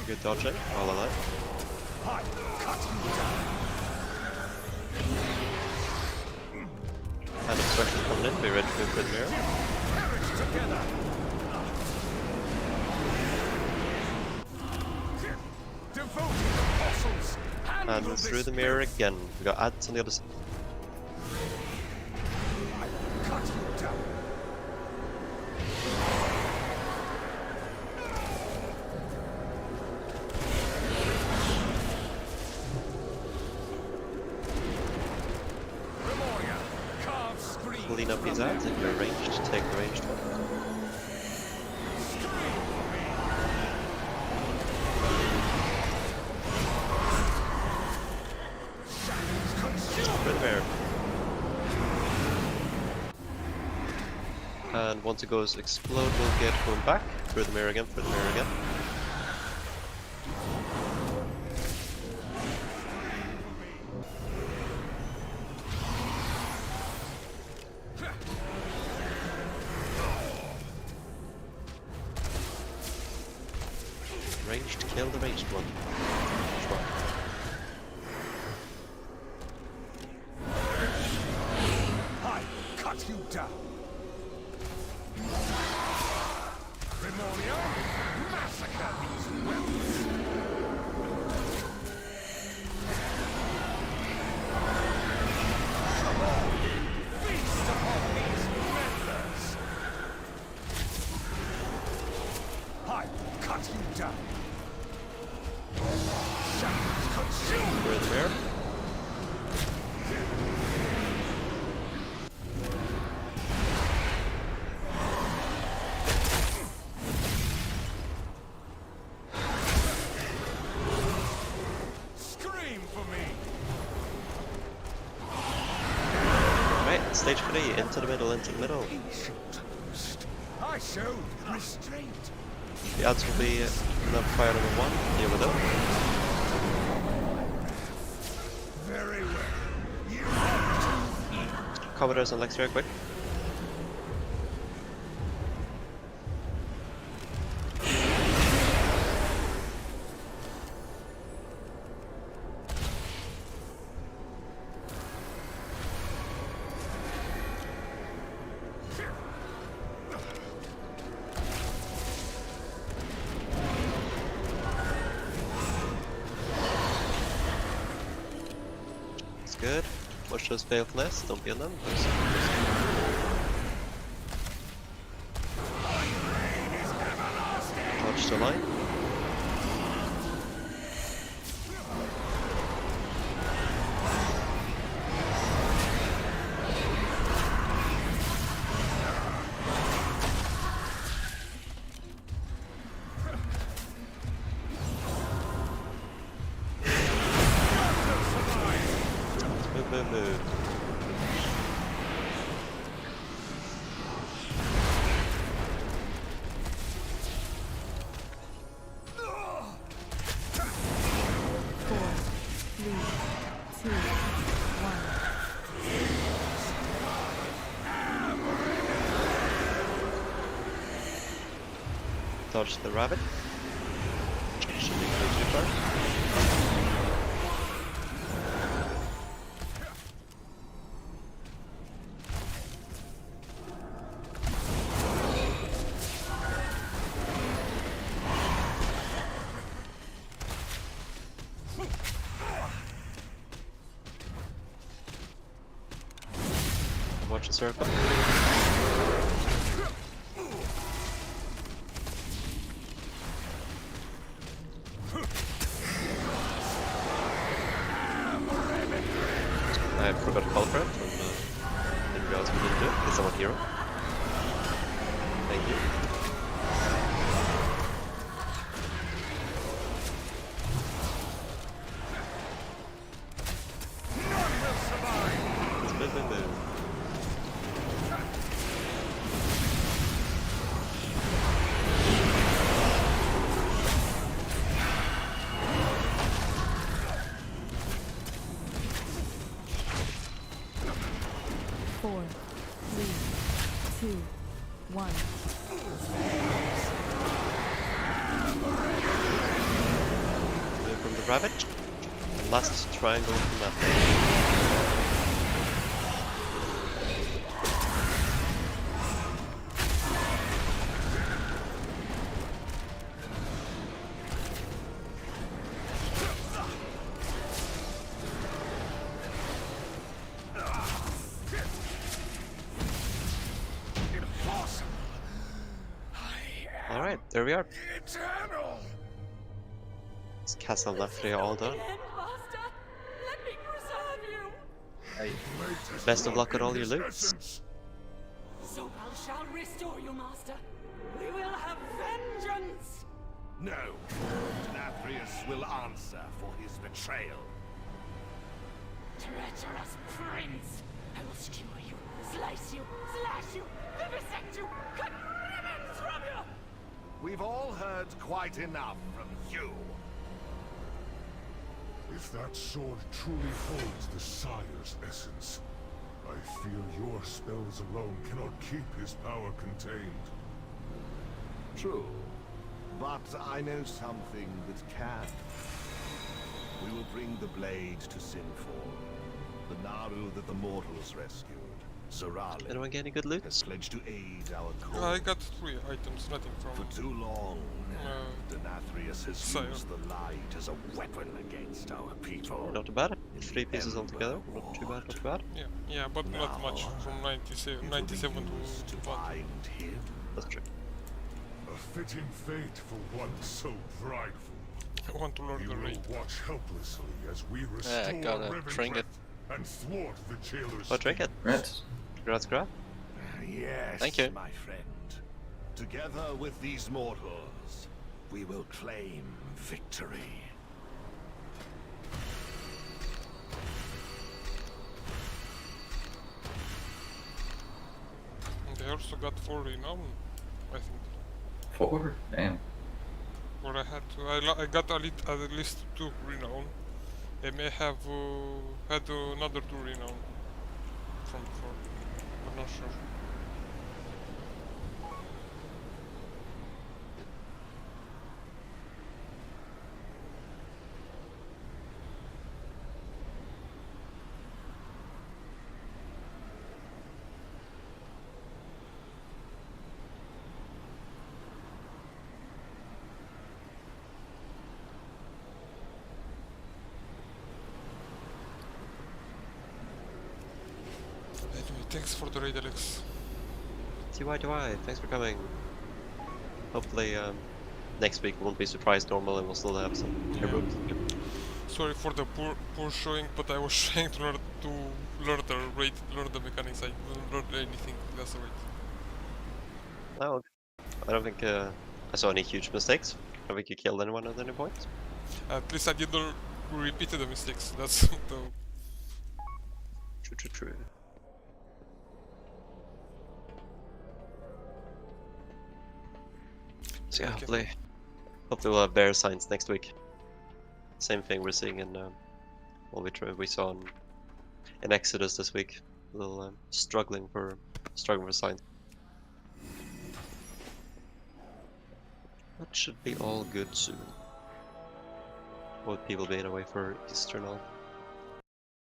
Good dodging, all alive. I will cut you down. And obstruction coming in, be ready to go for the mirror. Perish together. Devoted apostles, handle And this through the mirror again. We got ads on the other side. I will cut you down. Grimoria, carve screams Clean up these from ads if you're ranged, take the ranged one. Through the mirror. And once it goes explode, we'll get going back. Through the mirror again, through the mirror again. Ranged, kill the ranged one. Which one? cut you down. Demonio, massacre these whelps. Come on, feast upon these meddlers. I will cut you down. Shadows consume. We're there. Stage 3, into the middle, into the middle. I showed restraint. The odds will be fire number 1. Here we go. Very well. Commodores and Nathria quick. Good. Watch those failfulness, don't be on them. Dodge the line. Move. Dodge the rabbit. Should be close too far. Watch the circle. I forgot to call for it, and didn't realize we didn't do it, because I'm a hero. Thank you. None will survive. Boom. Four, 3, 2, 1. Move from the rabbit. And last triangle from that. Alright, there we are. Eternal. It's Castle Nathria all done. Master, let me preserve you. Best of luck with all your loots. So I shall restore you, Master. We will have vengeance. No. Nathrius will answer for his betrayal. Treacherous prince. I will skewer you, slice you, slash you, vivisect you, cut ribbons from you. We've all heard quite enough from you. If that sword truly holds the Sire's essence, I fear your spells alone cannot keep his power contained. True. But I know something that can. We will bring the blade to Sinfall, the Naru that the mortals rescued, Zorali Anyone get any good loot? has pledged to aid our I cause. got 3 items, nothing from... For too long, the Nathrius has Sire. used the light as a weapon against our people. Not too bad. 3 pieces altogether. Not too bad, not too bad. Yeah, but not much. From 97 to 1. Him. That's true. A fitting fate for one so prideful. I want to learn He the will raid. watch helplessly as we restore gotta drink it. Revendreth and thwart the jailer's Oh, drink it. Right. Congrats, Grab. Yes, Thank you. my friend. Together with these mortals, we will claim victory. They also got 4 renown, I think. 4? Damn. Or I had to, I got at least 2 renown. They may have had another 2 renown from before. I'm not sure. Anyway, thanks for the raid, Alex. TY, thanks for coming. Hopefully, next week won't be surprise normal and we'll still have some heroes. Sorry for the poor showing, but I was trying to learn the mechanics. I didn't learn anything. That's right. Oh, I don't think I saw any huge mistakes. I don't think you killed anyone at any point. At least I didn't repeat the mistakes. That's the... True. So yeah, Okay. hopefully we'll have bear signs next week. Same thing we're seeing in what we saw in Exodus this week. A little struggling for signs. That should be all good soon. With people being away for Easter and all.